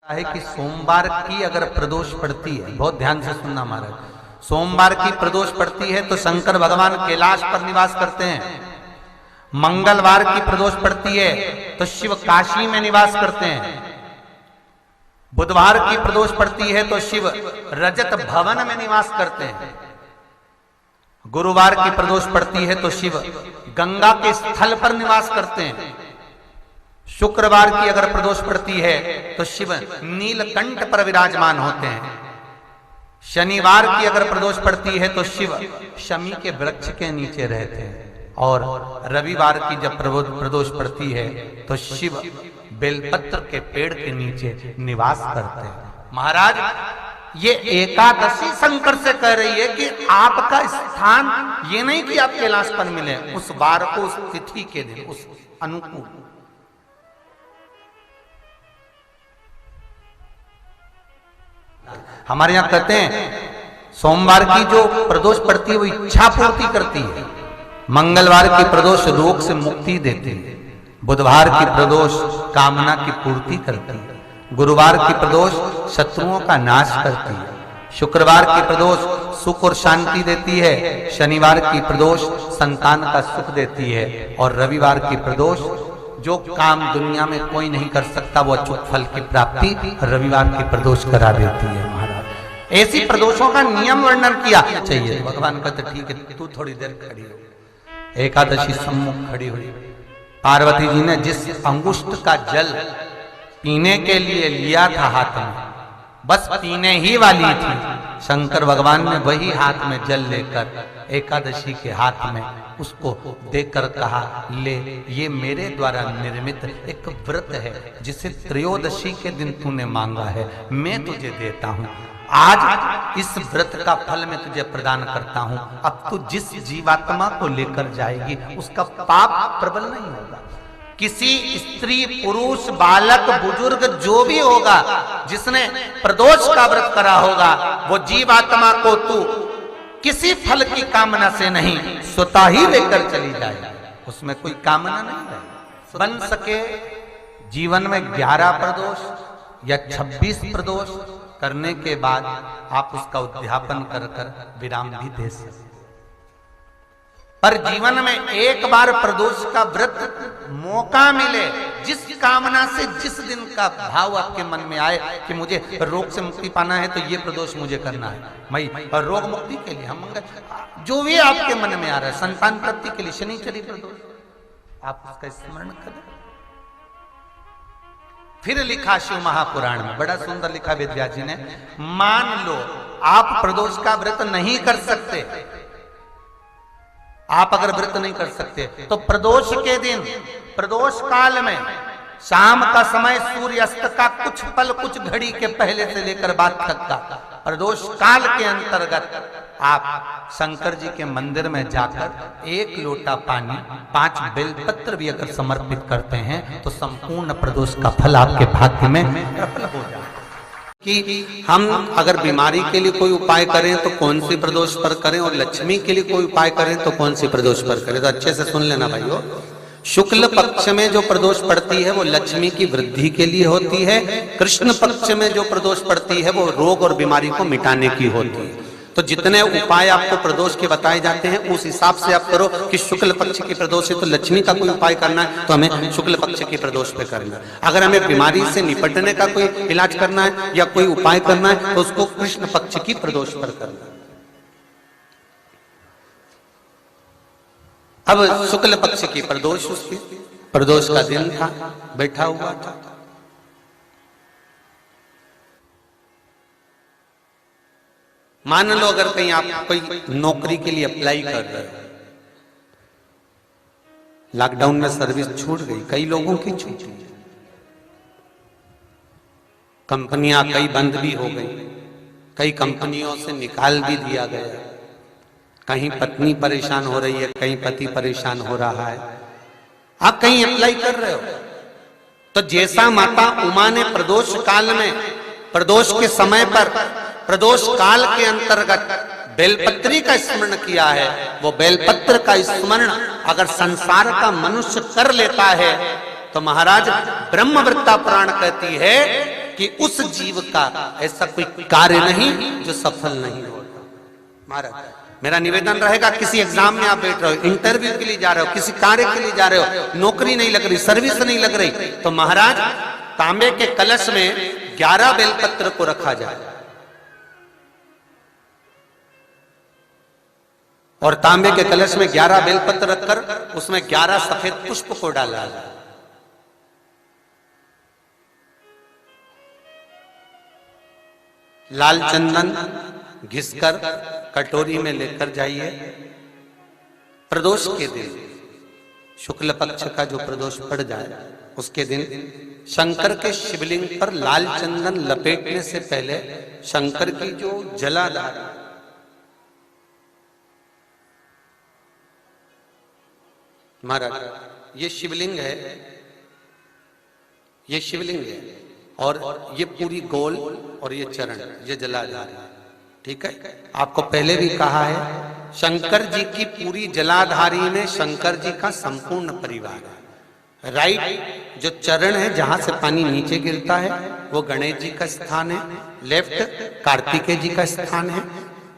है कि सोमवार की अगर प्रदोष पड़ती है, बहुत ध्यान से सुनना महाराज, सोमवार की प्रदोष पड़ती है तो शंकर भगवान कैलाश पर निवास करते हैं। मंगलवार की प्रदोष पड़ती है तो शिव काशी में निवास करते हैं। बुधवार की प्रदोष पड़ती है तो शिव रजत भवन में निवास करते हैं। गुरुवार की प्रदोष पड़ती है तो शिव गंगा के स्थल पर निवास करते हैं। शुक्रवार की अगर प्रदोष पड़ती है तो शिव नीलकंठ पर विराजमान होते हैं। शनिवार की अगर प्रदोष पड़ती है तो शिव शमी के वृक्ष के नीचे रहते हैं। और रविवार की जब प्रदोष पड़ती है तो शिव बेलपत्र के पेड़ के नीचे निवास करते हैं। महाराज ये एकादशी शंकर से कह रही है कि आपका स्थान ये नहीं कि आप कैलाश पर मिले, उस वार को, उस तिथि के दिन, उस अनुकूल। हमारे यहां कहते हैं सोमवार की जो प्रदोष पड़ती है वो इच्छा पूर्ति करती है। मंगलवार की प्रदोष रोग से मुक्ति देती है। बुधवार की प्रदोष कामना की पूर्ति करती है। गुरुवार की प्रदोष शत्रुओं का नाश करती है। शुक्रवार की प्रदोष सुख और शांति देती है। शनिवार की प्रदोष संतान का सुख देती है। और रविवार की प्रदोष जो काम दुनिया में कोई नहीं कर सकता वो अचूक फल की प्राप्ति रविवार की प्रदोष करा देती है। महाराज ऐसी प्रदोषों का नियम वर्णन किया चाहिए। भगवान कहते ठीक है तू थोड़ी देर खड़ी हो। एकादशी सम्मुख खड़ी हुई। पार्वती जी ने जिस अंगुष्ठ का जल पीने के लिए लिया था हाथ में, बस पीने ही वाली थी, शंकर भगवान ने वही हाथ में जल लेकर एकादशी के हाथ में उसको देकर कहा ले, ये मेरे द्वारा निर्मित एक व्रत है जिसे त्रयोदशी के दिन तूने मांगा है, मैं तुझे देता हूं। आज इस व्रत का फल मैं तुझे प्रदान करता हूं। अब तू जिस जीवात्मा को लेकर जाएगी उसका पाप प्रबल नहीं होगा। किसी स्त्री, पुरुष, बालक, बुजुर्ग जो भी होगा जिसने प्रदोष का व्रत करा होगा वो जीवात्मा को तू किसी फल की कामना से नहीं स्वतः ही लेकर चली जाए। उसमें कोई कामना नहीं है। बन सके जीवन में 11 प्रदोष या 26 प्रदोष करने के बाद आप उसका उद्यापन कर कर विराम भी दे सकते। पर जीवन में एक बार प्रदोष का व्रत मौका मिले, जिस कामना से जिस दिन का भाव आपके मन में आए कि मुझे रोग से मुक्ति पाना है तो ये प्रदोष मुझे करना है, मैं रोग मुक्ति के लिए, हम जो भी आपके मन में आ रहा है, संतान प्राप्ति के लिए शनिचरी प्रदोष, आप उसका स्मरण करें। फिर लिखा शिव महापुराण में, बड़ा सुंदर लिखा वेदव्यास जी ने, मान लो आप प्रदोष का व्रत नहीं कर सकते, आप अगर व्रत नहीं कर सकते तो प्रदोष के दिन, प्रदोष काल में शाम का समय सूर्यास्त का कुछ पल, कुछ घड़ी के पहले से लेकर बाद तक का प्रदोष काल के अंतर्गत आप शंकर जी के मंदिर में जाकर 1 लोटा पानी, 5 बेलपत्र भी अगर समर्पित करते हैं तो संपूर्ण प्रदोष का फल आपके भाग्य में प्रबल हो जाए। कि हम अगर बीमारी के लिए कोई उपाय करें तो कौन सी प्रदोष पर करें, और लक्ष्मी के लिए कोई उपाय करें तो कौन सी प्रदोष पर करें। तो अच्छे से सुन लेना भाइयों, शुक्ल पक्ष में जो प्रदोष पड़ती है वो लक्ष्मी की वृद्धि के लिए होती है। कृष्ण पक्ष में जो प्रदोष पड़ती है वो रोग और बीमारी को मिटाने की होती है। तो जितने उपाय आपको प्रदोष के बताए जाते हैं उस हिसाब से आप करो कि शुक्ल पक्ष की प्रदोष है तो लक्ष्मी का कोई उपाय करना है तो हमें शुक्ल पक्ष की प्रदोष पे करना है। अगर हमें बीमारी से निपटने का कोई इलाज करना है या कोई उपाय करना है तो उसको कृष्ण पक्ष की प्रदोष पर करना है। अब शुक्ल पक्ष की प्रदोष, उसकी प्रदोष का दिन था, बैठा हुआ था। मान लो अगर कहीं आप कोई नौकरी के लिए अप्लाई कर रहे हो, लॉकडाउन में सर्विस छूट गई, कई लोगों की छूट गई, कंपनियां कई बंद भी हो गई, कई कंपनियों से निकाल भी दिया गया, कहीं पत्नी परेशान हो रही है, कहीं पति परेशान हो रहा है, आप कहीं अप्लाई कर रहे हो तो जैसा माता उमा ने प्रदोष काल में, प्रदोष के समय पर, प्रदोष काल के अंतर्गत बेलपत्री का स्मरण किया है, वो बेलपत्र का स्मरण अगर संसार का मनुष्य कर लेता है तो महाराज ब्रह्मवृत्ता पुराण कहती है कि उस जीव का ऐसा कोई कार्य नहीं जो सफल नहीं होता। महाराज मेरा निवेदन रहेगा, किसी एग्जाम में आप बैठ रहे हो, इंटरव्यू के लिए जा रहे हो, किसी कार्य के लिए जा रहे हो, नौकरी नहीं लग रही, सर्विस नहीं लग रही, तो महाराज तांबे के कलश में 11 बेलपत्र को रखा जाए और तांबे के कलश में 11 बेलपत्र रखकर उसमें 11 सफेद पुष्प को डाला जाए। लाल चंदन घिसकर कटोरी में लेकर जाइए। प्रदोष के दिन, शुक्ल पक्ष का जो प्रदोष पड़ जाए उसके दिन शंकर के शिवलिंग पर लाल चंदन लपेटने से पहले शंकर की जो जलाधार, महाराज ये शिवलिंग है, ये शिवलिंग है और ये पूरी गोल और ये चरण, ये जलाधार है। ठीक है, आपको पहले भी कहा है, शंकर जी की पूरी जलाधारी में शंकर जी का संपूर्ण परिवार है। राइट जो चरण है जहां से पानी नीचे गिरता है वो गणेश जी का स्थान है, लेफ्ट कार्तिकेय जी का स्थान है,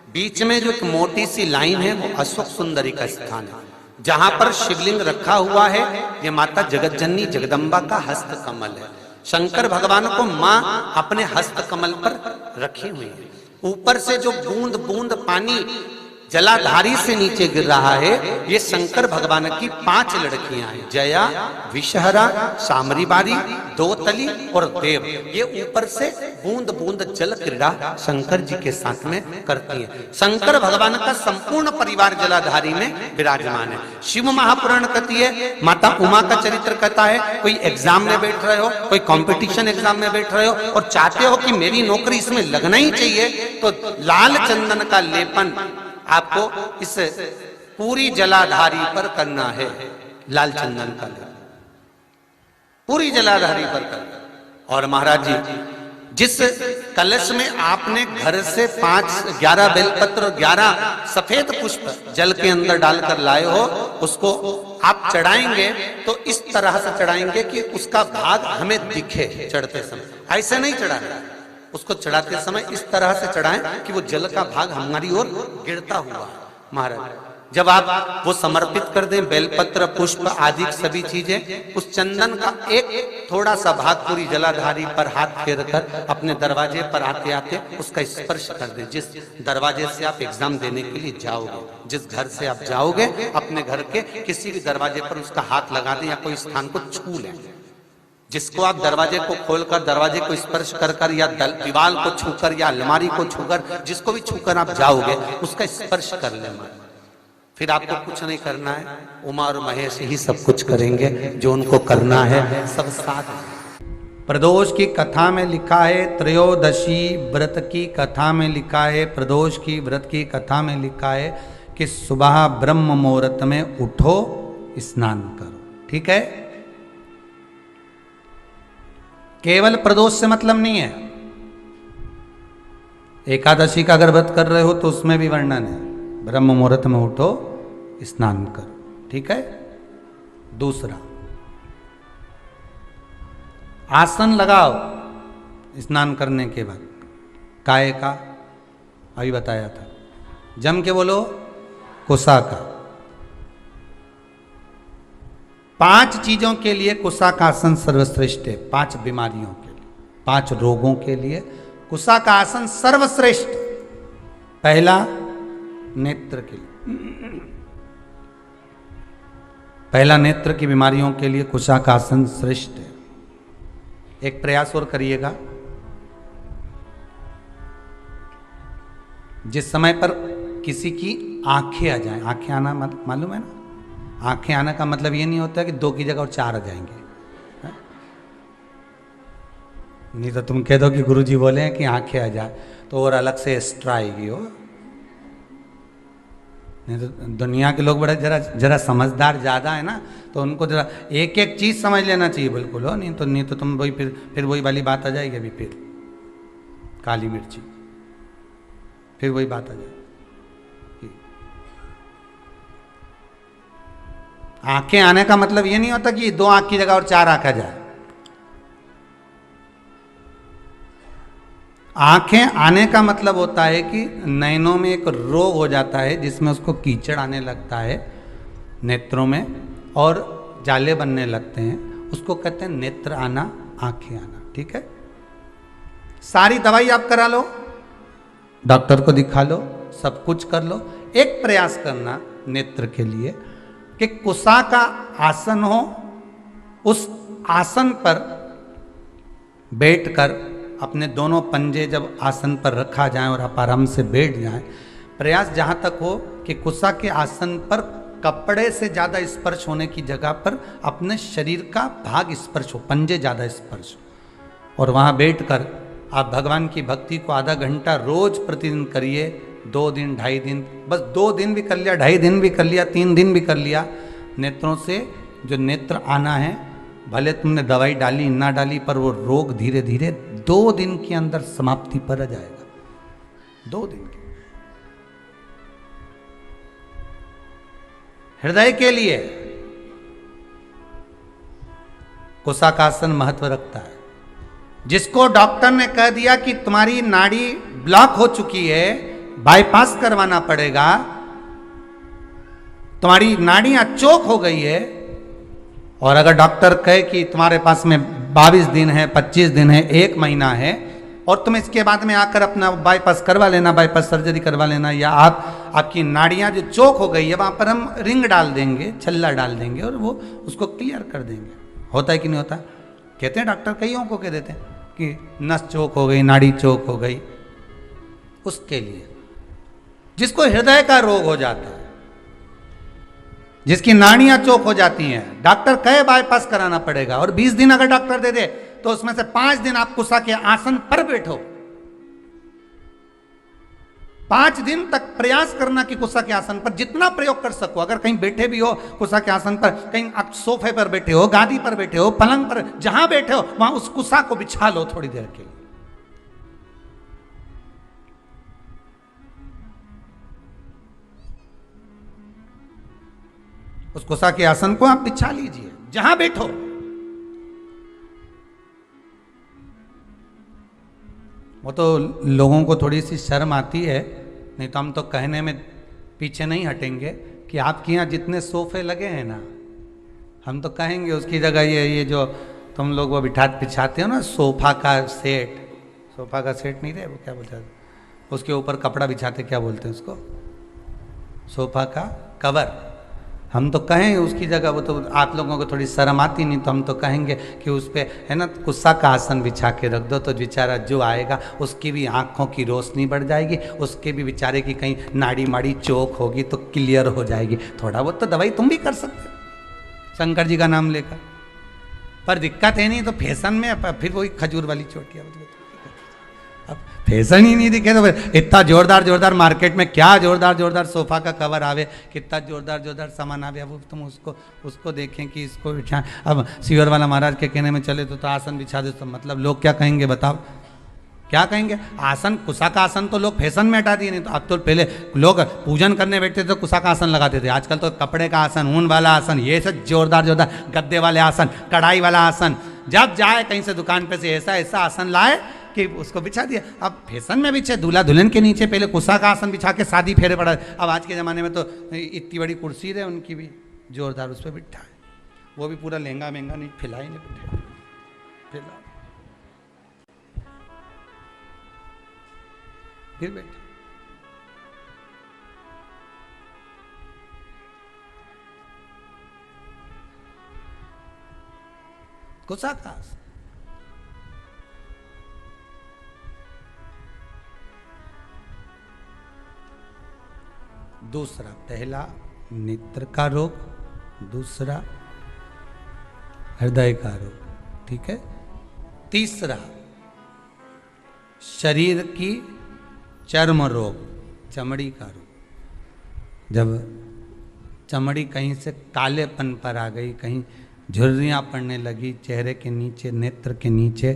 बीच में जो एक मोटी सी लाइन है वो अशोक सुंदरी का स्थान है। जहां पर शिवलिंग रखा हुआ है ये माता जगतजननी जगदम्बा का हस्त कमल है। शंकर भगवान को मां अपने हस्त कमल पर रखी हुई है। ऊपर से जो बूंद बूंद पानी जलाधारी से नीचे गिर रहा है ये शंकर भगवान की 5 लड़कियां हैं, जया, विषहरा, सामरीबारी, दोतली और देव। ये ऊपर से बूंद बूंद जल क्रीड़ा शंकर जी के साथ में करती हैं। शंकर भगवान का संपूर्ण परिवार जलाधारी में विराजमान है। शिव महापुराण कहती है, माता उमा का चरित्र कहता है, कोई एग्जाम में बैठ रहे हो, कोई कंपटीशन एग्जाम में बैठ रहे हो और चाहते हो कि मेरी नौकरी इसमें लगना ही चाहिए, तो लाल चंदन का लेपन आपको इस पूरी जलाधारी पर करना है। लाल चंदन का लेपन पूरी जलाधारी पर करना। और महाराज जी जिस कलश में आपने घर से 11 बेलपत्र और 11 सफेद पुष्प जल के अंदर डालकर लाए हो, उसको आप चढ़ाएंगे तो इस तरह से चढ़ाएंगे कि उसका भाग हमें दिखे चढ़ते समय। ऐसे नहीं चढ़ाना, उसको चढ़ाते समय इस तरह से चढ़ाएं कि वो जल का भाग हमारी ओर गिरता हुआ। महाराज जब आप वो समर्पित कर दें, बेलपत्र पुष्प आदि सभी चीजें, उस चंदन का एक थोड़ा सा भाग पूरी जलाधारी पर हाथ फेर कर अपने दरवाजे पर आते आते उसका स्पर्श कर दें। जिस दरवाजे से आप एग्जाम देने के लिए जाओगे, जिस घर से आप जाओगे, अपने घर के किसी भी दरवाजे पर उसका हाथ लगा दें या कोई स्थान को छू लें। जिसको आप दरवाजे को खोलकर, दरवाजे को स्पर्श कर कर या दीवार को छूकर या अलमारी को छूकर, जिसको भी छूकर आप जाओगे उसका स्पर्श कर लेना। फिर आपको कुछ नहीं करना है, उमा और महेश ही सब कुछ करेंगे जो उनको करना है, सब साथ। प्रदोष की कथा में लिखा है, त्रयोदशी व्रत की कथा में लिखा है, प्रदोष की व्रत की कथा में लिखा है कि सुबह ब्रह्म मुहूर्त में उठो, स्नान करो। ठीक है, केवल प्रदोष से मतलब नहीं है। एकादशी का अगर व्रत कर रहे हो तो उसमें भी वर्णन है, ब्रह्म मुहूर्त में उठो, स्नान करो। ठीक है, दूसरा आसन लगाओ स्नान करने के बाद, काय का अभी बताया था, जम के बोलो कुसा का। 5 चीजों के लिए कुसा का आसन सर्वश्रेष्ठ है। 5 बीमारियों के लिए, 5 रोगों के लिए कुसा का आसन सर्वश्रेष्ठ। पहला नेत्र के लिए, पहला नेत्र की बीमारियों के लिए कुसा का आसन श्रेष्ठ है। एक प्रयास और करिएगा, जिस समय पर किसी की आंखें आ जाएं, आंखें आना मालूम है ना, आंखें आने का मतलब ये नहीं होता कि 2 की जगह और 4 आ जाएंगे। है? नहीं तो तुम कह दो कि गुरुजी बोले हैं कि आंखें आ जाए तो और अलग से एक्स्ट्रा आएगी हो। नहीं तो दुनिया के लोग बड़ा जरा समझदार ज़्यादा है ना, तो उनको जरा एक एक चीज़ समझ लेना चाहिए बिल्कुल हो। नहीं तो तुम वही फिर वही वाली बात आ जाएगी। अभी फिर काली मिर्ची, फिर वही बात आ जाएगी। आंखें आने का मतलब ये नहीं होता कि 2 आंख की जगह और 4 आंख आ जाए। आंखें आने का मतलब होता है कि नयनों में एक रोग हो जाता है जिसमें उसको कीचड़ आने लगता है नेत्रों में और जाले बनने लगते हैं, उसको कहते हैं नेत्र आना, आंखें आना। ठीक है, सारी दवाई आप करा लो, डॉक्टर को दिखा लो, सब कुछ कर लो, एक प्रयास करना नेत्र के लिए कि कुसा का आसन हो, उस आसन पर बैठकर अपने दोनों पंजे जब आसन पर रखा जाए और आप आराम से बैठ जाएं, प्रयास जहां तक हो कि कुसा के आसन पर कपड़े से ज़्यादा स्पर्श होने की जगह पर अपने शरीर का भाग स्पर्श हो, पंजे ज़्यादा स्पर्श हो, और वहाँ बैठकर आप भगवान की भक्ति को आधा घंटा रोज प्रतिदिन करिए। 2 दिन 2.5 दिन, बस 2 दिन भी कर लिया, 2.5 दिन भी कर लिया, 3 दिन भी कर लिया, नेत्रों से जो नेत्र आना है, भले तुमने दवाई डाली ना डाली, पर वो रोग धीरे धीरे 2 दिन के अंदर समाप्ति पर आ जाएगा। 2 दिन के। हृदय के लिए कुशाकासन महत्व रखता है। जिसको डॉक्टर ने कह दिया कि तुम्हारी नाड़ी ब्लॉक हो चुकी है, बाईपास करवाना पड़ेगा, तुम्हारी नाड़ियां चोक हो गई है, और अगर डॉक्टर कहे कि तुम्हारे पास में 22 दिन है, 25 दिन है, 1 महीना है, और तुम इसके बाद में आकर अपना बाईपास करवा लेना, बाईपास सर्जरी करवा लेना, या आपकी नाड़ियां जो चोक हो गई है वहां पर हम रिंग डाल देंगे, छल्ला डाल देंगे और वो उसको क्लियर कर देंगे। होता है कि नहीं होता? कहते हैं डॉक्टर, कईयों को कह देते हैं कि नस चोक हो गई, नाड़ी चोक हो गई। उसके लिए जिसको हृदय का रोग हो जाता है, जिसकी नाड़ियां चोक हो जाती हैं, डॉक्टर कहे बाईपास कराना पड़ेगा, और 20 दिन अगर डॉक्टर दे दे तो उसमें से 5 दिन आप कुशा के आसन पर बैठो। 5 दिन तक प्रयास करना कि कुशा के आसन पर जितना प्रयोग कर सको। अगर कहीं बैठे भी हो कुशा के आसन पर, कहीं आप सोफे पर बैठे हो, गादी पर बैठे हो, पलंग पर, जहां बैठे हो वहां उस कुशा को बिछा लो थोड़ी देर के लिए। उस कुशा के आसन को आप बिछा लीजिए जहां बैठो। वो तो लोगों को थोड़ी सी शर्म आती है, नहीं तो हम तो कहने में पीछे नहीं हटेंगे कि आपके यहाँ जितने सोफे लगे हैं ना, हम तो कहेंगे उसकी जगह ये जो तुम लोग वो बिछाते हो ना, सोफा का सेट, सोफा का सेट नहीं रहे, वो क्या बोलते हैं उसके ऊपर कपड़ा बिछाते, क्या बोलते हैं उसको, सोफा का कवर। हम तो कहें उसकी जगह, वो तो आप लोगों को थोड़ी शर्म आती नहीं, तो हम तो कहेंगे कि उस पर है ना कुशा का आसन बिछा के रख दो, तो बेचारा जो आएगा उसकी भी आंखों की रोशनी बढ़ जाएगी, उसके भी बेचारे की कहीं नाड़ी माड़ी चोक होगी तो क्लियर हो जाएगी। थोड़ा बहुत तो दवाई तुम भी कर सकते हो शंकर जी का नाम लेकर, पर दिक्कत है नहीं तो फैशन में फिर वही खजूर वाली चोटियाँ, अब फैशन ही नहीं दिखे तो फिर इतना जोरदार जोरदार मार्केट में क्या जोरदार जोरदार सोफा का कवर आवे, कितना जोरदार जोरदार सामान आवे, अब तुम उसको देखें कि इसको बिछा। अब सीवर वाला महाराज के कहने में चले तो आसन बिछा दे, तो मतलब लोग क्या कहेंगे बताओ, क्या कहेंगे? आसन, कुशा का आसन तो लोग फैशन में हटा दिए, नहीं तो अब तो पहले लोग पूजन करने बैठते थे तो कुशा का आसन लगाते थे, आजकल तो कपड़े का आसन, ऊन वाला आसन, ये सब जोरदार जोरदार गद्दे वाले आसन, कढ़ाई वाला आसन, जब जाए कहीं से दुकान पे से ऐसा ऐसा आसन लाए कि उसको बिछा दिया। अब फैशन में बिछे, दूल्हा दुल्हन के नीचे पहले कुशा का आसन बिछा के शादी फेरे पड़ा। अब आज के ज़माने में तो इतनी बड़ी कुर्सी रहे उनकी भी जोरदार, उस पर बिठा है, वो भी पूरा लहंगा महंगा नहीं, फिला ही नहीं बिठा, फिला फिर बैठे। कुशा का आसन। दूसरा, पहला नेत्र का रोग, दूसरा हृदय का रोग, ठीक है। तीसरा शरीर की चर्म रोग, चमड़ी का रोग। जब चमड़ी कहीं से कालेपन पर आ गई, कहीं झुर्रियाँ पड़ने लगी, चेहरे के नीचे, नेत्र के नीचे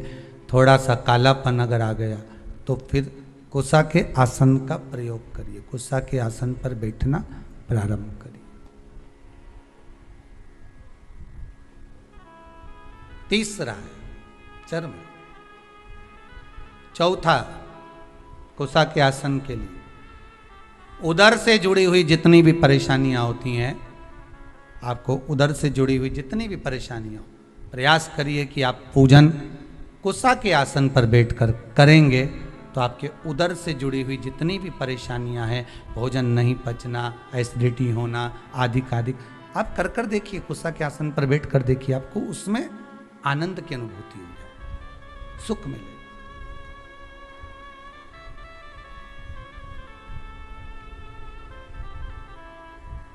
थोड़ा सा कालापन अगर आ गया, तो फिर कुशा के आसन का प्रयोग करिए, कुशा के आसन पर बैठना प्रारंभ करिए। तीसरा है चर्म। चौथा कुसा के आसन के लिए उदर से जुड़ी हुई जितनी भी परेशानियां होती हैं, आपको उदर से जुड़ी हुई जितनी भी परेशानियां हो, प्रयास करिए कि आप पूजन कुसा के आसन पर बैठकर करेंगे तो आपके उदर से जुड़ी हुई जितनी भी परेशानियां हैं, भोजन नहीं पचना, एसिडिटी होना आदि आदि, आप कर कर देखिए, कुसा के आसन पर बैठ कर देखिए, आपको उसमें आनंद की अनुभूति हो जाए, सुख मिले।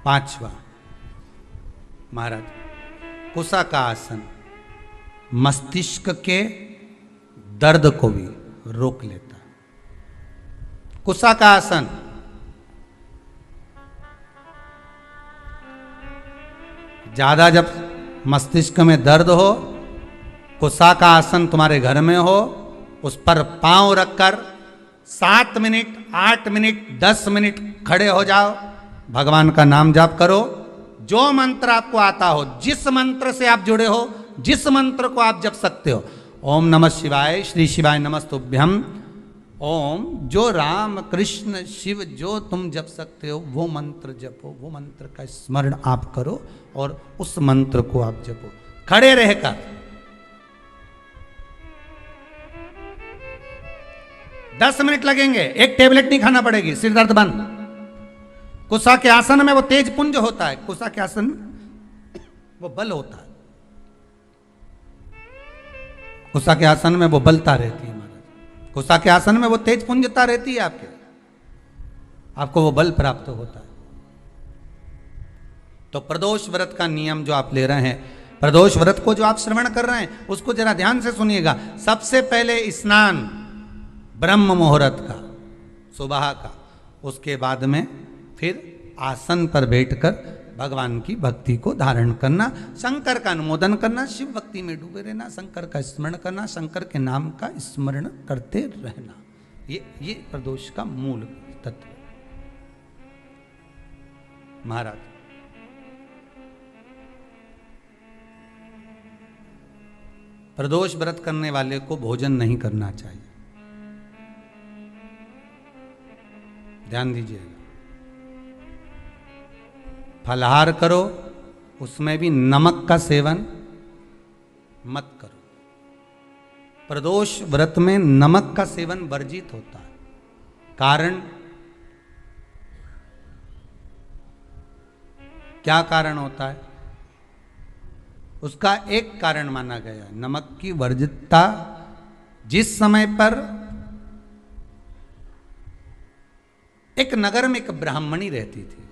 पांचवा, महाराज, कुसा का आसन मस्तिष्क के दर्द को भी रोक लेता है। कुसा का आसन ज्यादा जब मस्तिष्क में दर्द हो, कुसा का आसन तुम्हारे घर में हो, उस पर पांव रखकर 7 मिनट, 8 मिनट, 10 मिनट खड़े हो जाओ, भगवान का नाम जाप करो, जो मंत्र आपको आता हो, जिस मंत्र से आप जुड़े हो, जिस मंत्र को आप जप सकते हो, ओम नमः शिवाय, श्री शिवाय नमस्तुभ्यम, ओम, जो राम कृष्ण शिव जो तुम जप सकते हो वो मंत्र जपो, वो मंत्र का स्मरण आप करो और उस मंत्र को आप जपो खड़े रहकर। दस मिनट लगेंगे, एक टेबलेट नहीं खाना पड़ेगी, सिर दर्द बंद। कुसा के आसन में वो तेज पुंज होता है, कुसा के आसन में वो बल होता है, कुसा के आसन में वो बलता रहती है महाराज, कुसा के आसन में वो तेज पुंजता रहती है, आपको वो बल प्राप्त होता है। तो प्रदोष व्रत का नियम जो आप ले रहे हैं, प्रदोष व्रत को जो आप श्रवण कर रहे हैं, उसको जरा ध्यान से सुनिएगा। सबसे पहले स्नान ब्रह्म मुहूर्त का, सुबह का, उसके बाद में फिर आसन पर बैठकर भगवान की भक्ति को धारण करना, शंकर का अनुमोदन करना, शिव भक्ति में डूबे रहना, शंकर का स्मरण करना, शंकर के नाम का स्मरण करते रहना, ये प्रदोष का मूल तत्व है महाराज। प्रदोष व्रत करने वाले को भोजन नहीं करना चाहिए, ध्यान दीजिएगा। फलाहार करो, उसमें भी नमक का सेवन मत करो। प्रदोष व्रत में नमक का सेवन वर्जित होता है। कारण क्या कारण होता है? उसका एक कारण माना गया, नमक की वर्जितता जिस समय पर एक नगर में एक ब्राह्मणी रहती थी,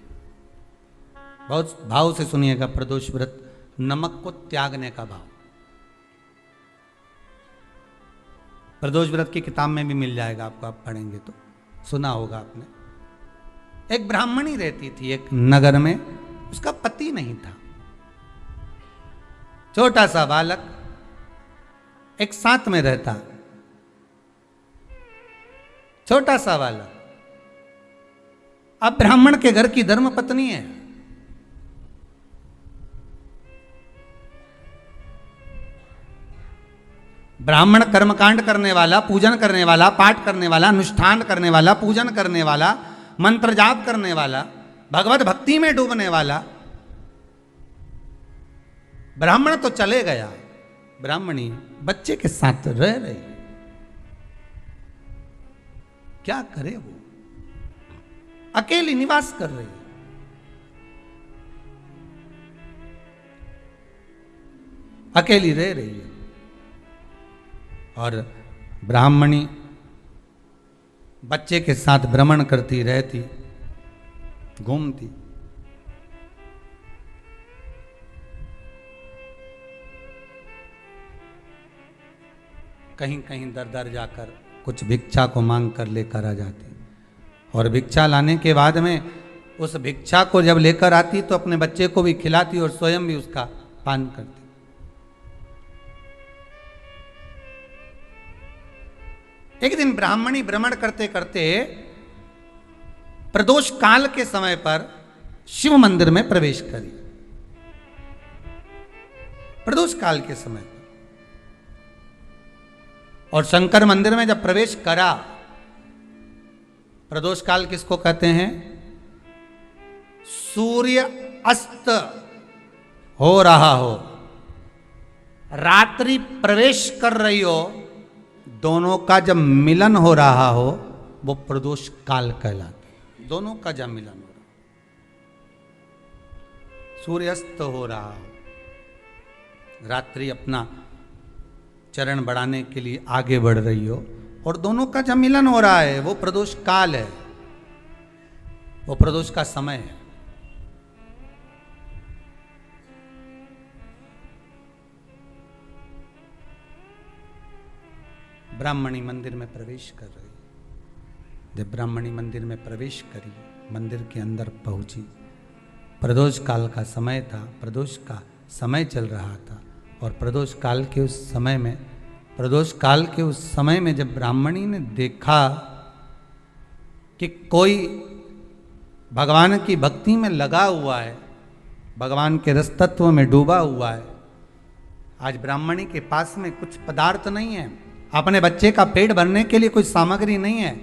बहुत भाव से सुनिएगा, प्रदोष व्रत नमक को त्यागने का भाव। प्रदोष व्रत की किताब में भी मिल जाएगा आपको, आप पढ़ेंगे तो सुना होगा आपने। एक ब्राह्मणी रहती थी एक नगर में, उसका पति नहीं था, छोटा सा बालक एक साथ में रहता, छोटा सा बालक। अब ब्राह्मण के घर की धर्म पत्नी है, ब्राह्मण कर्मकांड करने वाला, पूजन करने वाला, पाठ करने वाला, अनुष्ठान करने वाला, पूजन करने वाला, मंत्र जाप करने वाला, भगवत भक्ति में डूबने वाला। ब्राह्मण तो चले गया, ब्राह्मणी बच्चे के साथ रह रही, क्या करे वो, अकेली निवास कर रही है। अकेली रह रही है और ब्राह्मणी बच्चे के साथ भ्रमण करती रहती, घूमती। कहीं कहीं दर दर जाकर कुछ भिक्षा को मांग कर लेकर आ जाती, और भिक्षा लाने के बाद में उस भिक्षा को जब लेकर आती तो अपने बच्चे को भी खिलाती और स्वयं भी उसका पान करती। एक दिन ब्राह्मणी भ्रमण करते करते प्रदोष काल के समय पर शिव मंदिर में प्रवेश करी। प्रदोष काल के समय पर, और शंकर मंदिर में जब प्रवेश करा प्रदोष काल किसको कहते हैं? सूर्य अस्त हो रहा हो, रात्रि प्रवेश कर रही हो, दोनों का जब मिलन हो रहा हो वो प्रदोष काल कहलाता है। दोनों का जब मिलन हो रहा, सूर्यास्त हो रहा हो, रात्रि अपना चरण बढ़ाने के लिए आगे बढ़ रही हो और दोनों का जब मिलन हो रहा है वो प्रदोष काल है, वो प्रदोष का समय है। ब्राह्मणी मंदिर में प्रवेश कर रही, जब ब्राह्मणी मंदिर में प्रवेश करी, मंदिर के अंदर पहुंची, प्रदोष काल का समय था, प्रदोष का समय चल रहा था और प्रदोष काल के उस समय में, प्रदोष काल के उस समय में जब ब्राह्मणी ने देखा कि कोई भगवान की भक्ति में लगा हुआ है, भगवान के रस तत्व में डूबा हुआ है, आज ब्राह्मणी के पास में कुछ पदार्थ नहीं है, अपने बच्चे का पेट भरने के लिए कोई सामग्री नहीं है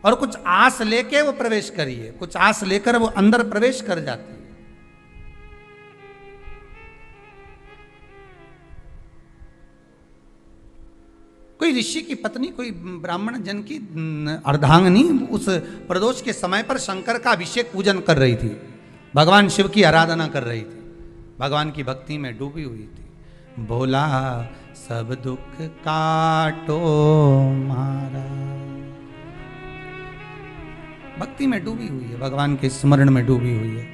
और कुछ आस लेके वो प्रवेश करिए, कुछ आस लेकर वो अंदर प्रवेश कर जाती है। कोई ऋषि की पत्नी, कोई ब्राह्मण जन की अर्धांगिनी उस प्रदोष के समय पर शंकर का अभिषेक पूजन कर रही थी, भगवान शिव की आराधना कर रही थी, भगवान की भक्ति में डूबी हुई थी। भोला सब दुख काटो मारा, भक्ति में डूबी हुई है, भगवान के स्मरण में डूबी हुई है।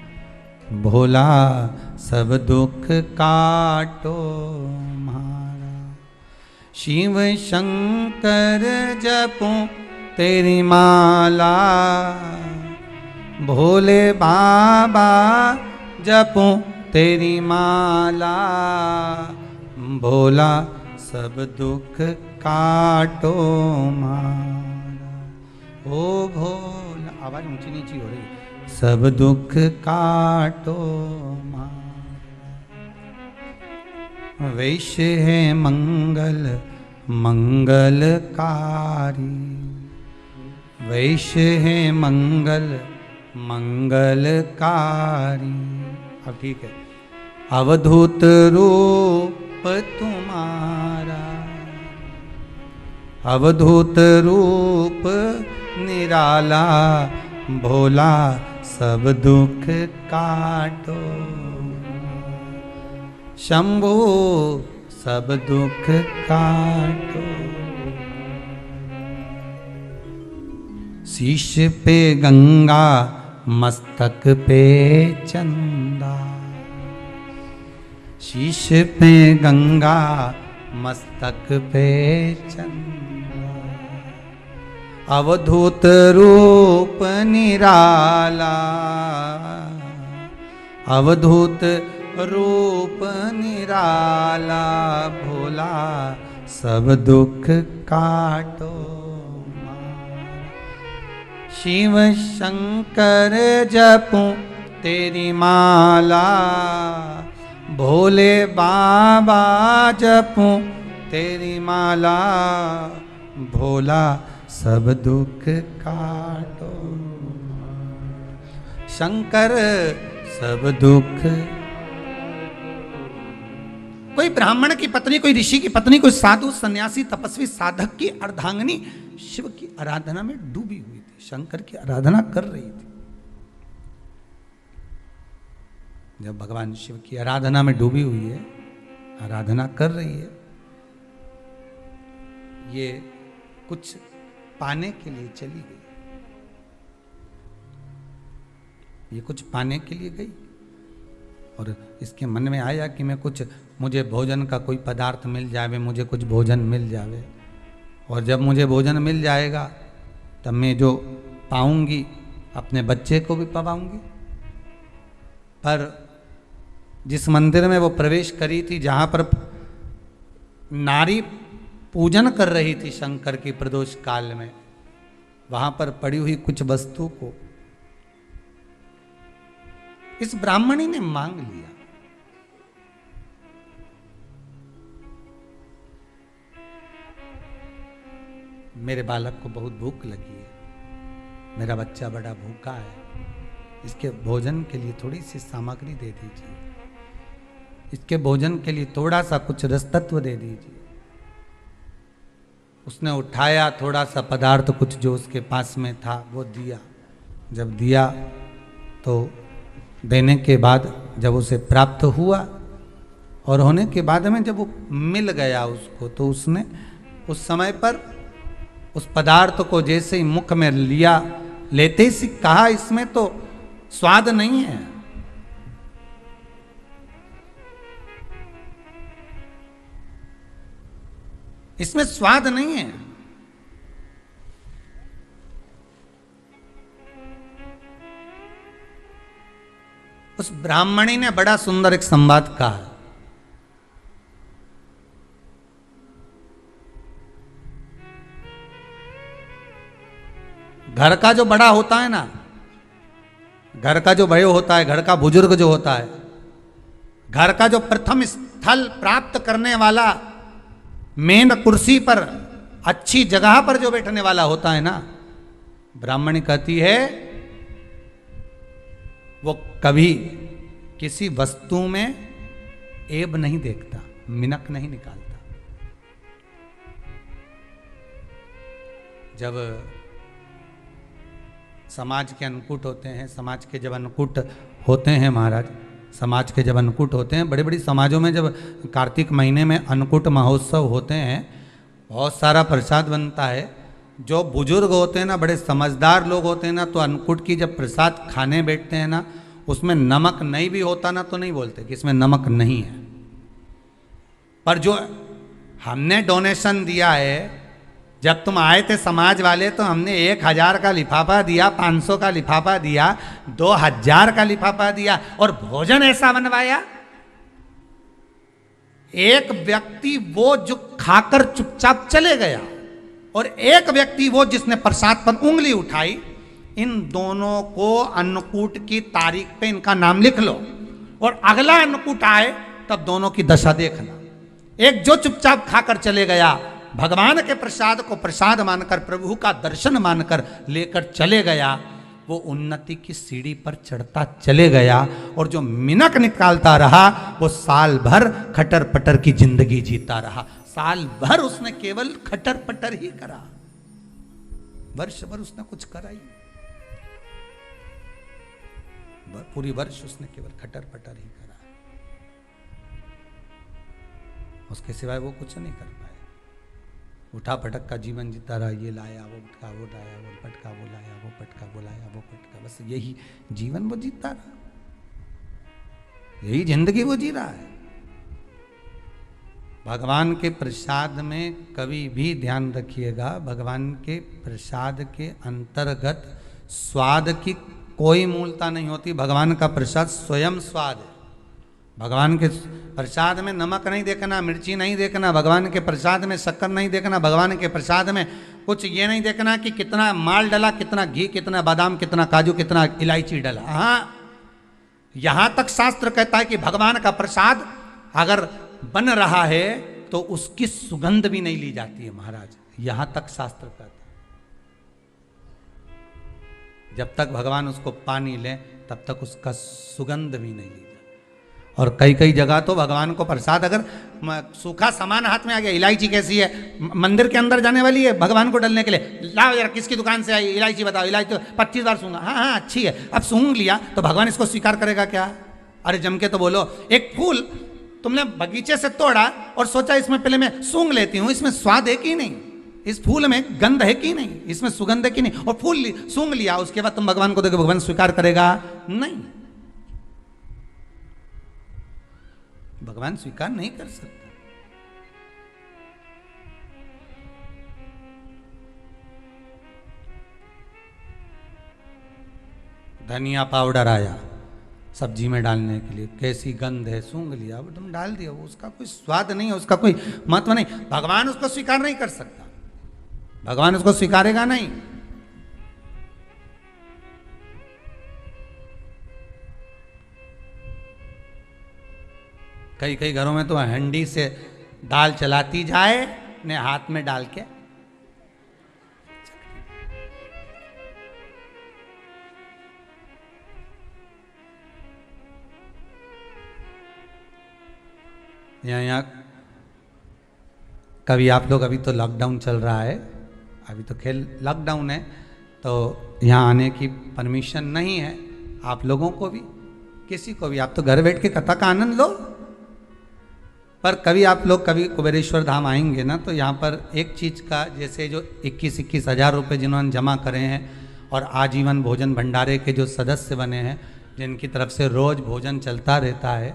भोला सब दुख काटो मारा, शिव शंकर जपो तेरी माला, भोले बाबा जपो तेरी माला, भोला सब दुख काटो मारा। ओ भोला, आवाज ऊंची नीची हो रही, सब दुख काटो मारा। वैश्य है मंगल मंगलकारी, वैश्य है मंगल मंगलकारी। अब ठीक है। अवधूत रूप तुम्हारा, अवधूत रूप निराला, भोला सब दुख काटो, शंभू सब दुख काटो। शीश पे गंगा मस्तक पे चंदा, शीश पे गंगा मस्तक पे चंदा, अवधूत रूप निराला, अवधूत रूप निराला, भोला सब दुख काटो। शिव शंकर जपूं तेरी माला, भोले बाबा जपूं तेरी माला, भोला सब दुख काटो। शंकर सब दुख। कोई ब्राह्मण की पत्नी, कोई ऋषि की पत्नी, कोई साधु सन्यासी तपस्वी साधक की अर्धांगिनी शिव की आराधना में डूबी हुई थी, शंकर की आराधना कर रही थी। जब भगवान शिव की आराधना में डूबी हुई है, आराधना कर रही है, ये कुछ पाने के लिए चली गई, ये कुछ पाने के लिए गई और इसके मन में आया कि मैं कुछ, मुझे भोजन का कोई पदार्थ मिल जावे, मुझे कुछ भोजन मिल जावे, और जब मुझे भोजन मिल जाएगा तब मैं जो पाऊंगी अपने बच्चे को भी पाऊंगी। पर जिस मंदिर में वो प्रवेश करी थी, जहाँ पर नारी पूजन कर रही थी शंकर की प्रदोष काल में, वहाँ पर पड़ी हुई कुछ वस्तु को इस ब्राह्मणी ने मांग लिया। मेरे बालक को बहुत भूख लगी है, मेरा बच्चा बड़ा भूखा है, इसके भोजन के लिए थोड़ी सी सामग्री दे दीजिए, इसके भोजन के लिए थोड़ा सा कुछ रसतत्व दे दीजिए। उसने उठाया थोड़ा सा पदार्थ, कुछ जो उसके पास में था वो दिया। जब दिया तो देने के बाद जब उसे प्राप्त हुआ और होने के बाद में जब वो मिल गया उसको, तो उसने उस समय पर उस पदार्थ को जैसे ही मुख में लिया, लेते ही कहा इसमें तो स्वाद नहीं है। इसमें स्वाद नहीं है। उस ब्राह्मणी ने बड़ा सुंदर एक संवाद कहा। घर का जो बड़ा होता है ना, घर का जो बड़े होता है, घर का बुजुर्ग जो होता है, घर का जो प्रथम स्थल प्राप्त करने वाला, मेन कुर्सी पर अच्छी जगह पर जो बैठने वाला होता है ना, ब्राह्मणी कहती है वो कभी किसी वस्तु में ऐब नहीं देखता, मिनक नहीं निकालता। जब समाज के अन्नकूट होते हैं, समाज के जब अन्नकूट होते हैं महाराज, समाज के जब अन्नकूट होते हैं, बड़ी बड़ी समाजों में जब कार्तिक महीने में अन्नकूट महोत्सव होते हैं, बहुत सारा प्रसाद बनता है। जो बुजुर्ग होते हैं ना, बड़े समझदार लोग होते हैं ना, तो अन्नकूट की जब प्रसाद खाने बैठते हैं ना, उसमें नमक नहीं भी होता ना, तो नहीं बोलते कि इसमें नमक नहीं है। पर जो हमने डोनेशन दिया है, जब तुम आए थे समाज वाले, तो हमने 1000 का लिफाफा दिया, 500 का लिफाफा दिया, 2000 का लिफाफा दिया, और भोजन ऐसा बनवाया। एक व्यक्ति वो जो खाकर चुपचाप चले गया, और एक व्यक्ति वो जिसने प्रसाद पर उंगली उठाई। इन दोनों को अन्नकूट की तारीख पे इनका नाम लिख लो, और अगला अन्नकूट आए तब दोनों की दशा देखना। एक जो चुपचाप खाकर चले गया, भगवान के प्रसाद को प्रसाद मानकर, प्रभु का दर्शन मानकर लेकर चले गया, वो उन्नति की सीढ़ी पर चढ़ता चले गया। और जो मिनक निकालता रहा, वो साल भर खटर पटर की जिंदगी जीता रहा। साल भर उसने केवल खटर पटर ही करा, वर्ष भर उसने कुछ करा ही, पूरी वर्ष उसने केवल खटर पटर ही करा, उसके सिवाय वो कुछ नहीं कर पाए। उठा पटक का जीवन जीता रहा, ये लाया वो पटका, वो लाया वो पटका, वो लाया वो पटका, वो लाया वो पटका, बस यही जीवन वो जीता रहा, यही जिंदगी वो जी रहा है। भगवान के प्रसाद में कभी भी ध्यान रखिएगा, भगवान के प्रसाद के अंतर्गत स्वाद की कोई मूलता नहीं होती। भगवान का प्रसाद स्वयं स्वाद है। भगवान के प्रसाद में नमक नहीं देखना, मिर्ची नहीं देखना, भगवान के प्रसाद में शक्कर नहीं देखना, भगवान के प्रसाद में कुछ ये नहीं देखना कि कितना माल डला, कितना घी, कितना बादाम, कितना काजू, कितना इलायची डला। हाँ, यहां तक शास्त्र कहता है कि भगवान का प्रसाद अगर बन रहा है तो उसकी सुगंध भी नहीं ली जाती है महाराज, यहां तक शास्त्र कहता है। जब तक भगवान उसको पानी ले तब तक उसका सुगंध भी नहीं ली जाती। और कई कई जगह तो भगवान को प्रसाद अगर सूखा सामान हाथ में आ गया, इलायची कैसी है, मंदिर के अंदर जाने वाली है भगवान को डलने के लिए, लाओ यार किसकी दुकान से आई इलायची बताओ, इलायची तो 25 बार सूंघा, हाँ हाँ अच्छी है, अब सूंघ लिया तो भगवान इसको स्वीकार करेगा क्या? अरे जम के तो बोलो। एक फूल तुमने बगीचे से तोड़ा और सोचा इसमें पहले मैं सूंघ लेती हूँ, इसमें स्वाद है कि नहीं, इस फूल में गंध है कि नहीं, इसमें सुगंध है कि नहीं, और फूल सूंघ लिया, उसके बाद तुम भगवान को देखो, भगवान स्वीकार करेगा? नहीं, भगवान स्वीकार नहीं कर सकता। धनिया पाउडर आया सब्जी में डालने के लिए, कैसी गंध है, सूंघ लिया, वो तुम डाल दिया, वो उसका कोई स्वाद नहीं है, उसका कोई महत्व नहीं, भगवान उसको स्वीकार नहीं कर सकता, भगवान उसको स्वीकारेगा नहीं। कई कई घरों में तो हंडी से दाल चलाती जाए ने हाथ में डाल के, यहाँ कभी आप लोग, अभी तो लॉकडाउन चल रहा है, अभी तो खेल लॉकडाउन है, तो यहाँ आने की परमिशन नहीं है आप लोगों को भी, किसी को भी। आप तो घर बैठ के कथा का आनंद लो। पर कभी आप लोग कभी कुबेरेश्वर धाम आएंगे ना, तो यहाँ पर एक चीज़ का, जैसे जो 21-21 हज़ार रुपये जिन्होंने जमा करे हैं और आजीवन भोजन भंडारे के जो सदस्य बने हैं, जिनकी तरफ से रोज़ भोजन चलता रहता है,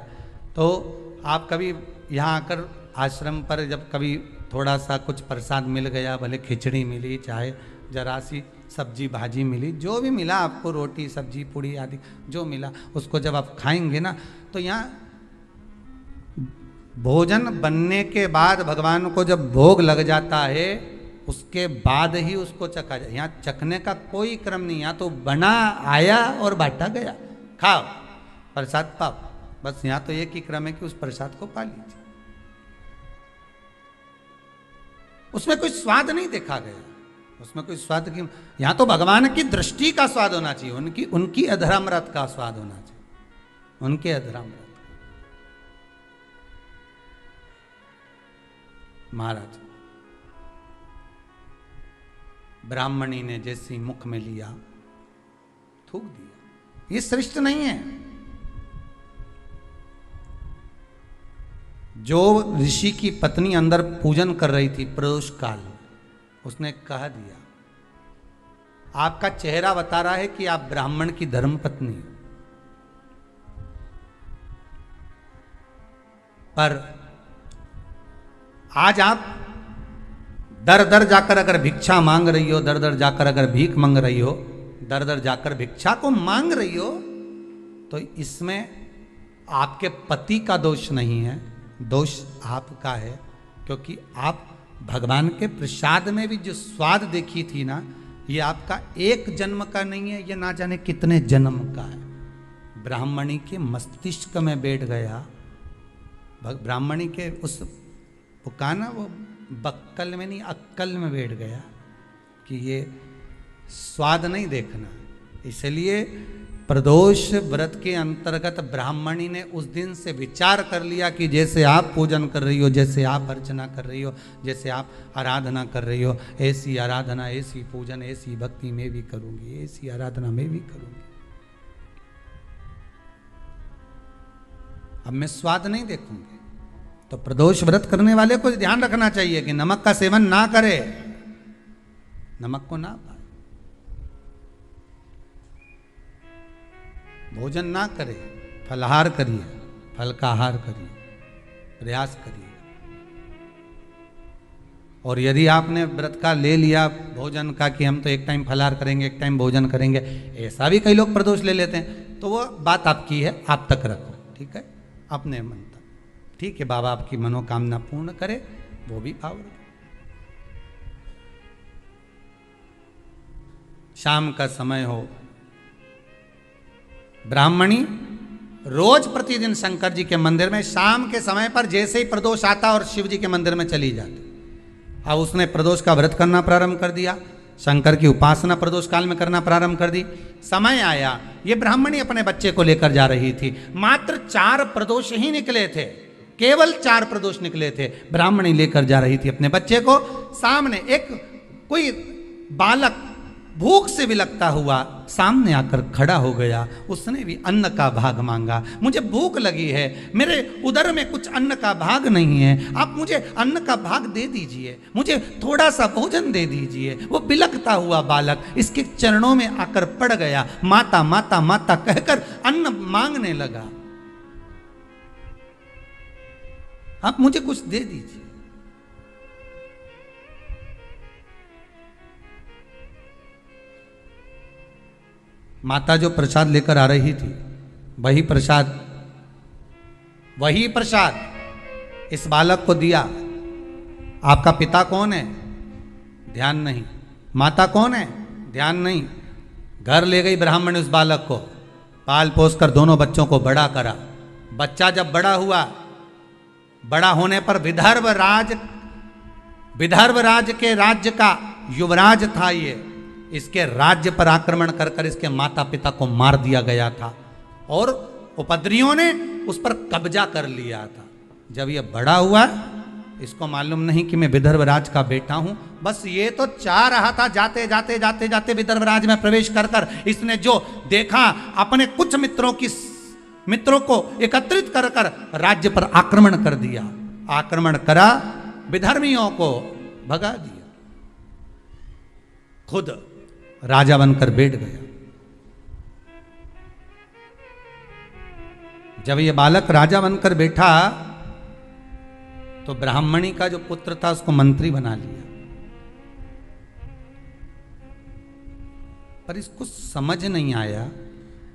तो आप कभी यहाँ आकर आश्रम पर जब कभी थोड़ा सा कुछ प्रसाद मिल गया, भले खिचड़ी मिली, चाहे जरा सी सब्जी भाजी मिली, जो भी मिला आपको, रोटी सब्जी पूड़ी आदि जो मिला, उसको जब आप खाएंगे ना, तो यहाँ भोजन बनने के बाद भगवान को जब भोग लग जाता है, उसके बाद ही उसको चखा जाए। यहाँ चखने का कोई क्रम नहीं, यहाँ तो बना आया और बांटा गया, खाओ प्रसाद पाओ, बस। यहाँ तो एक ही क्रम है कि उस प्रसाद को पा लीजिए, उसमें कोई स्वाद नहीं देखा गया, उसमें कोई स्वाद की। यहाँ तो भगवान की दृष्टि का स्वाद होना चाहिए, उनकी अधरामृत का स्वाद होना चाहिए, उनके अधरामृत। महाराज ब्राह्मणी ने जैसी मुख में लिया, थूक दिया। ये श्रेष्ठ नहीं है। जो ऋषि की पत्नी अंदर पूजन कर रही थी प्रदोष काल, उसने कह दिया, आपका चेहरा बता रहा है कि आप ब्राह्मण की धर्म पत्नी, पर आज आप दर दर जाकर अगर भिक्षा मांग रही हो, दर दर जाकर अगर भीख मांग रही हो, दर दर जाकर भिक्षा को मांग रही हो, तो इसमें आपके पति का दोष नहीं है, दोष आपका है। क्योंकि आप भगवान के प्रसाद में भी जो स्वाद देखी थी ना, ये आपका एक जन्म का नहीं है, ये ना जाने कितने जन्म का है। ब्राह्मणी के मस्तिष्क में बैठ गया, ब्राह्मणी के उस का ना, वो बक्कल में नहीं अक्कल में बैठ गया कि ये स्वाद नहीं देखना। इसलिए प्रदोष व्रत के अंतर्गत ब्राह्मणी ने उस दिन से विचार कर लिया कि जैसे आप पूजन कर रही हो, जैसे आप अर्चना कर रही हो, जैसे आप आराधना कर रही हो, ऐसी आराधना, ऐसी पूजन, ऐसी भक्ति मैं भी करूंगी, ऐसी आराधना मैं भी करूंगी। अब मैं स्वाद नहीं देखूंगी। तो प्रदोष व्रत करने वाले को ध्यान रखना चाहिए कि नमक का सेवन ना करे, नमक को ना पाए, भोजन ना करे, फलाहार करिए, फल का आहार करिए, प्रयास करिए। और यदि आपने व्रत का ले लिया भोजन का कि हम तो एक टाइम फलाहार करेंगे, एक टाइम भोजन करेंगे, ऐसा भी कई लोग प्रदोष ले लेते हैं, तो वो बात आपकी है, आप तक रखो, ठीक है, अपने मन तक। ठीक है, बाबा आपकी मनोकामना पूर्ण करे, वो भी भाव रखे। शाम का समय हो, ब्राह्मणी रोज प्रतिदिन शंकर जी के मंदिर में शाम के समय पर जैसे ही प्रदोष आता और शिव जी के मंदिर में चली जाती। अब उसने प्रदोष का व्रत करना प्रारंभ कर दिया, शंकर की उपासना प्रदोष काल में करना प्रारंभ कर दी। समय आया, ये ब्राह्मणी अपने बच्चे को लेकर जा रही थी, मात्र 4 प्रदोष ही निकले थे, केवल 4 प्रदोष निकले थे। ब्राह्मणी लेकर जा रही थी अपने बच्चे को। सामने एक कोई बालक भूख से विलकता हुआ सामने आकर खड़ा हो गया। उसने भी अन्न का भाग मांगा, मुझे भूख लगी है, मेरे उदर में कुछ अन्न का भाग नहीं है, आप मुझे अन्न का भाग दे दीजिए, मुझे थोड़ा सा भोजन दे दीजिए। वो बिलकता हुआ बालक इसके चरणों में आकर पड़ गया, माता माता माता कहकर अन्न मांगने लगा, आप मुझे कुछ दे दीजिए। माता जो प्रसाद लेकर आ रही थी, वही प्रसाद इस बालक को दिया। आपका पिता कौन है? ध्यान नहीं। माता कौन है? ध्यान नहीं। घर ले गई ब्राह्मण उस बालक को, पाल पोस कर दोनों बच्चों को बड़ा करा। बच्चा जब बड़ा हुआ, बड़ा होने पर विदर्भ राज के राज्य का युवराज था ये। इसके राज्य पर आक्रमण कर कर इसके माता पिता को मार दिया गया था और उपद्रवियों ने उस पर कब्जा कर लिया था। जब ये बड़ा हुआ, इसको मालूम नहीं कि मैं विदर्भराज का बेटा हूं, बस ये तो चाह रहा था जाते जाते जाते जाते विदर्भराज में प्रवेश कर कर इसने जो देखा, अपने कुछ मित्रों को एकत्रित कर कर राज्य पर आक्रमण कर दिया। आक्रमण करा, विधर्मियों को भगा दिया, खुद राजा बनकर बैठ गया। जब ये बालक राजा बनकर बैठा तो ब्राह्मणी का जो पुत्र था उसको मंत्री बना लिया। पर इसको समझ नहीं आया,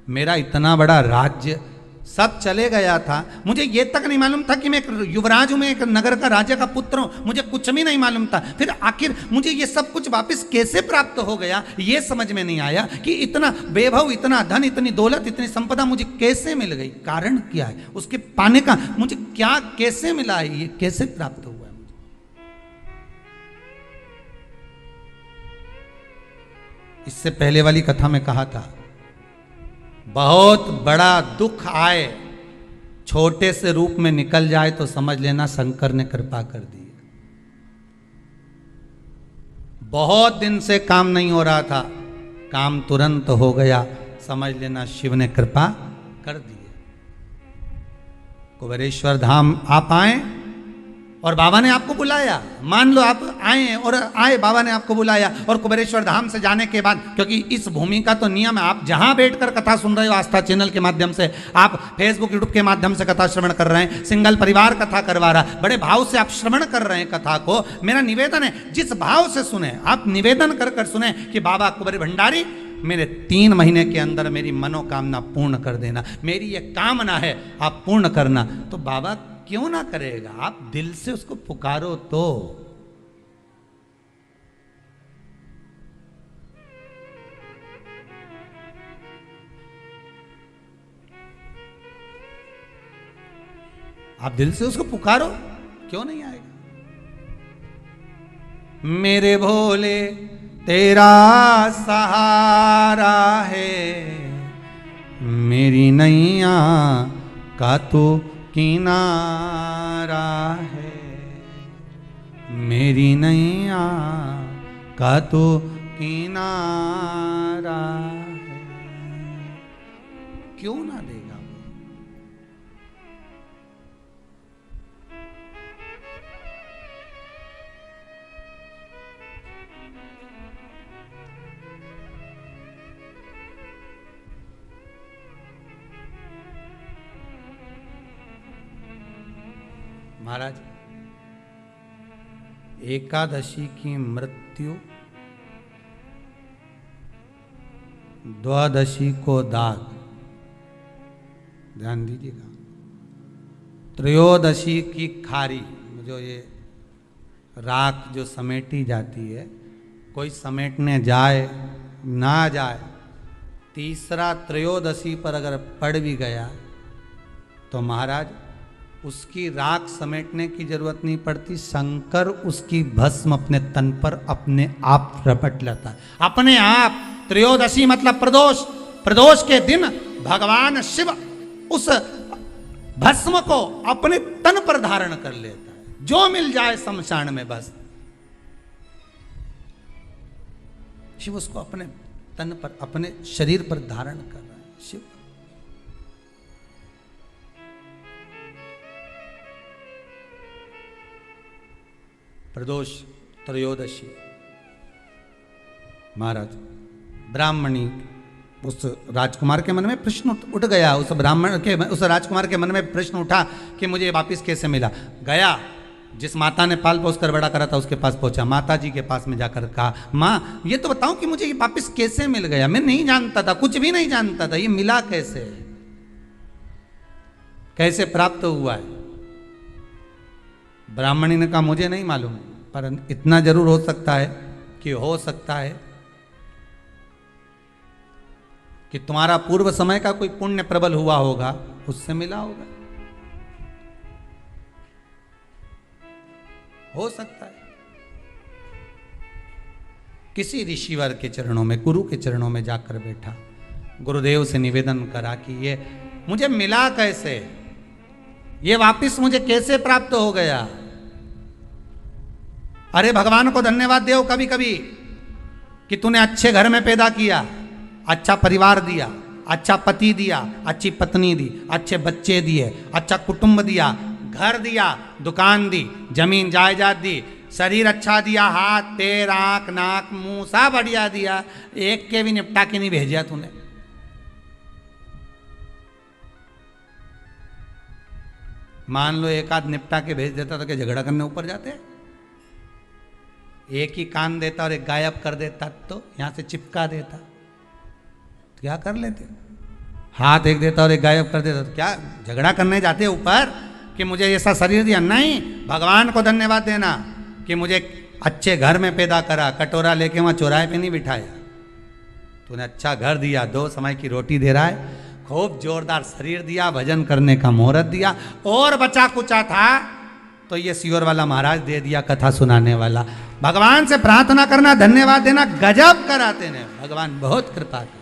मेरा इतना बड़ा राज्य सब चले गया था, मुझे ये तक नहीं मालूम था कि मैं एक युवराज हूं, मैं एक नगर का राजा का पुत्र हूं, मुझे कुछ भी नहीं मालूम था। फिर आखिर मुझे ये सब कुछ वापस कैसे प्राप्त हो गया, ये समझ में नहीं आया कि इतना वैभव, इतना धन, इतनी दौलत, इतनी संपदा मुझे कैसे मिल गई, कारण क्या है, उसके पाने का मुझे क्या कैसे मिला है, ये कैसे प्राप्त हुआ है मुझे। इससे पहले वाली कथा में कहा था, बहुत बड़ा दुख आए, छोटे से रूप में निकल जाए तो समझ लेना शंकर ने कृपा कर दी। बहुत दिन से काम नहीं हो रहा था, काम तुरंत हो गया, समझ लेना शिव ने कृपा कर दी। कुबेरेश्वर धाम आप आए और बाबा ने आपको बुलाया, मान लो आप आए हैं और आए, बाबा ने आपको बुलाया, और कुबेरेश्वर धाम से जाने के बाद, क्योंकि इस भूमि का तो नियम है, आप जहां बैठकर कथा सुन रहे हो, आस्था चैनल के माध्यम से, आप फेसबुक यूट्यूब के माध्यम से कथा श्रवण कर रहे हैं, सिंगल परिवार कथा करवा रहा, बड़े भाव से आप श्रवण कर रहे हैं कथा को, मेरा निवेदन है जिस भाव से सुने, आप निवेदन कर कर सुने कि बाबा कुबेर भंडारी मेरे 3 महीने के अंदर मेरी मनोकामना पूर्ण कर देना, मेरी ये कामना है आप पूर्ण करना। तो बाबा क्यों ना करेगा, आप दिल से उसको पुकारो तो। आप दिल से उसको पुकारो, क्यों नहीं आएगा। मेरे भोले तेरा सहारा है, मेरी नैया का तो किनारा है, मेरी नैया का तो किनारा है, क्यों ना देगा। महाराज, एकादशी की मृत्यु, द्वादशी को दाग, ध्यान दीजिएगा, त्रयोदशी की खारी, जो ये राख जो समेटी जाती है, कोई समेटने जाए ना जाए, तीसरा त्रयोदशी पर अगर पड़ भी गया तो महाराज उसकी राख समेटने की जरूरत नहीं पड़ती, शंकर उसकी भस्म अपने तन पर अपने आप रपट लेता है, अपने आप। त्रयोदशी मतलब प्रदोष, प्रदोष के दिन भगवान शिव उस भस्म को अपने तन पर धारण कर लेता है, जो मिल जाए शमशान में बस शिव उसको अपने तन पर, अपने शरीर पर धारण कर रहा है शिव। प्रदोष त्रयोदशी, महाराज ब्राह्मणी, उस राजकुमार के मन में प्रश्न उठ गया, उस ब्राह्मण के, उस राजकुमार के मन में प्रश्न उठा कि मुझे वापिस कैसे मिला। गया, जिस माता ने पाल पोस कर बड़ा करा था उसके पास पहुंचा, माता जी के पास में जाकर कहा, माँ ये तो बताओ कि मुझे ये वापिस कैसे मिल गया, मैं नहीं जानता था, कुछ भी नहीं जानता था, ये मिला कैसे, कैसे प्राप्त हुआ है। ब्राह्मणी ने कहा मुझे नहीं मालूम, पर इतना जरूर हो सकता है कि हो सकता है कि तुम्हारा पूर्व समय का कोई पुण्य प्रबल हुआ होगा, उससे मिला होगा, हो सकता है। किसी ऋषिवर के चरणों में, गुरु के चरणों में जाकर बैठा, गुरुदेव से निवेदन करा कि ये मुझे मिला कैसे, ये वापिस मुझे कैसे प्राप्त हो गया? अरे भगवान को धन्यवाद दो कभी कभी कि तूने अच्छे घर में पैदा किया, अच्छा परिवार दिया, अच्छा पति दिया, अच्छी पत्नी दी, अच्छे बच्चे दिए, अच्छा कुटुंब दिया, घर दिया, दुकान दी, जमीन जायदाद दी, शरीर अच्छा दिया, हाथ पैर आंख नाक मुंह सब बढ़िया दिया, एक के भी निपटा के नहीं भेजा तूने। मान लो एक आध निपटा के भेज देता तो क्या झगड़ा करने ऊपर जाते? एक ही कान देता और एक गायब कर देता तो यहां से चिपका देता तो क्या कर लेते? हाथ एक देता और एक गायब कर देता तो क्या झगड़ा करने जाते ऊपर कि मुझे ऐसा शरीर दिया? नहीं, भगवान को धन्यवाद देना कि मुझे अच्छे घर में पैदा करा, कटोरा लेके वहां चौराहे पे नहीं बिठाया, तूने अच्छा घर दिया, 2 समय की रोटी दे रहा है, खूब जोरदार शरीर दिया, भजन करने का मुहूर्त दिया, और बचा कुचा था तो ये सियोर वाला महाराज दे दिया, कथा सुनाने वाला। भगवान से प्रार्थना करना, धन्यवाद देना, गजब कराते ने भगवान, बहुत कृपा कर।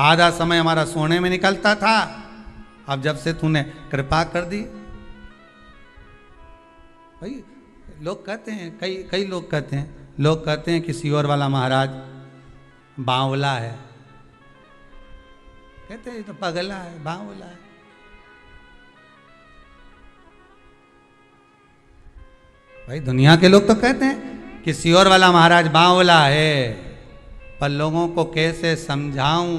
आधा समय हमारा सोने में निकलता था, अब जब से तूने कृपा कर दी। भाई लोग कहते हैं, कई लोग कहते हैं कि सियोर वाला महाराज बावला है, कहते हैं तो पगला है, बावला है। भाई दुनिया के लोग तो कहते हैं कि सियोर वाला महाराज बावला है, पर लोगों को कैसे समझाऊं,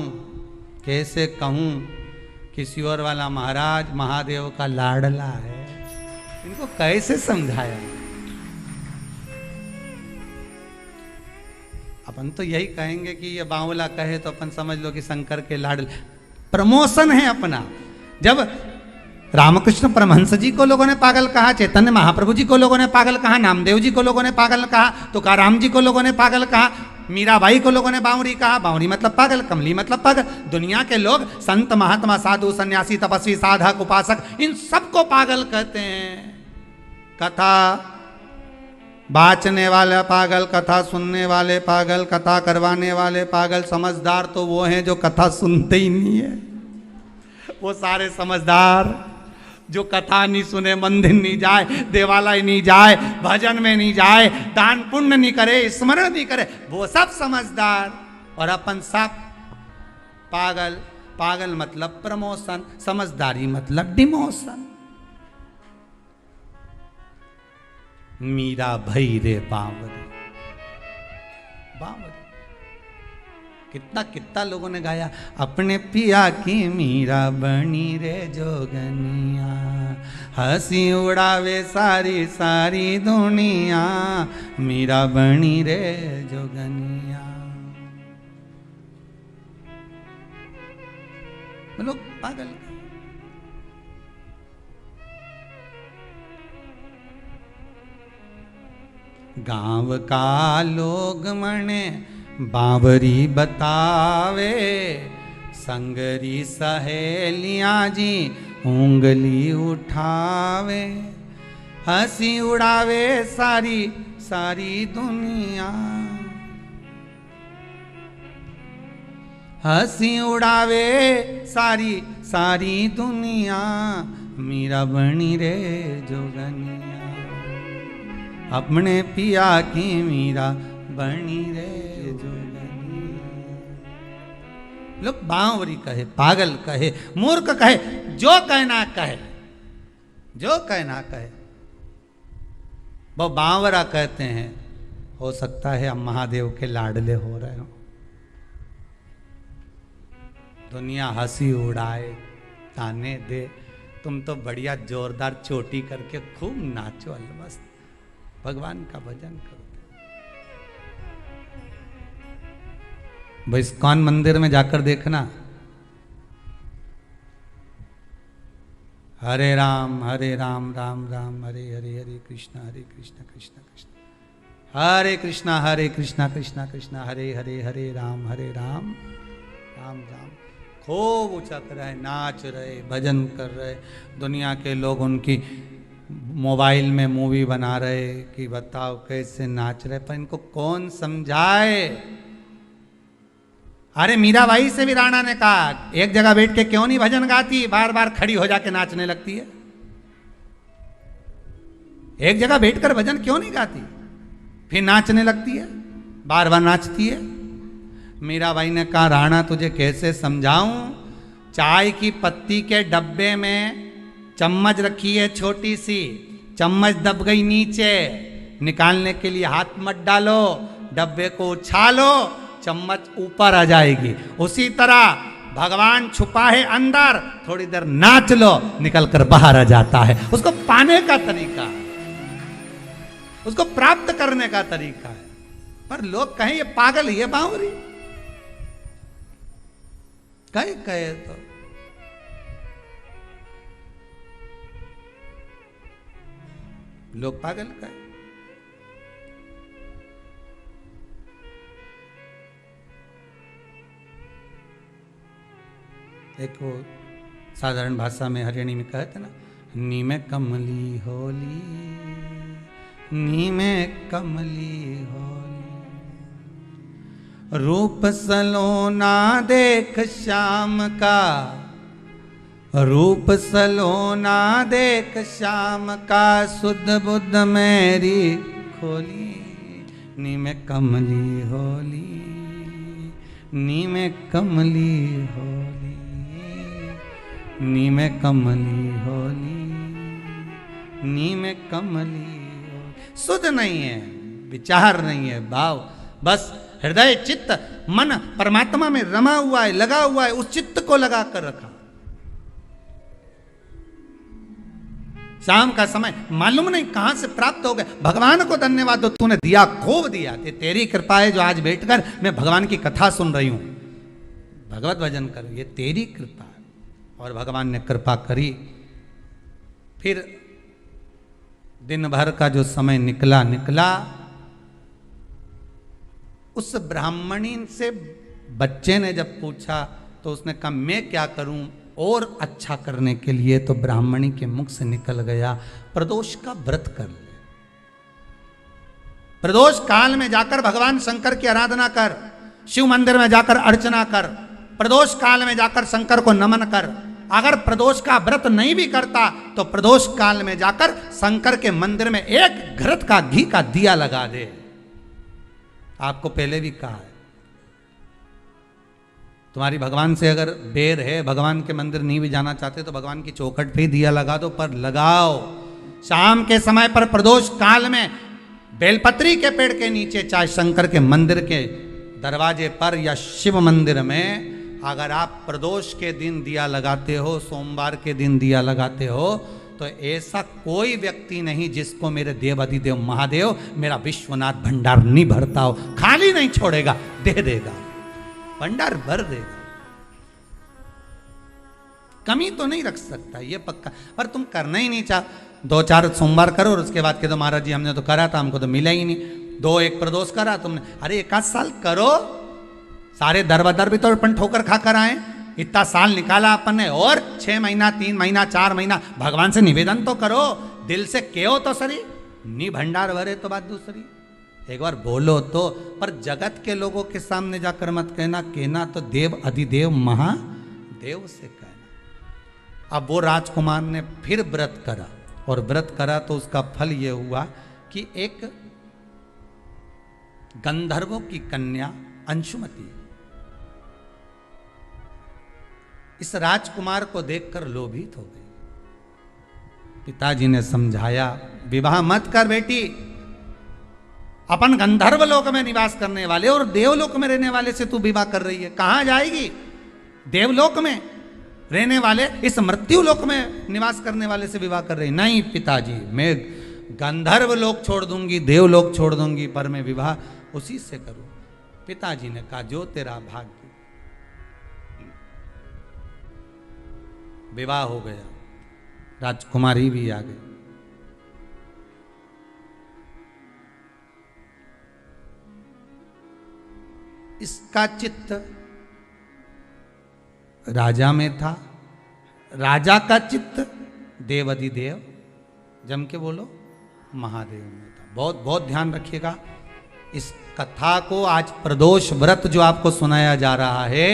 कैसे कहूं कि सियोर वाला महाराज महादेव का लाडला है, इनको कैसे समझाया? अपन तो यही कहेंगे कि ये बावला कहे तो अपन समझ लो कि शंकर के लाडले, प्रमोशन है अपना। जब रामकृष्ण परमहंस जी को लोगों ने पागल कहा, चैतन्य महाप्रभु जी को लोगों ने पागल कहा, नामदेव जी को लोगों ने पागल कहा, तुकाराम जी को लोगों ने पागल कहा, मीराबाई को लोगों ने बावरी कहा, बावरी मतलब पागल, कमली मतलब पागल। दुनिया के लोग संत महात्मा साधु सन्यासी तपस्वी साधक उपासक इन सबको पागल कहते हैं। कथा बाचने वाले पागल, कथा सुनने वाले पागल, कथा करवाने वाले पागल, समझदार तो वो हैं जो कथा सुनते ही नहीं है। वो सारे समझदार जो कथा नहीं सुने, मंदिर नहीं जाए, देवालय नहीं जाए, भजन में नहीं जाए, दान पुण्य नहीं करे, स्मरण नहीं करे, वो सब समझदार। और अपन सब पागल। पागल मतलब प्रमोशन, समझदारी मतलब डिमोशन। मीरा भई रे बावरी, बावरी कितना लोगों ने गाया, अपने पिया की मीरा बनी रे जोगनिया, हंसी उड़ावे सारी सारी दुनिया, मीरा बनी रे जोगनिया। लोग पागल। गांव का लोग मने बावरी बतावे, संगरी सहेलियां जी उंगली उठावे, हंसी उड़ावे सारी सारी दुनिया, हंसी उड़ावे सारी सारी दुनिया, मीरा बनी रे जोगनिया, अपने पिया की मीरा बनी रे जोगनिया। लोग बावरी कहे, पागल कहे, मूर्ख कहे, जो कहना कहे, जो कहना कहे, वो बावरा कहते हैं। हो सकता है हम महादेव के लाडले हो रहे हो, दुनिया हंसी उड़ाए, ताने दे, तुम तो बढ़िया जोरदार चोटी करके खूब नाचो, अलमस्त भगवान का भजन करो। भाई इस्कॉन मंदिर में जाकर देखना, हरे राम राम राम हरे हरे, हरे कृष्ण कृष्ण कृष्ण हरे कृष्णा कृष्ण कृष्ण हरे हरे, हरे राम राम राम। खूब ऊंचा कर रहे, नाच रहे, भजन कर रहे। दुनिया के लोग उनकी मोबाइल में मूवी बना रहे कि बताओ कैसे नाच रहे, पर इनको कौन समझाए। अरे मीराबाई से भी राणा ने कहा एक जगह बैठ के क्यों नहीं भजन गाती, बार बार खड़ी हो जाके नाचने लगती है। एक जगह बैठकर भजन क्यों नहीं गाती, फिर नाचने लगती है, बार बार नाचती है। मीराबाई ने कहा राणा तुझे कैसे समझाऊं, चाय की पत्ती के डब्बे में चम्मच रखी है छोटी सी, चम्मच दब गई नीचे, निकालने के लिए हाथ मत डालो, डब्बे को उछालो, चम्मच ऊपर आ जाएगी। उसी तरह भगवान छुपा है अंदर, थोड़ी देर नाच लो, निकल कर बाहर आ जाता है। उसको पाने का तरीका है, उसको प्राप्त करने का तरीका है। पर लोग कहें ये पागल, ये बावरी, कहे तो लोग पागल कहे। एक वो साधारण भाषा में हरियाणी में कहते ना, नी में कमली होली, नी में कमली होली, रूप सलोना देख श्याम का, रूप सलोना देख श्याम का, सुध बुद्ध मेरी खोली, नी में कमली होली, नी में कमली होली, नी में कमली होली, नी में कमली होली। सुध नहीं है, विचार नहीं है, भाव, बस हृदय चित्त मन परमात्मा में रमा हुआ है, लगा हुआ है, उस चित्त को लगा कर रखा। शाम का समय मालूम नहीं कहां से प्राप्त हो गया। भगवान को धन्यवाद दो, तूने दिया, खूब दिया, तेरी कृपा है जो आज बैठकर मैं भगवान की कथा सुन रही हूं, भगवत भजन कर, ये तेरी कृपा है। और भगवान ने कृपा करी। फिर दिन भर का जो समय निकला, उस ब्राह्मणी से बच्चे ने जब पूछा तो उसने कहा मैं क्या करूं और अच्छा करने के लिए, तो ब्राह्मणी के मुख से निकल गया प्रदोष का व्रत कर ले। प्रदोष काल में जाकर भगवान शंकर की आराधना कर, शिव मंदिर में जाकर अर्चना कर, प्रदोष काल में जाकर शंकर को नमन कर। अगर प्रदोष का व्रत नहीं भी करता तो प्रदोष काल में जाकर शंकर के मंदिर में एक घृत का घी का दिया लगा दे। आपको पहले भी कहा है, तुम्हारी भगवान से अगर बैर है, भगवान के मंदिर नहीं भी जाना चाहते तो भगवान की चौखट पे ही दिया लगा दो, पर लगाओ। शाम के समय पर प्रदोष काल में बेलपत्री के पेड़ के नीचे, चाहे शंकर के मंदिर के दरवाजे पर या शिव मंदिर में, अगर आप प्रदोष के दिन दिया लगाते हो, सोमवार के दिन दिया लगाते हो, तो ऐसा कोई व्यक्ति नहीं जिसको मेरे देव अधिदेव महादेव मेरा विश्वनाथ भंडार नहीं भरता हो। खाली नहीं छोड़ेगा, दे देगा, भंडार भर देगा, कमी तो नहीं रख सकता, ये पक्का। पर तुम करना ही नहीं चाह, 2-4 सोमवार करो और उसके बाद कह दो महाराज जी हमने तो करा था, हमको तो मिला ही नहीं। 2-1 प्रदोष करा तुमने, अरे 1 साल करो, सारे दर भी तो अपन ठोकर खा कर आए, इतना साल निकाला अपन ने, और 6 महीना 3 महीना 4 महीना भगवान से निवेदन तो करो, दिल से कहो तो सही, नी भंडार भरे तो बात दूसरी, एक बार बोलो तो। पर जगत के लोगों के सामने जाकर मत कहना तो देव अधिदेव महादेव से कहना। अब वो राजकुमार ने फिर व्रत करा, और व्रत करा तो उसका फल ये हुआ कि एक गंधर्वों की कन्या अंशुमति इस राजकुमार को देखकर लोभित हो गई। पिताजी ने समझाया, विवाह मत कर बेटी, अपन गंधर्व लोक में निवास करने वाले और देवलोक में रहने वाले से तू विवाह कर रही है, कहां जाएगी? देवलोक में रहने वाले इस मृत्यु लोक में निवास करने वाले से विवाह कर रही। नहीं पिताजी, मैं गंधर्व लोक छोड़ दूंगी, देवलोक छोड़ दूंगी, पर मैं विवाह उसी से करूं। पिताजी ने कहा जो तेरा भाग्य। विवाह हो गया, राजकुमारी भी आ गई। इसका चित्त राजा में था, राजा का चित्त देवाधिदेव जम के बोलो महादेव में था। बहुत बहुत ध्यान रखिएगा, इस कथा को आज प्रदोष व्रत जो आपको सुनाया जा रहा है,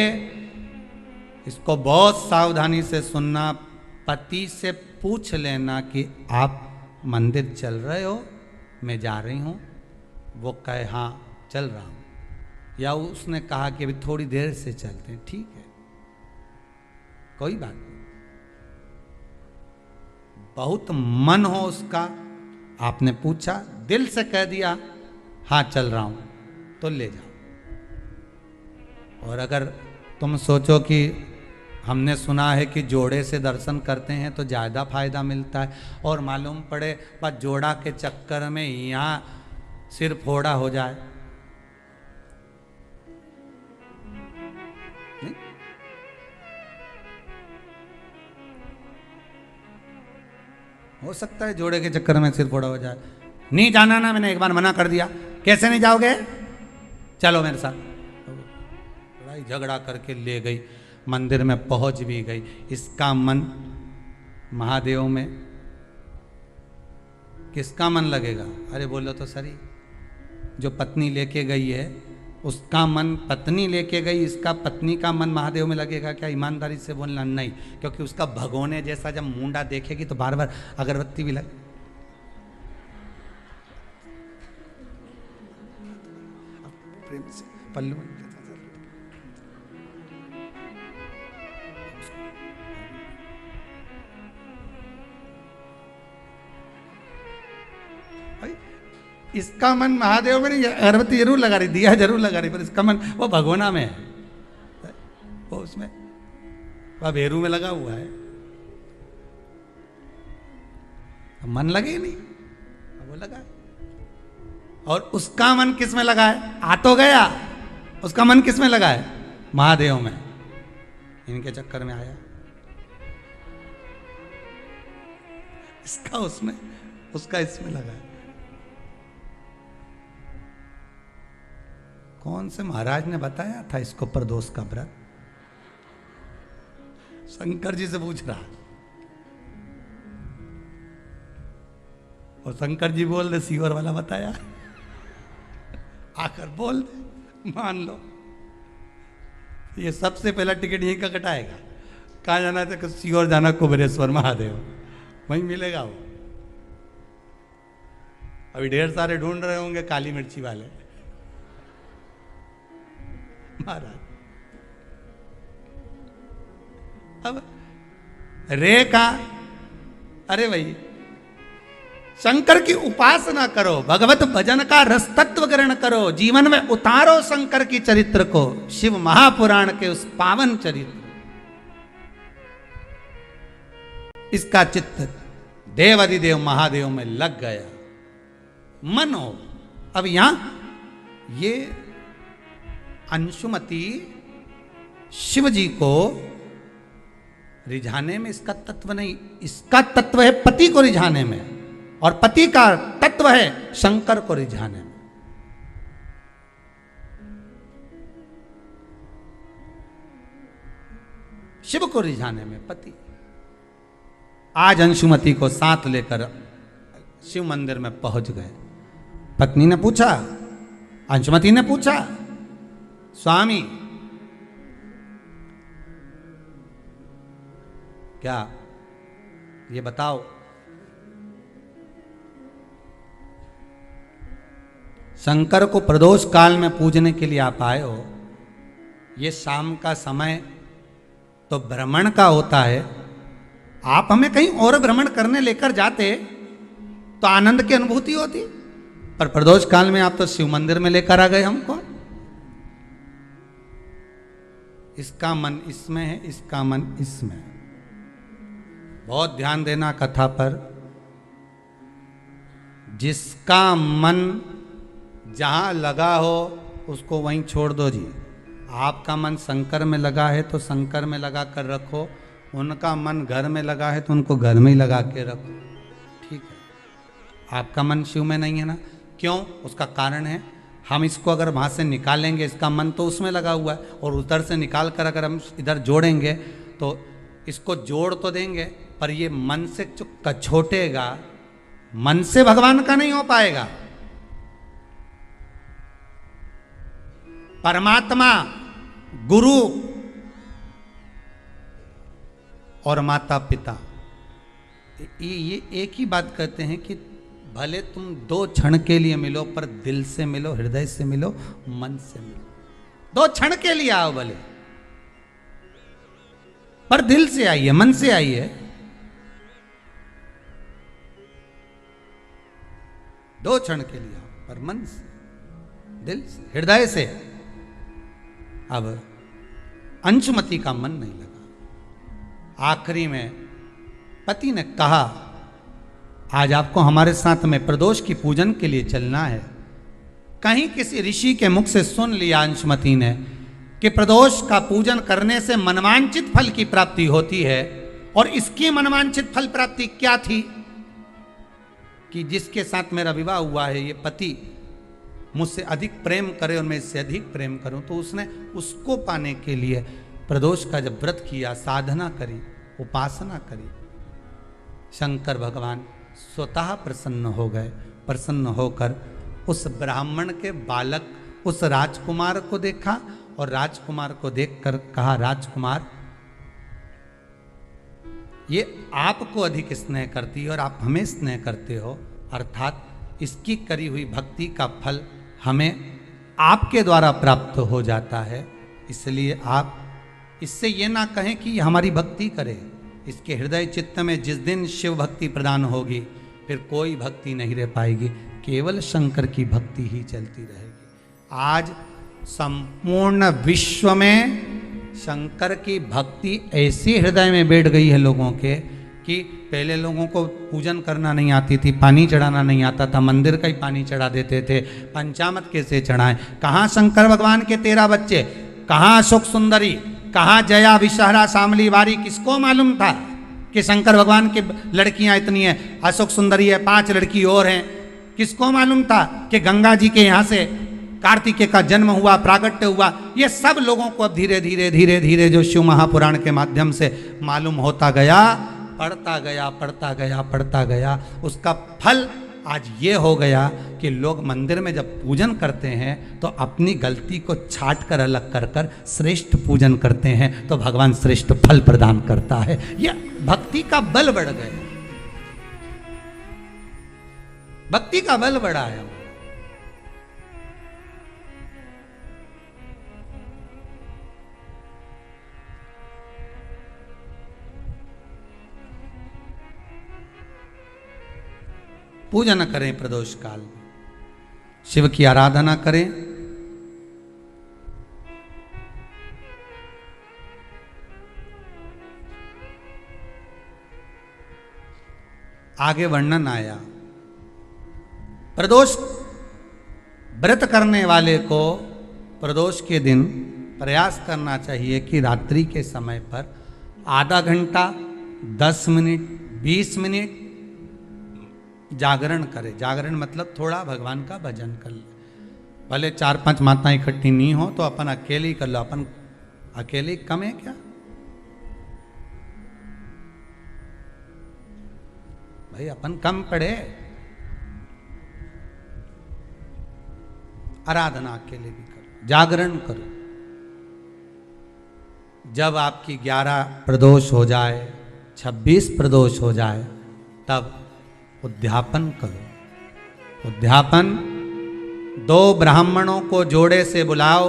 इसको बहुत सावधानी से सुनना। पति से पूछ लेना कि आप मंदिर चल रहे हो, मैं जा रही हूं। वो कहे हाँ चल रहा हूं, या उसने कहा कि अभी थोड़ी देर से चलते हैं, ठीक है, कोई बात नहीं। बहुत मन हो उसका, आपने पूछा, दिल से कह दिया हाँ चल रहा हूं, तो ले जाओ। और अगर तुम सोचो कि हमने सुना है कि जोड़े से दर्शन करते हैं तो ज़्यादा फायदा मिलता है, और मालूम पड़े बस जोड़ा के चक्कर में यहाँ सिर फोड़ा हो जाए, नहीं? हो सकता है जोड़े के चक्कर में सिर फोड़ा हो जाए। नहीं जाना ना, मैंने एक बार मना कर दिया, कैसे नहीं जाओगे, चलो मेरे साथ। लड़ाई झगड़ा करके ले गई, मंदिर में पहुंच भी गई। इसका मन महादेव में, किसका मन लगेगा? अरे बोलो तो सही, जो पत्नी लेके गई है उसका मन, पत्नी लेके गई, इसका पत्नी का मन महादेव में लगेगा क्या? ईमानदारी से बोलना नहीं, क्योंकि उसका भगोने जैसा जब मुंडा देखेगी तो बार बार अगरबत्ती भी लगे। प्रेम से पल्लू इसका मन महादेव में नहीं, अगरबत्ती जरूर लगा रही, दिया जरूर लगा रही, पर इसका मन वो भगोना में है, वो उसमें वह भेरू में लगा हुआ है। मन लगे नहीं, वो लगा है। और उसका मन किस में लगा है? आ तो गया, उसका मन किस में लगा है? महादेव में। इनके चक्कर में आया, इसका उसमें, उसका इसमें लगा है। कौन से महाराज ने बताया था इसको प्रदोष का व्रत? शंकर जी से पूछ रहा, और शंकर जी बोल दे सीवर वाला बताया, आकर बोल दे, मान लो। ये सबसे पहला टिकट यहीं का कटाएगा। कहाँ जाना था? सीवर जाना, कुबेरेश्वर महादेव, वहीं मिलेगा वो। अभी ढेर सारे ढूंढ रहे होंगे काली मिर्ची वाले महाराज। अब रे का, अरे भाई शंकर की उपासना करो, भगवत भजन का रस तत्व ग्रहण करो, जीवन में उतारो शंकर की चरित्र को, शिव महापुराण के उस पावन चरित्र। इसका चित्त देवाधिदेव महादेव में लग गया, मन हो। अब यहां ये अंशुमति शिव जी को रिझाने में इसका तत्व नहीं, इसका तत्व है पति को रिझाने में, और पति का तत्व है शंकर को रिझाने में। शिव को रिझाने में पति। आज अंशुमति को साथ लेकर शिव मंदिर में पहुंच गए। पत्नी ने पूछा, अंशुमति ने पूछा, स्वामी क्या, ये बताओ, शंकर को प्रदोष काल में पूजने के लिए आप आए हो, ये शाम का समय तो भ्रमण का होता है, आप हमें कहीं और भ्रमण करने लेकर जाते तो आनंद की अनुभूति होती, पर प्रदोष काल में आप तो शिव मंदिर में लेकर आ गए हमको। इसका मन इसमें है, इसका मन इसमें है। बहुत ध्यान देना कथा पर। जिसका मन जहां लगा हो उसको वहीं छोड़ दो जी। आपका मन शंकर में लगा है तो शंकर में लगा कर रखो, उनका मन घर में लगा है तो उनको घर में ही लगा के रखो, ठीक है। आपका मन शिव में नहीं है ना, क्यों? उसका कारण है, हम इसको अगर वहाँ से निकालेंगे, इसका मन तो उसमें लगा हुआ है, और उधर से निकाल कर अगर हम इधर जोड़ेंगे तो इसको जोड़ तो देंगे, पर ये मन से जो कछोटेगा, मन से भगवान का नहीं हो पाएगा। परमात्मा, गुरु और माता पिता ये एक ही बात कहते हैं कि भले तुम 2 क्षण के लिए मिलो, पर दिल से मिलो, हृदय से मिलो, मन से मिलो। 2 क्षण के लिए आओ भले, पर दिल से आइए, मन से आइए। 2 क्षण के लिए आओ, पर मन से, दिल से, हृदय से। अब अंशुमति का मन नहीं लगा। आखिरी में पति ने कहा, आज आपको हमारे साथ में प्रदोष की पूजन के लिए चलना है। कहीं किसी ऋषि के मुख से सुन लिया अंशुमति ने कि प्रदोष का पूजन करने से मनवांछित फल की प्राप्ति होती है। और इसकी मनवांछित फल प्राप्ति क्या थी कि जिसके साथ मेरा विवाह हुआ है, ये पति मुझसे अधिक प्रेम करे और मैं इससे अधिक प्रेम करूं। तो उसने उसको पाने के लिए प्रदोष का जब व्रत किया, साधना करी, उपासना करी, शंकर भगवान स्वतः प्रसन्न हो गए। प्रसन्न होकर उस ब्राह्मण के बालक, उस राजकुमार को देखा और राजकुमार को देखकर कहा, राजकुमार, ये आपको अधिक स्नेह करती है और आप हमें स्नेह करते हो, अर्थात इसकी करी हुई भक्ति का फल हमें आपके द्वारा प्राप्त हो जाता है। इसलिए आप इससे ये ना कहें कि हमारी भक्ति करे। इसके हृदय चित्त में जिस दिन शिव भक्ति प्रदान होगी, फिर कोई भक्ति नहीं रह पाएगी, केवल शंकर की भक्ति ही चलती रहेगी। आज संपूर्ण विश्व में शंकर की भक्ति ऐसी हृदय में बैठ गई है लोगों के कि पहले लोगों को पूजन करना नहीं आती थी, पानी चढ़ाना नहीं आता था, मंदिर का ही पानी चढ़ा देते थे। पंचामृत कैसे चढ़ाएं? कहाँ शंकर भगवान के 13 बच्चे, कहाँ अशोक सुंदरी, कहाँ जया, विषहरा, शामली, वारी? किसको मालूम था कि शंकर भगवान की लड़कियां इतनी हैं, अशोक सुंदरी है, 5 लड़की और हैं? किसको मालूम था कि गंगा जी के यहाँ से कार्तिकेय का जन्म हुआ, प्रागट्य हुआ? ये सब लोगों को अब धीरे धीरे धीरे धीरे जो शिव महापुराण के माध्यम से मालूम होता गया, पढ़ता गया, पढ़ता गया, पढ़ता गया। उसका फल आज ये हो गया कि लोग मंदिर में जब पूजन करते हैं तो अपनी गलती को छाट कर अलग कर कर श्रेष्ठ पूजन करते हैं, तो भगवान श्रेष्ठ फल प्रदान करता है। यह भक्ति का बल बढ़ गया, भक्ति का बल बढ़ा है। पूजन करें प्रदोष काल में, शिव की आराधना करें। आगे वर्णन आया, प्रदोष व्रत करने वाले को प्रदोष के दिन प्रयास करना चाहिए कि रात्रि के समय पर आधा घंटा, 10 मिनट, 20 मिनट जागरण करे। जागरण मतलब थोड़ा भगवान का भजन कर ले। भले 4-5 माताएं इकट्ठी नहीं हो तो अपन अकेले ही कर लो। अपन अकेले कम है क्या? भाई अपन कम पड़े? आराधना अकेले भी करो, जागरण करो। जब आपकी 11 प्रदोष हो जाए, 26 प्रदोष हो जाए, तब उद्यापन करो। उद्यापन 2 ब्राह्मणों को जोड़े से बुलाओ।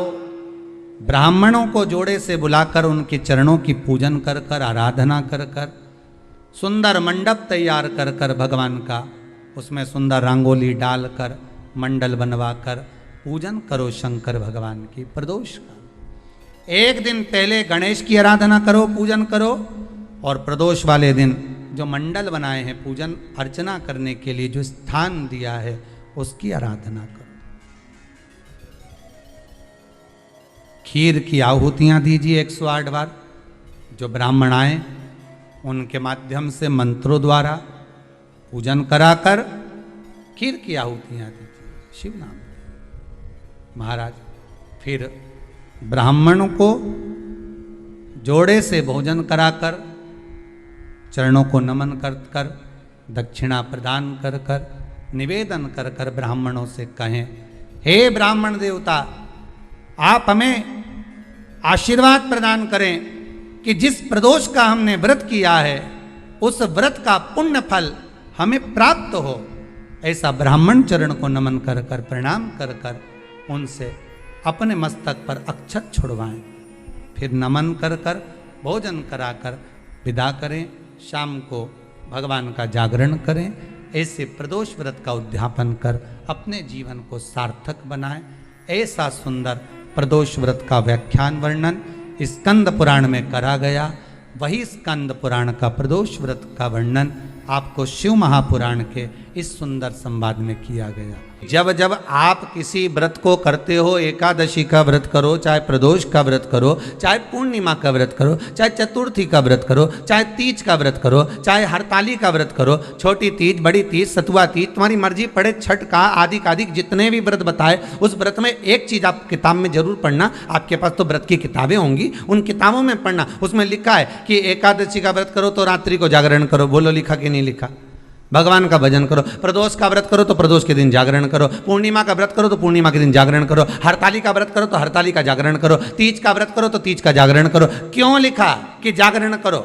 ब्राह्मणों को जोड़े से बुलाकर उनके चरणों की पूजन कर कर, आराधना कर कर, सुंदर मंडप तैयार कर कर भगवान का, उसमें सुंदर रंगोली डालकर, मंडल बनवाकर पूजन करो शंकर भगवान की प्रदोष का। एक दिन पहले गणेश की आराधना करो, पूजन करो, और प्रदोष वाले दिन जो मंडल बनाए हैं पूजन अर्चना करने के लिए, जो स्थान दिया है, उसकी आराधना करो। खीर की आहुतियां दीजिए 108 बार। जो ब्राह्मण आए उनके माध्यम से मंत्रों द्वारा पूजन कराकर खीर की आहुतियां दीजिए शिव नाम महाराज। फिर ब्राह्मणों को जोड़े से भोजन कराकर, चरणों को नमन कर कर, दक्षिणा प्रदान कर कर, निवेदन कर कर ब्राह्मणों से कहें, हे ब्राह्मण देवता, आप हमें आशीर्वाद प्रदान करें कि जिस प्रदोष का हमने व्रत किया है उस व्रत का पुण्य फल हमें प्राप्त हो। ऐसा ब्राह्मण चरण को नमन कर कर प्रणाम कर कर उनसे अपने मस्तक पर अक्षत छुड़वाएं, फिर नमन कर कर भोजन कराकर विदा करें। शाम को भगवान का जागरण करें। ऐसे प्रदोष व्रत का उद्यापन कर अपने जीवन को सार्थक बनाएं। ऐसा सुंदर प्रदोष व्रत का व्याख्यान वर्णन स्कंद पुराण में करा गया। वही स्कंद पुराण का प्रदोष व्रत का वर्णन आपको शिव महापुराण के इस सुंदर संवाद में किया गया। जब जब आप किसी व्रत को करते हो, एकादशी का व्रत करो, चाहे प्रदोष का व्रत करो, चाहे पूर्णिमा का व्रत करो, चाहे चतुर्थी का व्रत करो, चाहे तीज का व्रत करो, चाहे हरताली का व्रत करो, छोटी तीज, बड़ी तीज, सतुआ तीज, तुम्हारी मर्जी पड़े, छठ का आदि जितने भी व्रत बताए, उस व्रत में एक चीज आप किताब में जरूर पढ़ना। आपके पास तो व्रत की किताबें होंगी, उन किताबों में पढ़ना। उसमें लिखा है कि एकादशी का व्रत करो तो रात्रि को जागरण करो। बोलो लिखा कि नहीं लिखा? भगवान का भजन करो। प्रदोष का व्रत करो तो प्रदोष के दिन जागरण करो। पूर्णिमा का व्रत करो तो पूर्णिमा के दिन जागरण करो। हरताली का व्रत करो तो हरताली का जागरण करो। तीज का व्रत करो तो तीज का जागरण करो। क्यों लिखा कि जागरण करो?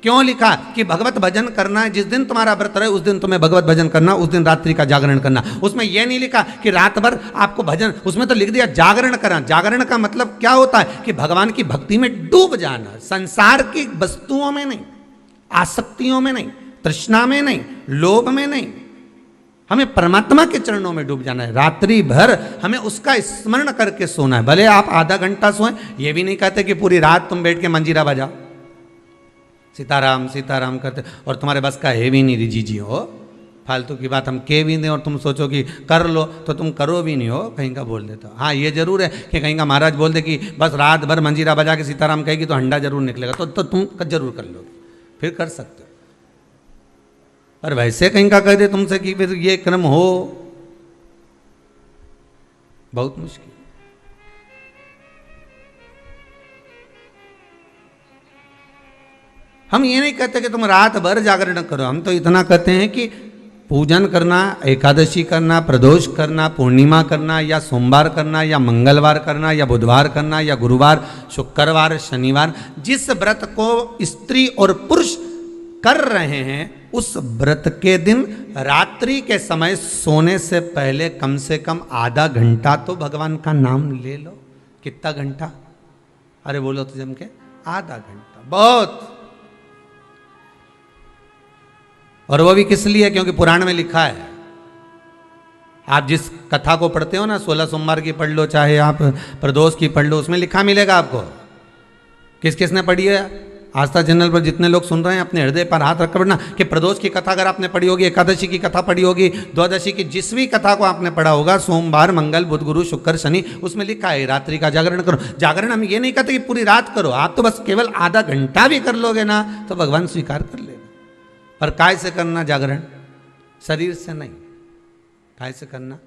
क्यों लिखा कि भगवत भजन करना है? जिस दिन तुम्हारा व्रत रहे उस दिन तुम्हें भगवत भजन करना, उस दिन रात्रि का जागरण करना। उसमें यह नहीं लिखा कि रात भर आपको भजन, उसमें तो लिख दिया जागरण करना। जागरण का मतलब क्या होता है कि भगवान की भक्ति में डूब जाना, संसार की वस्तुओं में नहीं, आसक्तियों में नहीं, तृष्णा में नहीं, लोभ में नहीं, हमें परमात्मा के चरणों में डूब जाना है। रात्रि भर हमें उसका स्मरण करके सोना है। भले आप आधा घंटा सोएं, ये भी नहीं कहते कि पूरी रात तुम बैठ के मंजीरा बजाओ, सीताराम सीताराम करते, और तुम्हारे बस का है भी नहीं जी हो। फालतू की बात हम कह भी दें और तुम सोचो कि कर लो तो तुम करो भी नहीं हो, कहीं का बोल देते हो। हाँ ये जरूर है कि कहीं का महाराज बोल दे कि बस रात भर मंजीरा बजा के सीताराम कहेगी तो हंडा जरूर निकलेगा, तो तुम जरूर कर लोगे, फिर कर सकते हो। पर वैसे कहीं का कह दे तुमसे कि फिर ये क्रम हो, बहुत मुश्किल। हम ये नहीं कहते कि तुम रात भर जागरण करो, हम तो इतना कहते हैं कि पूजन करना, एकादशी करना, प्रदोष करना, पूर्णिमा करना, या सोमवार करना, या मंगलवार करना, या बुधवार करना, या गुरुवार, शुक्रवार, शनिवार, जिस व्रत को स्त्री और पुरुष कर रहे हैं उस व्रत के दिन रात्रि के समय सोने से पहले कम से कम आधा घंटा तो भगवान का नाम ले लो। कितना घंटा? अरे बोलो तो जम के आधा घंटा, बहुत। और वो भी किस लिए? क्योंकि पुराण में लिखा है। आप जिस कथा को पढ़ते हो ना, 16 सोमवार की पढ़ लो, चाहे आप प्रदोष की पढ़ लो, उसमें लिखा मिलेगा आपको। किस किसने पढ़ी है? आस्था चैनल पर जितने लोग सुन रहे हैं अपने हृदय पर हाथ रखकर पढ़ना कि प्रदोष की कथा अगर आपने पढ़ी होगी, एकादशी की कथा पढ़ी होगी, द्वादशी की जिस भी कथा को आपने पढ़ा होगा, सोमवार, मंगल, बुध, गुरु, शुक्र, शनि, उसमें लिखा है रात्रि का जागरण करो। जागरण हम ये नहीं कहते कि पूरी रात करो, आप तो बस केवल आधा घंटा भी कर लोगे ना तो भगवान स्वीकार कर लेगा। पर काय से करना जागरण? शरीर से नहीं, काय से करना?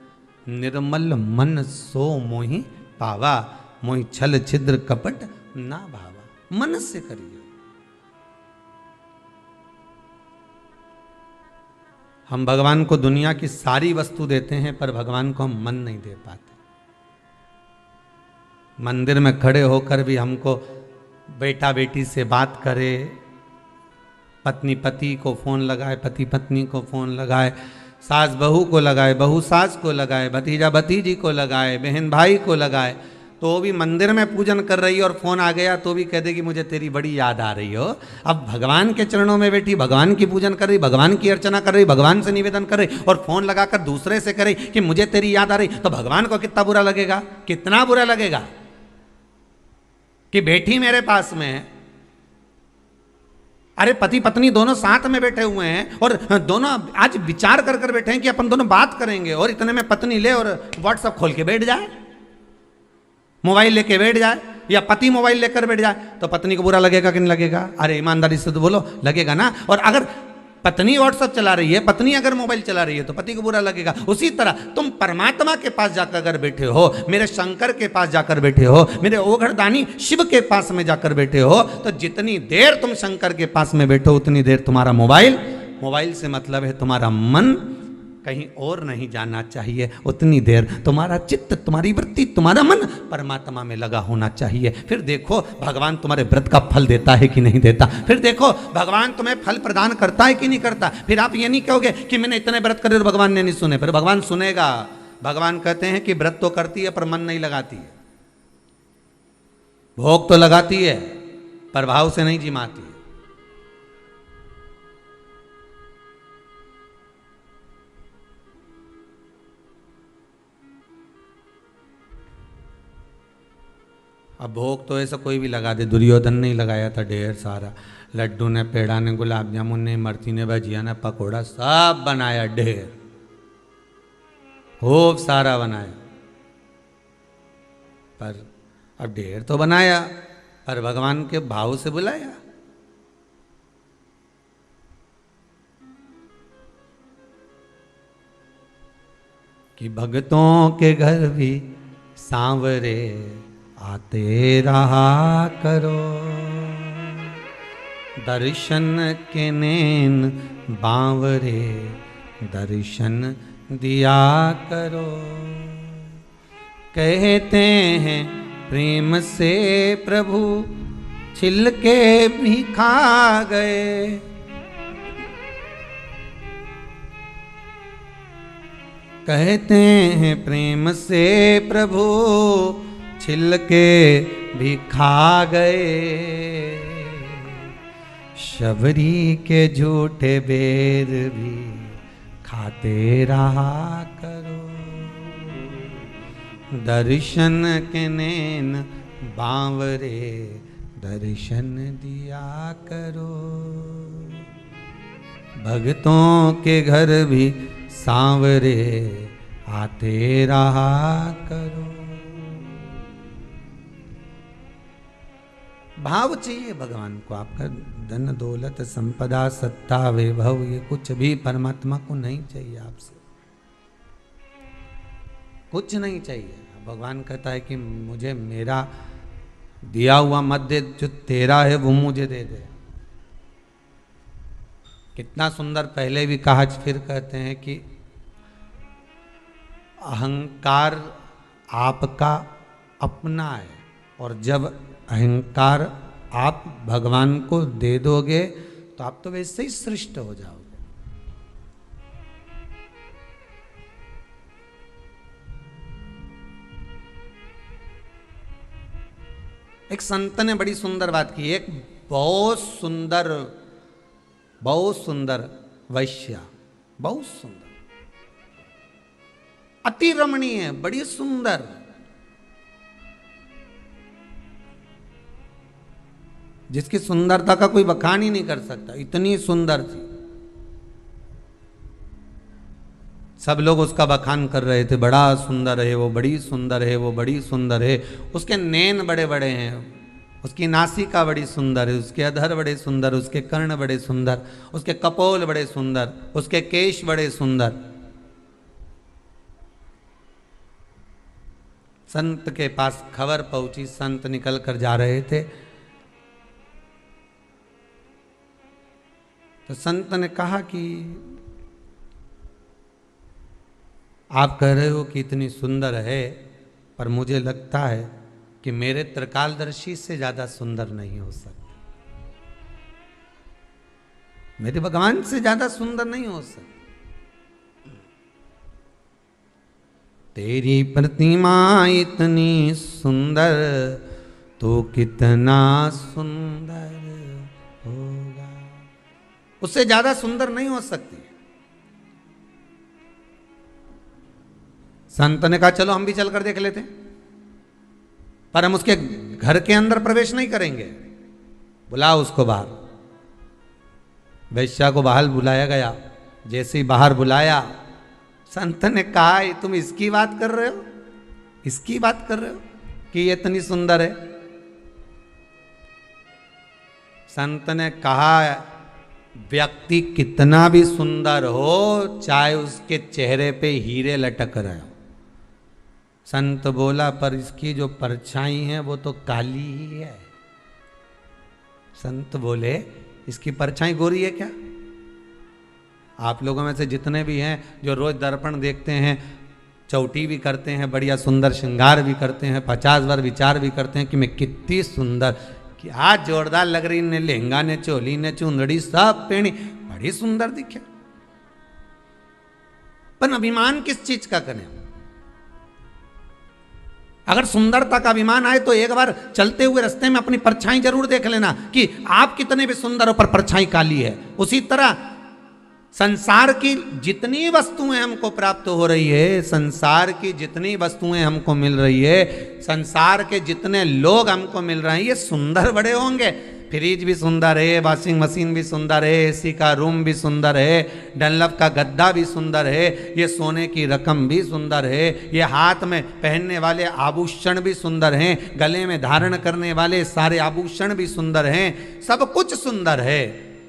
निर्मल मन सो मोहि पावा, मोहि छल छिद्र कपट ना भावा। मन से करिए। हम भगवान को दुनिया की सारी वस्तु देते हैं पर भगवान को हम मन नहीं दे पाते। मंदिर में खड़े होकर भी हमको बेटा बेटी से बात करे, पत्नी पति को फोन लगाए, पति पत्नी को फोन लगाए, सास बहू को लगाए, बहू सास को लगाए, भतीजा भतीजी को लगाए, बहन भाई को लगाए, तो वो भी मंदिर में पूजन कर रही है और फोन आ गया तो भी कह देगी मुझे तेरी बड़ी याद आ रही हो। अब भगवान के चरणों में बैठी भगवान की पूजन कर रही, भगवान की अर्चना कर रही, भगवान से निवेदन कर रही और फोन लगाकर दूसरे से करे कि मुझे तेरी याद आ रही, तो भगवान को कितना बुरा लगेगा? कितना बुरा लगेगा कि बेटी मेरे पास में है, अरे पति पत्नी दोनों साथ में बैठे हुए हैं और दोनों आज विचार कर कर बैठे हैं कि अपन दोनों बात करेंगे, और इतने में पत्नी ले और व्हाट्सएप खोल के बैठ जाए, मोबाइल लेके बैठ जाए, या पति मोबाइल लेकर बैठ जाए, तो पत्नी को बुरा लगेगा कि नहीं लगेगा? अरे ईमानदारी से तो बोलो, लगेगा ना। और अगर पत्नी व्हाट्सएप चला रही है, पत्नी अगर मोबाइल चला रही है तो पति को बुरा लगेगा। उसी तरह तुम परमात्मा के पास जाकर अगर बैठे हो, मेरे शंकर के पास जाकर बैठे हो, मेरे ओघड़दानी शिव के पास में जाकर बैठे हो, तो जितनी देर तुम शंकर के पास में बैठो उतनी देर तुम्हारा मोबाइल से मतलब है तुम्हारा मन कहीं और नहीं जाना चाहिए, उतनी देर तुम्हारा चित्त, तुम्हारी वृत्ति, तुम्हारा मन परमात्मा में लगा होना चाहिए। फिर देखो भगवान तुम्हारे व्रत का फल देता है कि नहीं देता, फिर देखो भगवान तुम्हें फल प्रदान करता है कि नहीं करता। फिर आप ये नहीं कहोगे कि मैंने इतने व्रत करे और भगवान ने नहीं सुने, फिर भगवान सुनेगा। भगवान कहते हैं कि व्रत तो करती है पर मन नहीं लगाती है, भोग तो लगाती है पर भाव से नहीं जिमाती है। अब भोग तो ऐसा कोई भी लगा दे, दुर्योधन ने लगाया था ढेर सारा, लड्डू ने, पेड़ा ने, गुलाब जामुन ने, इमरती ने, भजिया ने, पकौड़ा सब बनाया, ढेर खूब सारा बनाया। पर अब ढेर तो बनाया पर भगवान के भाव से बुलाया। कि भक्तों के घर भी सांवरे आते रहा करो, दर्शन के नैन बांवरे दर्शन दिया करो। कहते हैं प्रेम से प्रभु छिलके भी खा गए, कहते हैं प्रेम से प्रभु छिलके भी खा गए। शबरी के झूठे बेर भी खाते रहा करो, दर्शन के नैन बांवरे दर्शन दिया करो। भक्तों के घर भी सांवरे आते रहा करो। भाव चाहिए भगवान को। आपका धन दौलत संपदा सत्ता वैभव ये कुछ भी परमात्मा को नहीं चाहिए, आपसे कुछ नहीं चाहिए। भगवान कहता है कि मुझे मेरा दिया हुआ मत दे, जो तेरा है वो मुझे दे दे। कितना सुंदर पहले भी कहा, फिर कहते हैं कि अहंकार आपका अपना है, और जब अहंकार आप भगवान को दे दोगे तो आप तो वैसे ही सृष्ट हो जाओगे। एक संत ने बड़ी सुंदर बात की। एक बहुत सुंदर वैश्या, बहुत सुंदर, अति रमणीय, बड़ी सुंदर, जिसकी सुंदरता का कोई बखान ही नहीं कर सकता, इतनी सुंदर थी। सब लोग उसका बखान कर रहे थे, बड़ा सुंदर है वो, बड़ी सुंदर है वो, बड़ी सुंदर है। उसके नैन बड़े बड़े हैं, उसकी नासिका बड़ी सुंदर है, उसके अधर बड़े सुंदर, उसके कर्ण बड़े सुंदर, उसके कपोल बड़े सुंदर, उसके केश बड़े सुंदर। संत के पास खबर पहुंची, संत निकल कर जा रहे थे, तो संत ने कहा कि आप कह रहे हो कि इतनी सुंदर है, पर मुझे लगता है कि मेरे त्रिकालदर्शी से ज्यादा सुंदर नहीं हो सकता, मेरे भगवान से ज्यादा सुंदर नहीं हो सकता। तेरी प्रतिमा इतनी सुंदर तो कितना सुंदर होगा, उससे ज्यादा सुंदर नहीं हो सकती। संत ने कहा चलो हम भी चलकर देख लेते हैं, पर हम उसके घर के अंदर प्रवेश नहीं करेंगे, बुलाओ उसको बाहर। वैश्या को बाहर बुलाया गया। जैसे ही बाहर बुलाया, संत ने कहा तुम इसकी बात कर रहे हो, इसकी बात कर रहे हो कि ये इतनी सुंदर है। संत ने कहा व्यक्ति कितना भी सुंदर हो, चाहे उसके चेहरे पे हीरे लटक रहे हो। संत बोला पर इसकी जो परछाई है वो तो काली ही है। संत बोले इसकी परछाई गोरी है क्या? आप लोगों में से जितने भी हैं जो रोज दर्पण देखते हैं, चौटी भी करते हैं, बढ़िया सुंदर श्रृंगार भी करते हैं, 50 बार विचार भी करते हैं कि मैं कितनी सुंदर, कि आज जोरदार लग रही, ने लहंगा ने चोली ने चुंदड़ी सब पहनी, बड़ी सुंदर दिखे। पर अभिमान किस चीज का करें? अगर सुंदरता का अभिमान आए तो एक बार चलते हुए रास्ते में अपनी परछाई जरूर देख लेना कि आप कितने भी सुंदर हो पर परछाई काली है। उसी तरह संसार की जितनी वस्तुएं हमको प्राप्त हो रही है, संसार की जितनी वस्तुएं हमको मिल रही है, संसार के जितने लोग हमको मिल रहे हैं, ये सुंदर बड़े होंगे। फ्रिज भी सुंदर है, वॉशिंग मशीन भी सुंदर है, एसी का रूम भी सुंदर है, डनलप का गद्दा भी सुंदर है, ये सोने की रकम भी सुंदर है, ये हाथ में पहनने वाले आभूषण भी सुंदर हैं, गले में धारण करने वाले सारे आभूषण भी सुंदर हैं, सब कुछ सुंदर है।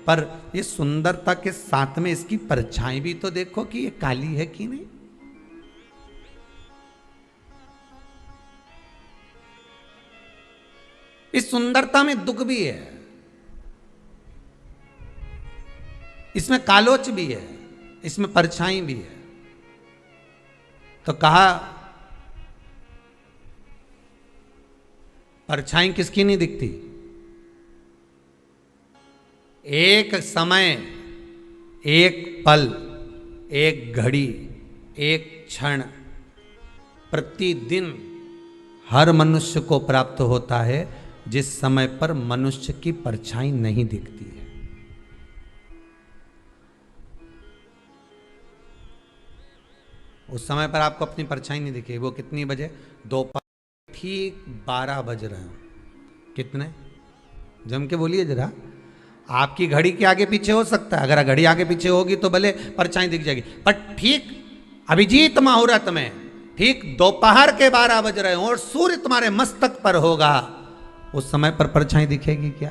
पर ये सुंदरता के साथ में इसकी परछाई भी तो देखो कि ये काली है कि नहीं। इस सुंदरता में दुख भी है, इसमें कालोच भी है, इसमें परछाई भी है। तो कहा परछाई किसकी नहीं दिखती? एक समय, एक पल, एक घड़ी, एक क्षण प्रतिदिन हर मनुष्य को प्राप्त होता है जिस समय पर मनुष्य की परछाई नहीं दिखती है। उस समय पर आपको अपनी परछाई नहीं दिखेगी। वो कितनी बजे? दोपहर ठीक 12 बज रहे हैं। कितने? जम के बोलिए जरा। आपकी घड़ी के आगे पीछे हो सकता है, अगर घड़ी आगे पीछे होगी तो भले परछाई दिख जाएगी, पर ठीक अभिजीत मुहूर्त में ठीक दोपहर के 12 बज रहे हो और सूर्य तुम्हारे मस्तक पर होगा, उस समय पर परछाई दिखेगी क्या?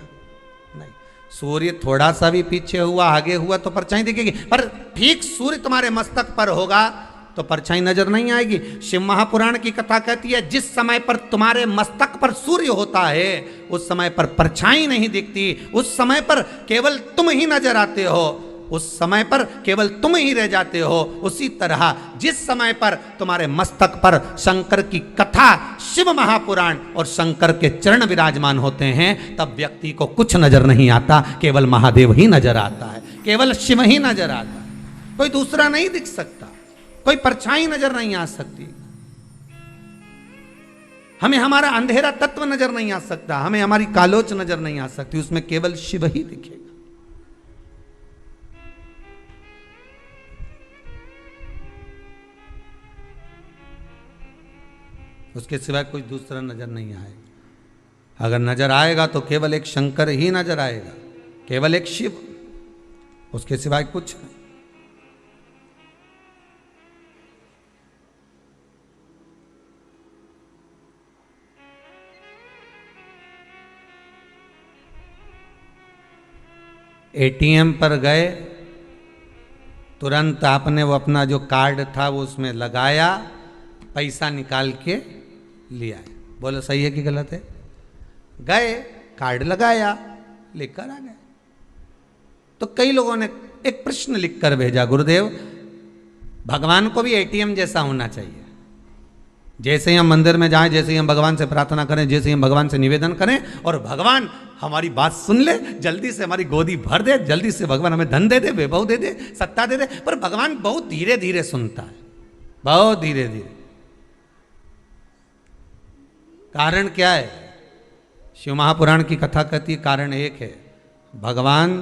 नहीं। सूर्य थोड़ा सा भी पीछे हुआ, आगे हुआ तो परछाई दिखेगी, पर ठीक सूर्य तुम्हारे मस्तक पर होगा तो परछाई नजर नहीं आएगी। शिव महापुराण की कथा कहती है जिस समय पर तुम्हारे मस्तक पर सूर्य होता है उस समय पर परछाई नहीं दिखती, उस समय पर केवल तुम ही नजर आते हो, उस समय पर केवल तुम ही रह जाते हो। उसी तरह जिस समय पर तुम्हारे मस्तक पर शंकर की कथा, शिव महापुराण और शंकर के चरण विराजमान होते हैं, तब व्यक्ति को कुछ नजर नहीं आता, केवल महादेव ही नजर आता है, केवल शिव ही नजर आता है, कोई दूसरा नहीं दिख सकता, कोई परछाई नजर नहीं आ सकती। हमें हमारा अंधेरा तत्व नजर नहीं आ सकता, हमें हमारी कालोच नजर नहीं आ सकती, उसमें केवल शिव ही दिखेगा। उसके सिवाय कोई दूसरा नजर नहीं आएगा। अगर नजर आएगा तो केवल एक शंकर ही नजर आएगा, केवल एक शिव, उसके सिवाय कुछ नहीं। एटीएम पर गए, तुरंत आपने वो अपना जो कार्ड था वो उसमें लगाया, पैसा निकाल के लिया। बोलो सही है कि गलत है? गए, कार्ड लगाया, लेकर आ गए। तो कई लोगों ने एक प्रश्न लिखकर भेजा, गुरुदेव भगवान को भी एटीएम जैसा होना चाहिए। जैसे ही हम मंदिर में जाएं, जैसे ही हम भगवान से प्रार्थना करें, जैसे ही हम भगवान से निवेदन करें और भगवान हमारी बात सुन ले, जल्दी से हमारी गोदी भर दे, जल्दी से भगवान हमें धन दे दे, वैभव दे दे, सत्ता दे दे। पर भगवान बहुत धीरे धीरे सुनता है, बहुत धीरे धीरे। कारण क्या है? शिव महापुराण की कथा कहती है कारण एक है, भगवान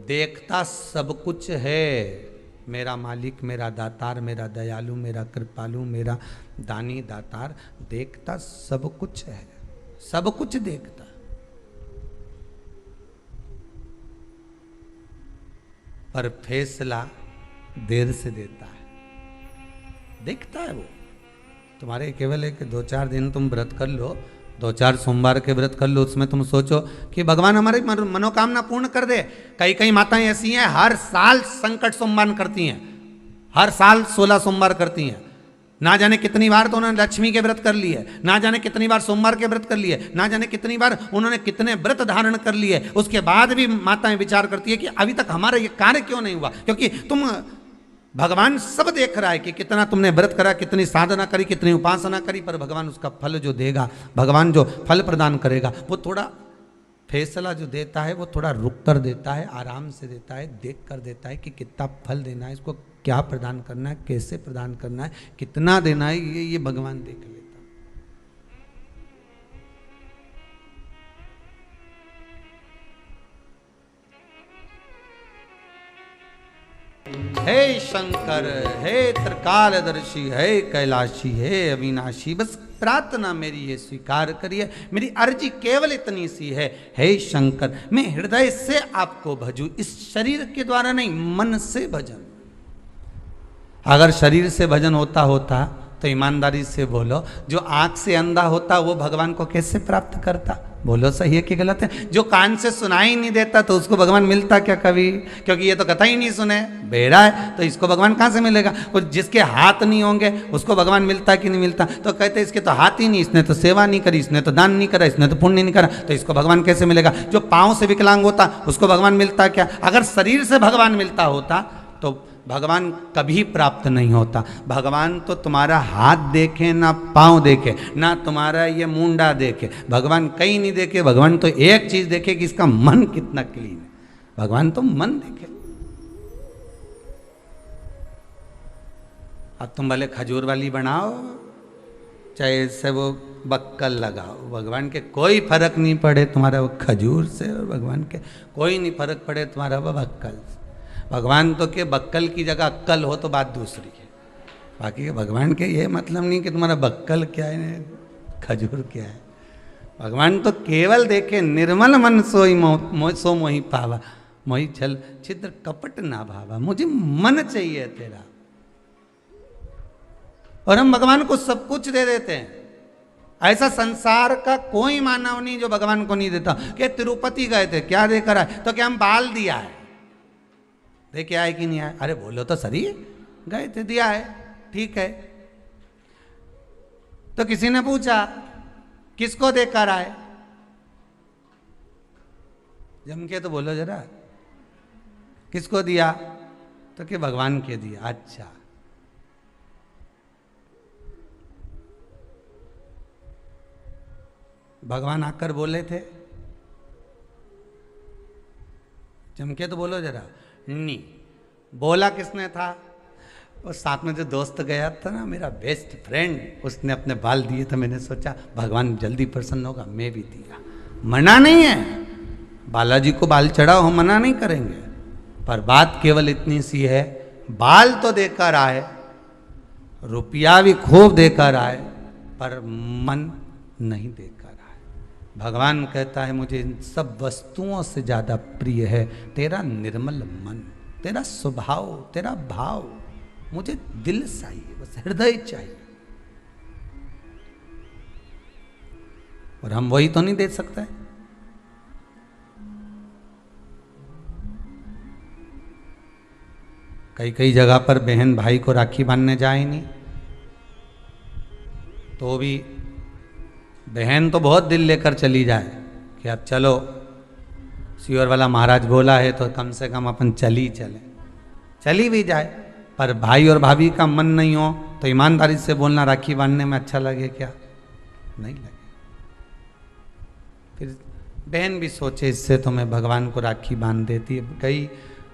देखता सब कुछ है। मेरा मालिक, मेरा दातार, मेरा दयालु, मेरा कृपालु, मेरा दानी दातार देखता सब कुछ है, सब कुछ देखता। पर फैसला देर से देता है। देखता है वो। तुम्हारे केवल एक 2-4 दिन तुम व्रत कर लो, 2-4 सोमवार के व्रत कर लो, उसमें तुम सोचो कि भगवान हमारी मनोकामना पूर्ण कर दे। कई कई माताएं ऐसी हैं हर साल संकट सोमवार करती हैं, हर साल 16 सोमवार करती हैं, ना जाने कितनी बार तो उन्होंने लक्ष्मी के व्रत कर लिए, ना जाने कितनी बार सोमवार के व्रत कर लिए, ना जाने कितनी बार उन्होंने कितने व्रत धारण कर लिए, उसके बाद भी माताएं विचार करती है कि अभी तक हमारा ये कार्य क्यों नहीं हुआ। क्योंकि तुम, भगवान सब देख रहा है कि कितना तुमने व्रत करा, कितनी साधना करी, कितनी उपासना करी, पर भगवान उसका फल जो देगा, भगवान जो फल प्रदान करेगा, वो थोड़ा फैसला जो देता है वो थोड़ा रुक कर देता है, आराम से देता है, देख कर देता है कि कितना फल देना है, इसको क्या प्रदान करना है, कैसे प्रदान करना है, कितना देना है, ये भगवान देख लेता। हे शंकर, हे त्रिकालदर्शी, हे कैलाशी, हे अविनाशी, बस प्रार्थना मेरी ये स्वीकार करिए, मेरी अर्जी केवल इतनी सी है। हे शंकर, मैं हृदय से आपको भजूं, इस शरीर के द्वारा नहीं, मन से भजन। अगर शरीर से भजन होता तो ईमानदारी से बोलो, जो आंख से अंधा होता वो भगवान को कैसे प्राप्त करता? बोलो सही है कि गलत है? जो कान से सुनाई नहीं देता तो उसको भगवान मिलता क्या कभी? क्योंकि ये तो कथा ही नहीं सुने, बेड़ा है, तो इसको भगवान कहाँ से मिलेगा? और जिसके हाथ नहीं होंगे उसको भगवान मिलता कि नहीं मिलता? तो कहते इसके तो हाथ ही नहीं, इसने तो सेवा नहीं करी, इसने तो दान नहीं करा, इसने तो पुण्य नहीं करा, तो इसको भगवान कैसे मिलेगा? जो पाँव से विकलांग होता उसको भगवान मिलता क्या? अगर शरीर से भगवान मिलता होता तो भगवान कभी प्राप्त नहीं होता। भगवान तो तुम्हारा हाथ देखे ना पाँव देखे, ना तुम्हारा ये मुंडा देखे, भगवान कहीं नहीं देखे, भगवान तो एक चीज देखे कि इसका मन कितना क्लीन है, भगवान तो मन देखे। अब तुम भले खजूर वाली बनाओ चाहे इससे वो बक्कल लगाओ, भगवान के कोई फर्क नहीं पड़े तुम्हारा वो खजूर से, और भगवान के कोई नहीं फर्क पड़े तुम्हारा वो बक्कल से। भगवान तो के बक्कल की जगह अक्कल हो तो बात दूसरी है, बाकी भगवान के ये मतलब नहीं कि तुम्हारा बक्कल क्या है खजूर क्या है। भगवान तो केवल देखे निर्मल मन सोई सो मोहि पावा, मोहि छल छिद्र कपट ना भावा, मुझे मन चाहिए तेरा। और हम भगवान को सब कुछ दे देते हैं। ऐसा संसार का कोई मानव नहीं जो भगवान को नहीं देता। कि तिरुपति गए थे, क्या देकर आए? तो क्या हम बाल दिया है, देखे आए कि नहीं आए? अरे बोलो तो सही, गए थे दिया है, ठीक है। तो किसी ने पूछा किसको देकर आए, जम के तो बोलो जरा, किसको दिया? तो कि भगवान के दिया। अच्छा, भगवान आकर बोले थे? जम के तो बोलो जरा। नहीं, बोला किसने था? और साथ में जो दोस्त गया था ना, मेरा बेस्ट फ्रेंड, उसने अपने बाल दिए थे। मैंने सोचा भगवान जल्दी प्रसन्न होगा, मैं भी दिया। मना नहीं है, बालाजी को बाल चढ़ाओ, हम मना नहीं करेंगे, पर बात केवल इतनी सी है, बाल तो देकर आए, रुपया भी खूब देकर आए, पर मन नहीं देकर। भगवान कहता है मुझे इन सब वस्तुओं से ज्यादा प्रिय है तेरा निर्मल मन, तेरा स्वभाव, तेरा भाव। मुझे दिल चाहिए, बस हृदय चाहिए, और हम वही तो नहीं दे सकते। कई कई जगह पर बहन भाई को राखी बांधने जाए नहीं, तो भी बहन तो बहुत दिल लेकर चली जाए कि अब चलो, सियोर वाला महाराज बोला है तो कम से कम अपन चली भी जाए, पर भाई और भाभी का मन नहीं हो तो ईमानदारी से बोलना, राखी बांधने में अच्छा लगे क्या? नहीं लगे। फिर बहन भी सोचे इससे तो मैं भगवान को राखी बांध देती है, कहीं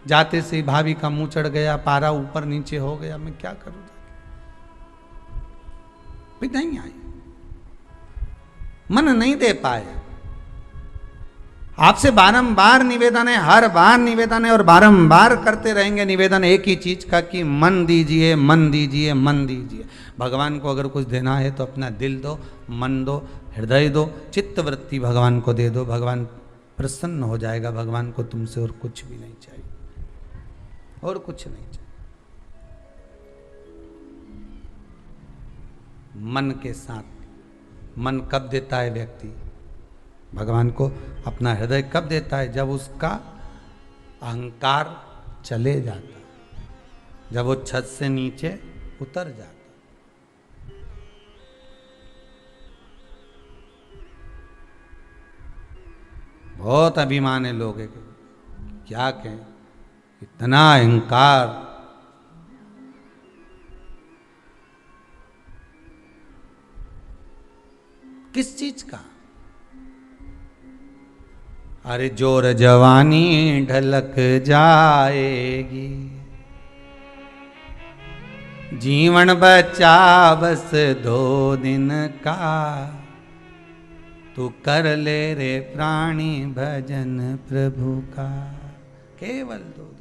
जाते से भाभी का मुंह चढ़ गया, पारा ऊपर नीचे हो गया, मैं क्या करूँ? फिर नहीं आई, मन नहीं दे पाए। आपसे बारंबार निवेदन है, हर बार निवेदन है, और बारंबार करते रहेंगे निवेदन एक ही चीज का कि मन दीजिए, मन दीजिए, मन दीजिए। भगवान को अगर कुछ देना है तो अपना दिल दो, मन दो, हृदय दो, चित्त वृत्ति भगवान को दे दो, भगवान प्रसन्न हो जाएगा। भगवान को तुमसे और कुछ भी नहीं चाहिए, और कुछ नहीं चाहिए। मन के साथ, मन कब देता है व्यक्ति भगवान को? अपना हृदय कब देता है? जब उसका अहंकार चले जाता, जब वो छत से नीचे उतर जाता। बहुत अभिमान है लोग के, क्या कहें, इतना अहंकार। किस चीज का? अरे जोर जवानी ढलक जाएगी, जीवन बचा बस 2 दिन का, तू कर ले रे प्राणी भजन प्रभु का। केवल 2 दिन।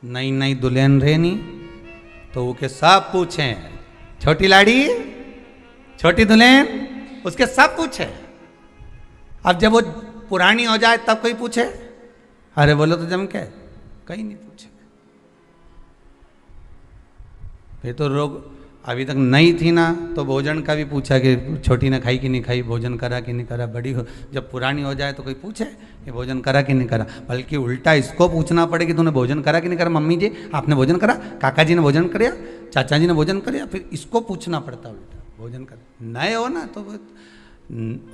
नई नई दुल्हन रहनी तो वो के सब पूछे, छोटी लाड़ी, छोटी दुल्हन, उसके सब पूछे। अब जब वो पुरानी हो जाए तब कोई पूछे? अरे बोलो तो जम के कहीं नहीं पूछे। फिर तो लोग अभी तक नहीं थी ना तो भोजन का भी पूछा कि छोटी ने खाई कि नहीं खाई, भोजन करा कि नहीं करा। बड़ी हो जब पुरानी हो जाए तो कोई पूछे कि भोजन करा कि नहीं करा, बल्कि उल्टा इसको पूछना पड़े कि तूने भोजन करा कि नहीं करा। मम्मी जी आपने भोजन करा, काका जी ने भोजन कराया, चाचा जी ने भोजन कराया, फिर इसको पूछना पड़ता उल्टा भोजन कर। नए हो ना तो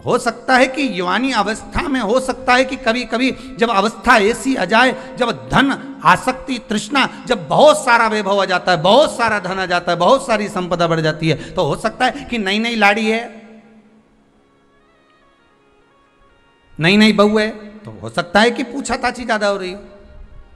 हो सकता है कि युवानी अवस्था में हो सकता है कि कभी कभी जब अवस्था ऐसी आ जाए, जब धन आसक्ति तृष्णा, जब बहुत सारा वैभव आ जाता है, बहुत सारा धन आ जाता है, बहुत सारी संपदा बढ़ जाती है, तो हो सकता है कि नई नई लाड़ी है, नई नई बहू है, तो हो सकता है कि पूछा ताछी ज्यादा हो रही हो।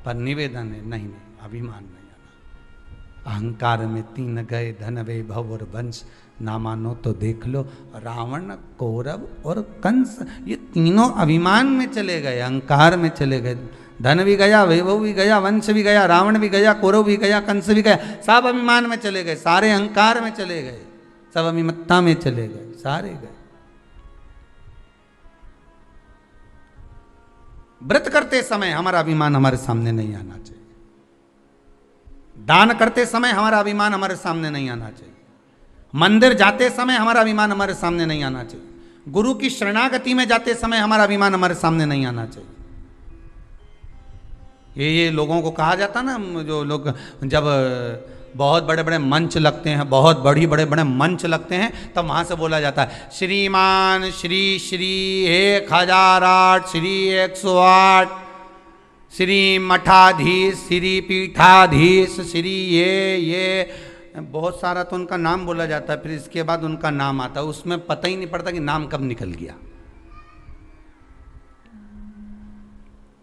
पर निवेदन है नहीं, अभिमान नहीं आना। अहंकार में 3 गए, धन वैभव और वंश, ना मानो तो देख लो रावण, कौरव और कंस, ये तीनों अभिमान में चले गए, अहंकार में चले गए। धन भी गया, वैभव भी गया, वंश भी गया, रावण भी गया, कौरव भी गया, कंस भी गया, सब अभिमान में चले गए, सारे अहंकार में चले गए, सब अभिमत्ता में चले गए, सारे गए। व्रत करते समय हमारा अभिमान हमारे सामने नहीं आना चाहिए, दान करते समय हमारा अभिमान हमारे सामने नहीं आना चाहिए, मंदिर जाते समय हमारा अभिमान हमारे सामने नहीं आना चाहिए, गुरु की शरणागति में जाते समय हमारा अभिमान हमारे सामने नहीं आना चाहिए। ये लोगों को कहा जाता ना, जो लोग जब बहुत बड़े बड़े मंच लगते हैं, बहुत बड़े बड़े मंच लगते हैं, तब वहां से बोला जाता है श्रीमान श्री श्री 1008 श्री 108 श्री मठाधीश श्री पीठाधीश श्री ये बहुत सारा तो उनका नाम बोला जाता है, फिर इसके बाद उनका नाम आता है, उसमें पता ही नहीं पड़ता कि नाम कब निकल गया।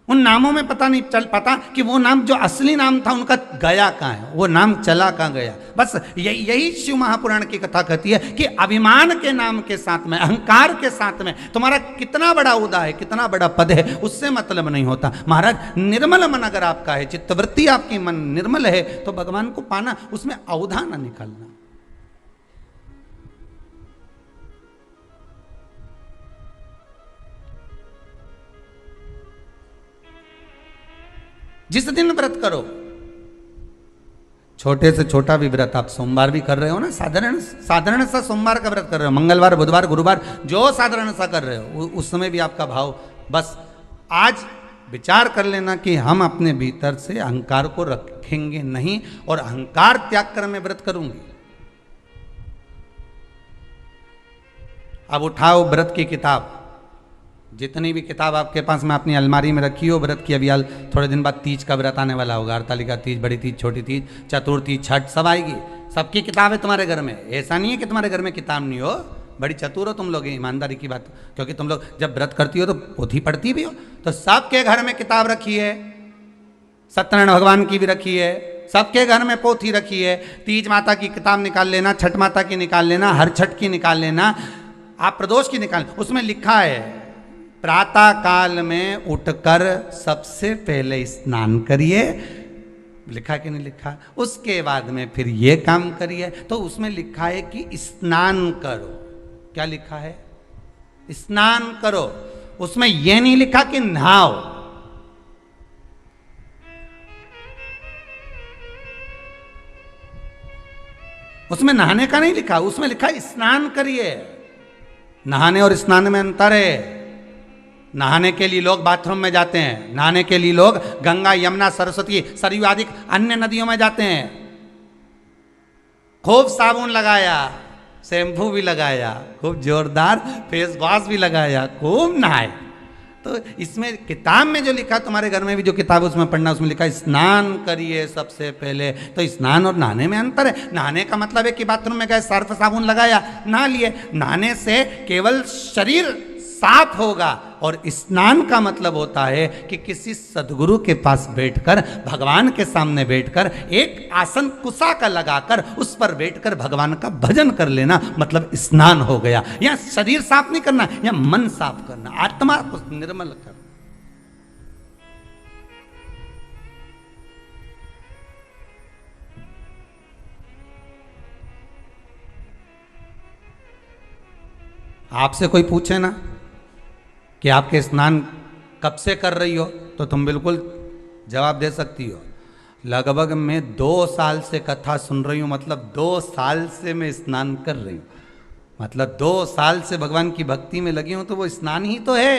उन नामों में पता नहीं चल पाता कि वो नाम जो असली नाम था उनका गया कहाँ है, वो नाम चला कहाँ गया। बस यही शिव महापुराण की कथा कहती है कि अभिमान के नाम के साथ में, अहंकार के साथ में तुम्हारा कितना बड़ा उदा है, कितना बड़ा पद है, उससे मतलब नहीं होता। महाराज निर्मल मन अगर आपका है, चित्तवृत्ति आपकी मन निर्मल है, तो भगवान को पाना, उसमें औधा ना निकालना। जिस दिन व्रत करो, छोटे से छोटा भी व्रत, आप सोमवार भी कर रहे हो ना, साधारण सा सोमवार का व्रत कर रहे हो, मंगलवार बुधवार गुरुवार जो साधारण सा कर रहे हो, उस समय भी आपका भाव, बस आज विचार कर लेना कि हम अपने भीतर से अहंकार को रखेंगे नहीं, और अहंकार त्याग कर मैं व्रत करूंगी। अब उठाओ व्रत की किताब, जितनी भी किताब आपके पास में अपनी अलमारी में रखी हो व्रत की, अभी थोड़े दिन बाद तीज का व्रत आने वाला होगा, हरतालिका तीज, बड़ी तीज, छोटी तीज, चतुर्थी, छठ, सब आएगी, सबकी किताब है तुम्हारे घर में। ऐसा नहीं है कि तुम्हारे घर में किताब नहीं हो, बड़ी चतुर हो तुम लोग, ईमानदारी की बात, क्योंकि तुम लोग जब व्रत करती हो तो पोथी पढ़ती भी हो, तो सबके घर में किताब रखी है, सत्यनारायण भगवान की भी रखी है, सबके घर में पोथी रखी है। तीज माता की किताब निकाल लेना, छठ माता की निकाल लेना, हर छठ की निकाल लेना, आप प्रदोष की निकाल, उसमें लिखा है प्रातः काल में उठकर सबसे पहले स्नान करिए, लिखा कि नहीं लिखा, उसके बाद में फिर ये काम करिए। तो उसमें लिखा है कि स्नान करो, क्या लिखा है? स्नान करो, उसमें यह नहीं लिखा कि नहाओ। उसमें नहाने का नहीं लिखा, उसमें लिखा स्नान करिए। नहाने और स्नान में अंतर है। नहाने के लिए लोग बाथरूम में जाते हैं, नहाने के लिए लोग गंगा यमुना सरस्वती सरयू आदि अन्य नदियों में जाते हैं, खूब साबुन लगाया, शैम्पू भी लगाया, खूब जोरदार फेस वॉश भी लगाया, खूब नहाए। तो इसमें किताब में जो लिखा, तुम्हारे घर में भी जो किताब उसमें पढ़ना, उसमें लिखा स्नान करिए सबसे पहले। तो स्नान और नहाने में अंतर है। नहाने का मतलब है कि बाथरूम में गए, सर्फ साबुन लगाया, नहा लिए। नहाने से केवल शरीर साफ होगा, और स्नान का मतलब होता है कि किसी सदगुरु के पास बैठकर, भगवान के सामने बैठकर, एक आसन कुशा का लगाकर उस पर बैठकर भगवान का भजन कर लेना, मतलब स्नान हो गया। या शरीर साफ नहीं करना, या मन साफ करना, आत्मा को निर्मल करना। आपसे कोई पूछे ना कि आपके स्नान कब से कर रही हो, तो तुम बिल्कुल जवाब दे सकती हो, लगभग मैं 2 साल से कथा सुन रही हूँ, मतलब 2 साल से मैं स्नान कर रही हूँ, मतलब 2 साल से भगवान की भक्ति में लगी हूँ, तो वो स्नान ही तो है।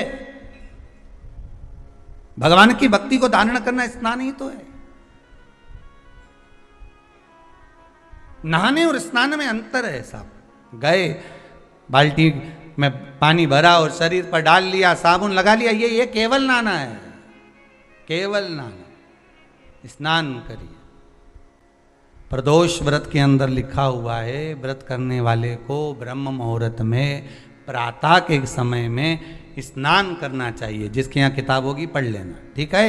भगवान की भक्ति को धारण करना स्नान ही तो है। नहाने और स्नान में अंतर है साहब। गए, बाल्टी में पानी भरा और शरीर पर डाल लिया, साबुन लगा लिया, ये केवल नहाना है, केवल नहाना। स्नान करिए। प्रदोष व्रत के अंदर लिखा हुआ है, व्रत करने वाले को ब्रह्म मुहूर्त में, प्रातः के समय में स्नान करना चाहिए। जिसके यहाँ किताब होगी पढ़ लेना, ठीक है।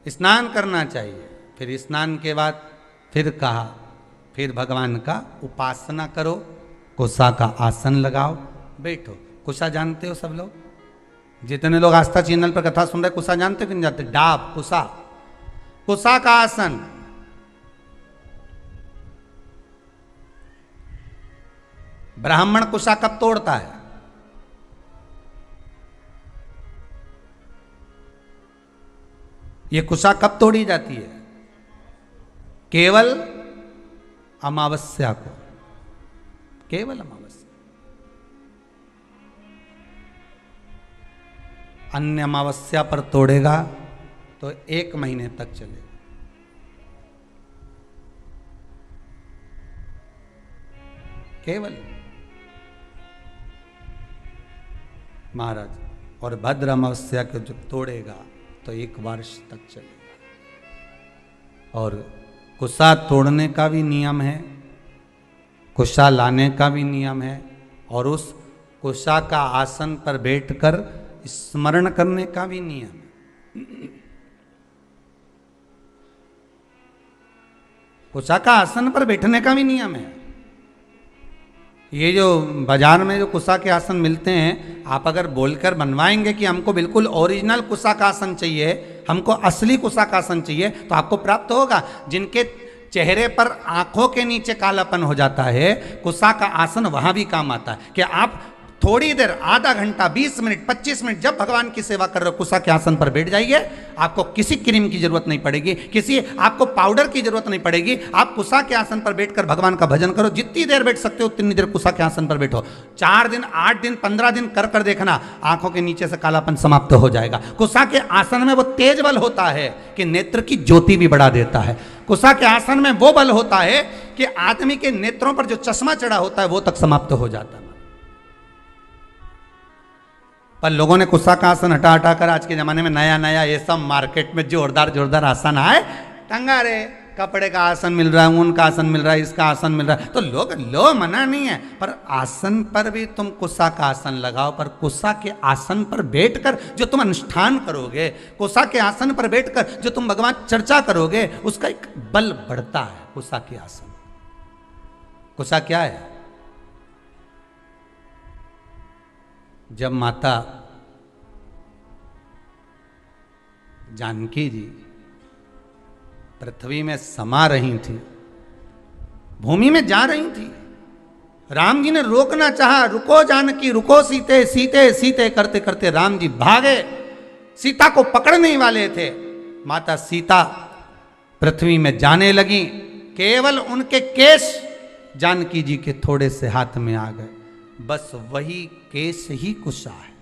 स्नान करना चाहिए। फिर स्नान के बाद फिर कहा, फिर भगवान का उपासना करो, कुशा का आसन लगाओ, बैठो। कुशा जानते हो सब लोग? जितने लोग आस्था चैनल पर कथा सुन रहे, कुशा जानते हो कि नहीं जानते? डाब, कुशा, कुशा का आसन। ब्राह्मण कुशा कब तोड़ता है? ये कुशा कब तोड़ी जाती है? केवल अमावस्या को, केवल अमावस्या। अन्य अमावस्या पर तोड़ेगा तो 1 महीने तक चलेगा। केवल महाराज, और भद्र अमावस्या को जब तोड़ेगा तो 1 वर्ष तक चलेगा। और कुशा तोड़ने का भी नियम है, कुशा लाने का भी नियम है, और उस कुशा का आसन पर बैठकर स्मरण करने का भी नियम है। कुशा का आसन पर बैठने का भी नियम है। ये जो बाजार में जो कुशा के आसन मिलते हैं, आप अगर बोलकर बनवाएंगे कि हमको बिल्कुल ओरिजिनल कुशा का आसन चाहिए, हमको असली कुशा का आसन चाहिए, तो आपको प्राप्त होगा। जिनके चेहरे पर आंखों के नीचे कालापन हो जाता है, कुशा का आसन वहां भी काम आता है। कि आप थोड़ी देर, आधा घंटा, 20 मिनट, 25 मिनट जब भगवान की सेवा कर रहे हो, कुशा के आसन पर बैठ जाइए। आपको किसी क्रीम की जरूरत नहीं पड़ेगी, किसी आपको पाउडर की जरूरत नहीं पड़ेगी। आप कुशा के आसन पर बैठकर भगवान का भजन करो। जितनी देर बैठ सकते हो उतनी देर कुशा के आसन पर बैठो। 4 दिन, 8 दिन, 15 दिन कर कर देखना, आंखों के नीचे से कालापन समाप्त हो जाएगा। कुशा के आसन में वो तेज बल होता है कि नेत्र की ज्योति भी बढ़ा देता है। कुशा के आसन में वो बल होता है कि आदमी के नेत्रों पर जो चश्मा चढ़ा होता है वो तक समाप्त हो जाता है। पर लोगों ने कुशा का आसन हटा हटा कर आज के जमाने में नया नया ये सब मार्केट में जोरदार जोरदार आसन आए, टंगा रे, कपड़े का आसन मिल रहा है, ऊन का आसन मिल रहा है, इसका आसन मिल रहा है, तो लोग लो मना नहीं है, पर आसन पर भी तुम कुशा का आसन लगाओ। पर कुशा के आसन पर बैठकर जो तुम अनुष्ठान करोगे, कुशा के आसन पर बैठकर जो तुम भगवान चर्चा करोगे, उसका एक बल बढ़ता है। कुशा के आसन, कुशा क्या है? जब माता जानकी जी पृथ्वी में समा रही थी, भूमि में जा रही थी, राम जी ने रोकना चाहा, रुको जानकी, रुको सीते, सीते सीते करते करते राम जी भागे, सीता को पकड़ने ही वाले थे। माता सीता पृथ्वी में जाने लगी, केवल उनके केश जानकी जी के थोड़े से हाथ में आ गए। बस वही केस ही कुशा है,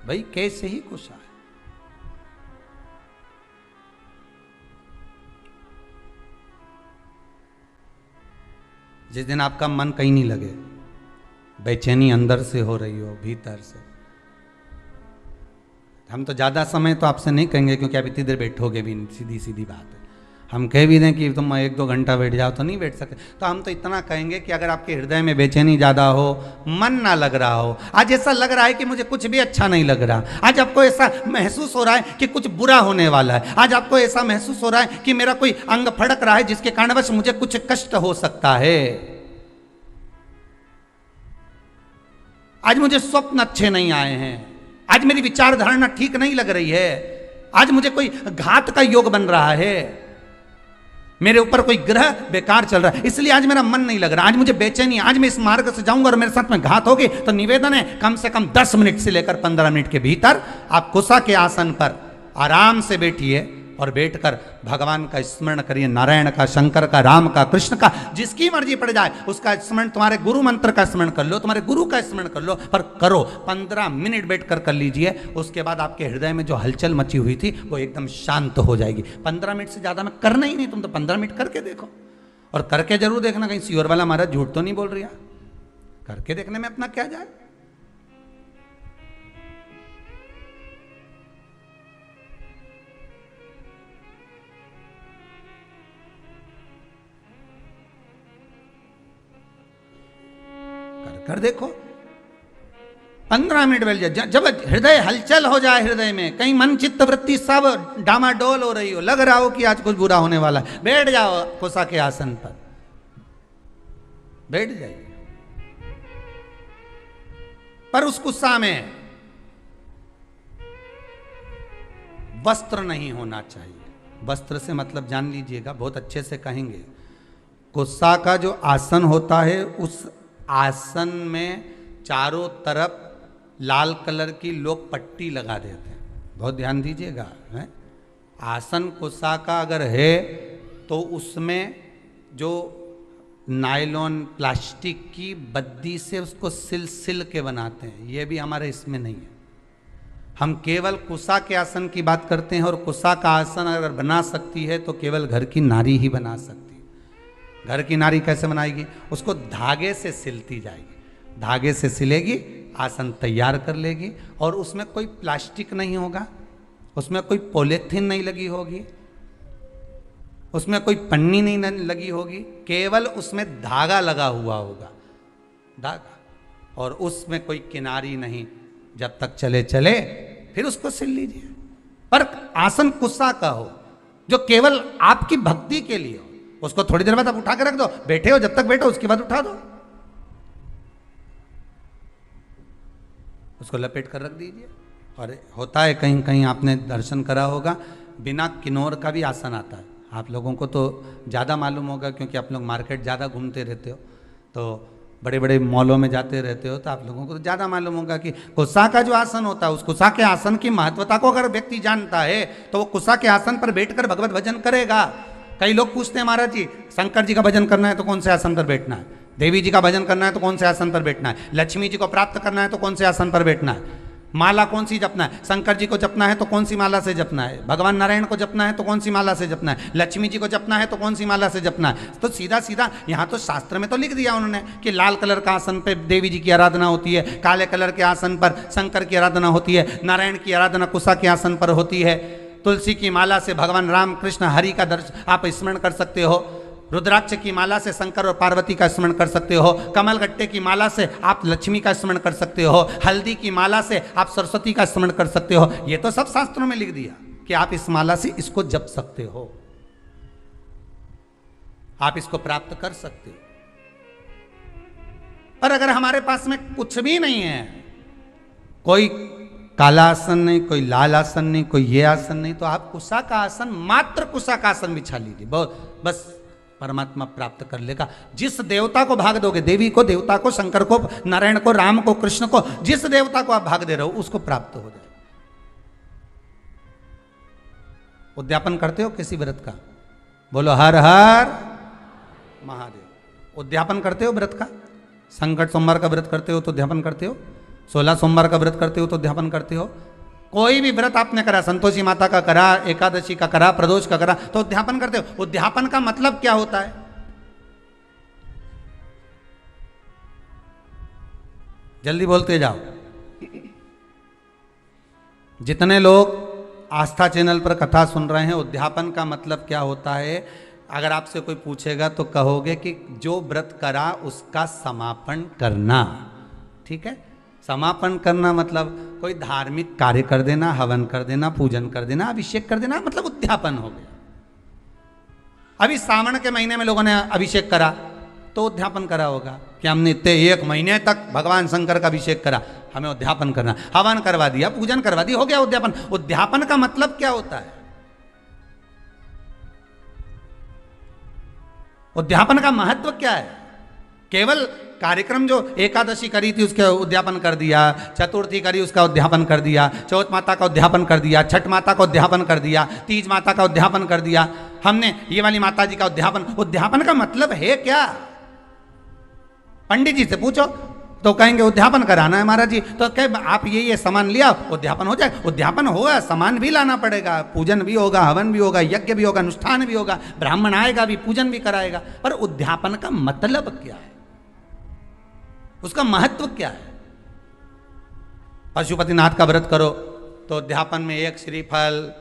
वही केस ही कुशा है। जिस दिन आपका मन कहीं नहीं लगे, बेचैनी अंदर से हो रही हो, भीतर से। हम तो ज़्यादा समय तो आपसे नहीं कहेंगे क्योंकि आप इतनी देर बैठोगे भी नहीं, सीधी सीधी बात है। हम कह भी दें कि तुम 1-2 घंटा बैठ जाओ तो नहीं बैठ सकते। तो हम तो इतना कहेंगे कि अगर आपके हृदय में बेचैनी ज़्यादा हो, मन ना लग रहा हो, आज ऐसा लग रहा है कि मुझे कुछ भी अच्छा नहीं लग रहा, आज आपको ऐसा महसूस हो रहा है कि कुछ बुरा होने वाला है, आज आपको ऐसा महसूस हो रहा है कि मेरा कोई अंग फड़क रहा है जिसके कारणवश मुझे कुछ कष्ट हो सकता है, आज मुझे स्वप्न अच्छे नहीं आए हैं, आज मेरी विचारधारणा ठीक नहीं लग रही है, आज मुझे कोई घात का योग बन रहा है, मेरे ऊपर कोई ग्रह बेकार चल रहा है, इसलिए आज मेरा मन नहीं लग रहा, आज मुझे बेचैनी, आज मैं इस मार्ग से जाऊंगा और मेरे साथ में घात होगी। तो निवेदन है कम से कम 10 मिनट से लेकर 15 मिनट के भीतर आप कुसा के आसन पर आराम से बैठिए और बैठकर भगवान का स्मरण करिए, नारायण का, शंकर का, राम का, कृष्ण का, जिसकी मर्जी पड़ जाए उसका स्मरण, तुम्हारे गुरु मंत्र का स्मरण कर लो, तुम्हारे गुरु का स्मरण कर लो, पर करो 15 मिनट बैठकर कर लीजिए। उसके बाद आपके हृदय में जो हलचल मची हुई थी वो एकदम शांत हो जाएगी। 15 मिनट से ज़्यादा में करना ही नहीं, तुम तो 15 मिनट करके देखो, और करके जरूर देखना कहीं सियोर वाला महाराज झूठ तो नहीं बोल रही, करके देखने में अपना क्या जाए। कर देखो 15 मिनट बैठ जाए। जब हृदय हलचल हो जाए, हृदय में कहीं मन चित्त वृत्ति सब डामाडोल हो रही हो, लग रहा हो कि आज कुछ बुरा होने वाला है, बैठ जाओ कुसा के आसन पर, बैठ जाइए। पर उस कुसा में वस्त्र नहीं होना चाहिए। वस्त्र से मतलब जान लीजिएगा, बहुत अच्छे से कहेंगे, कुसा का जो आसन होता है उस आसन में चारों तरफ लाल कलर की लोग पट्टी लगा देते हैं, बहुत ध्यान दीजिएगा। आसन कुसा का अगर है तो उसमें जो नायलॉन प्लास्टिक की बद्दी से उसको सिल के बनाते हैं, ये भी हमारे इसमें नहीं है। हम केवल कुसा के आसन की बात करते हैं, और कुसा का आसन अगर बना सकती है तो केवल घर की नारी ही बना सकती है। घर की नारी कैसे बनाएगी? उसको धागे से सिलती जाएगी, धागे से सिलेगी, आसन तैयार कर लेगी, और उसमें कोई प्लास्टिक नहीं होगा, उसमें कोई पॉलीथीन नहीं लगी होगी, उसमें कोई पन्नी नहीं लगी होगी, केवल उसमें धागा लगा हुआ होगा, धागा, और उसमें कोई किनारी नहीं। जब तक चले चले फिर उसको सिल लीजिए। पर आसन कुसा का हो जो केवल आपकी भक्ति के लिए हो, उसको थोड़ी देर बाद आप उठा के रख दो, बैठे हो जब तक बैठो, उसके बाद उठा दो, उसको लपेट कर रख दीजिए। और होता है कहीं कहीं आपने दर्शन करा होगा, बिना किन्नौर का भी आसन आता है। आप लोगों को तो ज़्यादा मालूम होगा क्योंकि आप लोग मार्केट ज़्यादा घूमते रहते हो, तो बड़े बड़े मॉलों में जाते रहते हो, तो आप लोगों को तो ज़्यादा मालूम होगा कि कुसा का जो आसन होता है, उस कुसा के आसन की महत्वता को अगर व्यक्ति जानता है तो वो कुसा के आसन पर बैठकर भगवत भजन करेगा। कई लोग पूछते हैं, महाराज जी शंकर जी का भजन करना है तो कौन से आसन पर बैठना है, देवी जी का भजन करना है तो कौन से आसन पर बैठना है, लक्ष्मी जी को प्राप्त करना है तो कौन से आसन पर बैठना है, माला कौन सी जपना है, शंकर जी को जपना है तो कौन सी माला से जपना है, भगवान नारायण को जपना है तो कौन सी माला से जपना है, लक्ष्मी जी को जपना है तो कौन सी माला से जपना है। तो सीधा सीधा यहाँ तो शास्त्र में तो लिख दिया उन्होंने कि लाल कलर का आसन पे देवी जी की आराधना होती है, काले कलर के आसन पर शंकर की आराधना होती है, नारायण की आराधना कुसा के आसन पर होती है, तुलसी की माला से भगवान राम कृष्ण हरि का दर्शन आप स्मरण कर सकते हो, रुद्राक्ष की माला से शंकर और पार्वती का स्मरण कर सकते हो, कमल गट्टे की माला से आप लक्ष्मी का स्मरण कर सकते हो, हल्दी की माला से आप सरस्वती का स्मरण कर सकते हो। ये तो सब शास्त्रों में लिख दिया कि आप इस माला से इसको जप सकते हो, आप इसको प्राप्त कर सकते हो। पर अगर हमारे पास में कुछ भी नहीं है, कोई काला आसन नहीं, कोई लाल आसन नहीं, कोई ये आसन नहीं, तो आप कुसा का आसन, मात्र कुसा का आसन बिछा लीजिए, बहुत बस परमात्मा प्राप्त कर लेगा। जिस देवता को भाग दोगे, देवी को, देवता को, शंकर को, नारायण को, राम को, कृष्ण को, जिस देवता को आप भाग दे रहे हो उसको प्राप्त हो जाए। उद्यापन करते हो किसी व्रत का? बोलो हर हर महादेव। उद्यापन करते हो व्रत का? संकट सोमवार का व्रत करते हो तो उद्यापन करते हो, 16 सोमवार का व्रत करते हो तो उद्यापन करते हो। कोई भी व्रत आपने करा, संतोषी माता का करा, एकादशी का करा, प्रदोष का करा, तो उद्यापन करते हो। उद्यापन का मतलब क्या होता है? जल्दी बोलते जाओ। जितने लोग आस्था चैनल पर कथा सुन रहे हैं, उद्यापन का मतलब क्या होता है, अगर आपसे कोई पूछेगा तो कहोगे कि जो व्रत करा उसका समापन करना। ठीक है, समापन करना मतलब कोई धार्मिक कार्य कर देना, हवन कर देना, पूजन कर देना, अभिषेक कर देना, मतलब उद्यापन हो गया। अभी सावन के महीने में लोगों ने अभिषेक करा तो उद्यापन करा होगा कि हमने इतने 1 महीने तक भगवान शंकर का अभिषेक करा, हमें उद्यापन करना, हवन करवा दिया, पूजन करवा दिया, हो गया उद्यापन। उद्यापन का मतलब क्या होता है? उद्यापन का महत्व क्या है? केवल कार्यक्रम जो एकादशी करी थी उसका उद्यापन कर दिया, चतुर्थी करी उसका उद्यापन कर दिया, चौथ माता का उद्यापन कर दिया, छठ माता का उद्यापन कर दिया, तीज माता का उद्यापन कर दिया, हमने ये वाली माता जी का उद्यापन। उद्यापन का मतलब है क्या? पंडित जी से पूछो तो कहेंगे उद्यापन कराना है महाराज जी, तो कहे आप ये सामान लिया उद्यापन हो जाए। उद्यापन होगा, सामान भी लाना पड़ेगा, पूजन भी होगा, हवन भी होगा, यज्ञ भी होगा, अनुष्ठान भी होगा, ब्राह्मण आएगा भी, पूजन भी कराएगा। पर उद्यापन का मतलब क्या है, उसका महत्व क्या है? पशुपतिनाथ का व्रत करो तो उद्यापन में 1 श्रीफल,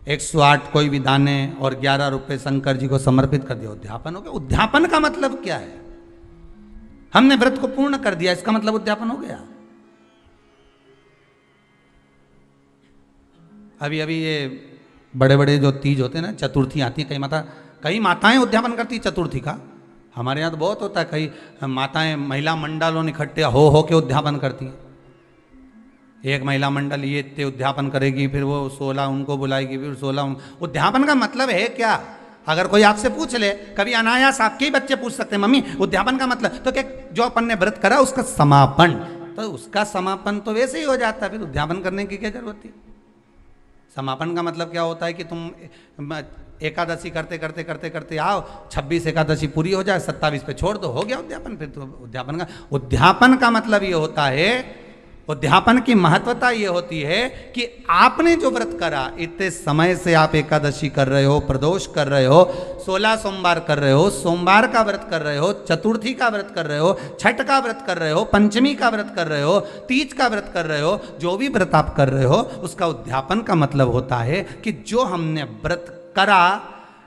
108 कोई भी दाने और 11 रुपए शंकर जी को समर्पित कर दिया, उद्यापन हो गया। उद्यापन का मतलब क्या है? हमने व्रत को पूर्ण कर दिया, इसका मतलब उद्यापन हो गया। अभी अभी ये बड़े बड़े जो तीज होते हैं ना, चतुर्थी आती है, कई माताएं उद्यापन करती चतुर्थी का। हमारे यहाँ तो बहुत होता है, कई माताएं महिला मंडलों इकट्ठे हो के उद्यापन करती हैं। एक महिला मंडल ये इतने उद्यापन करेगी, फिर वो 16 उनको बुलाएगी, फिर 16 उद्यापन का मतलब है क्या? अगर कोई आपसे पूछ ले, कभी अनायास आपके ही बच्चे पूछ सकते हैं, मम्मी उद्यापन का मतलब, तो क्या जो अपन ने व्रत करा उसका समापन, तो उसका समापन तो वैसे ही हो जाता है, फिर उद्यापन करने की क्या जरूरत है? समापन का मतलब क्या होता है कि तुम एकादशी करते करते करते करते आओ, 26 एकादशी पूरी हो जाए, 27 पे छोड़ दो, हो गया उद्यापन। फिर तो उद्यापन का मतलब ये होता है, उद्यापन की महत्वता ये होती है कि आपने जो व्रत करा, इतने समय से आप एकादशी कर रहे हो, प्रदोष कर रहे हो, 16 सोमवार कर रहे हो, सोमवार का व्रत कर रहे हो, चतुर्थी का व्रत कर रहे हो, छठ का व्रत कर रहे हो, पंचमी का व्रत कर रहे हो, तीज का व्रत कर रहे हो, जो भी व्रत आप कर रहे हो उसका उद्यापन का मतलब होता है कि जो हमने व्रत करा,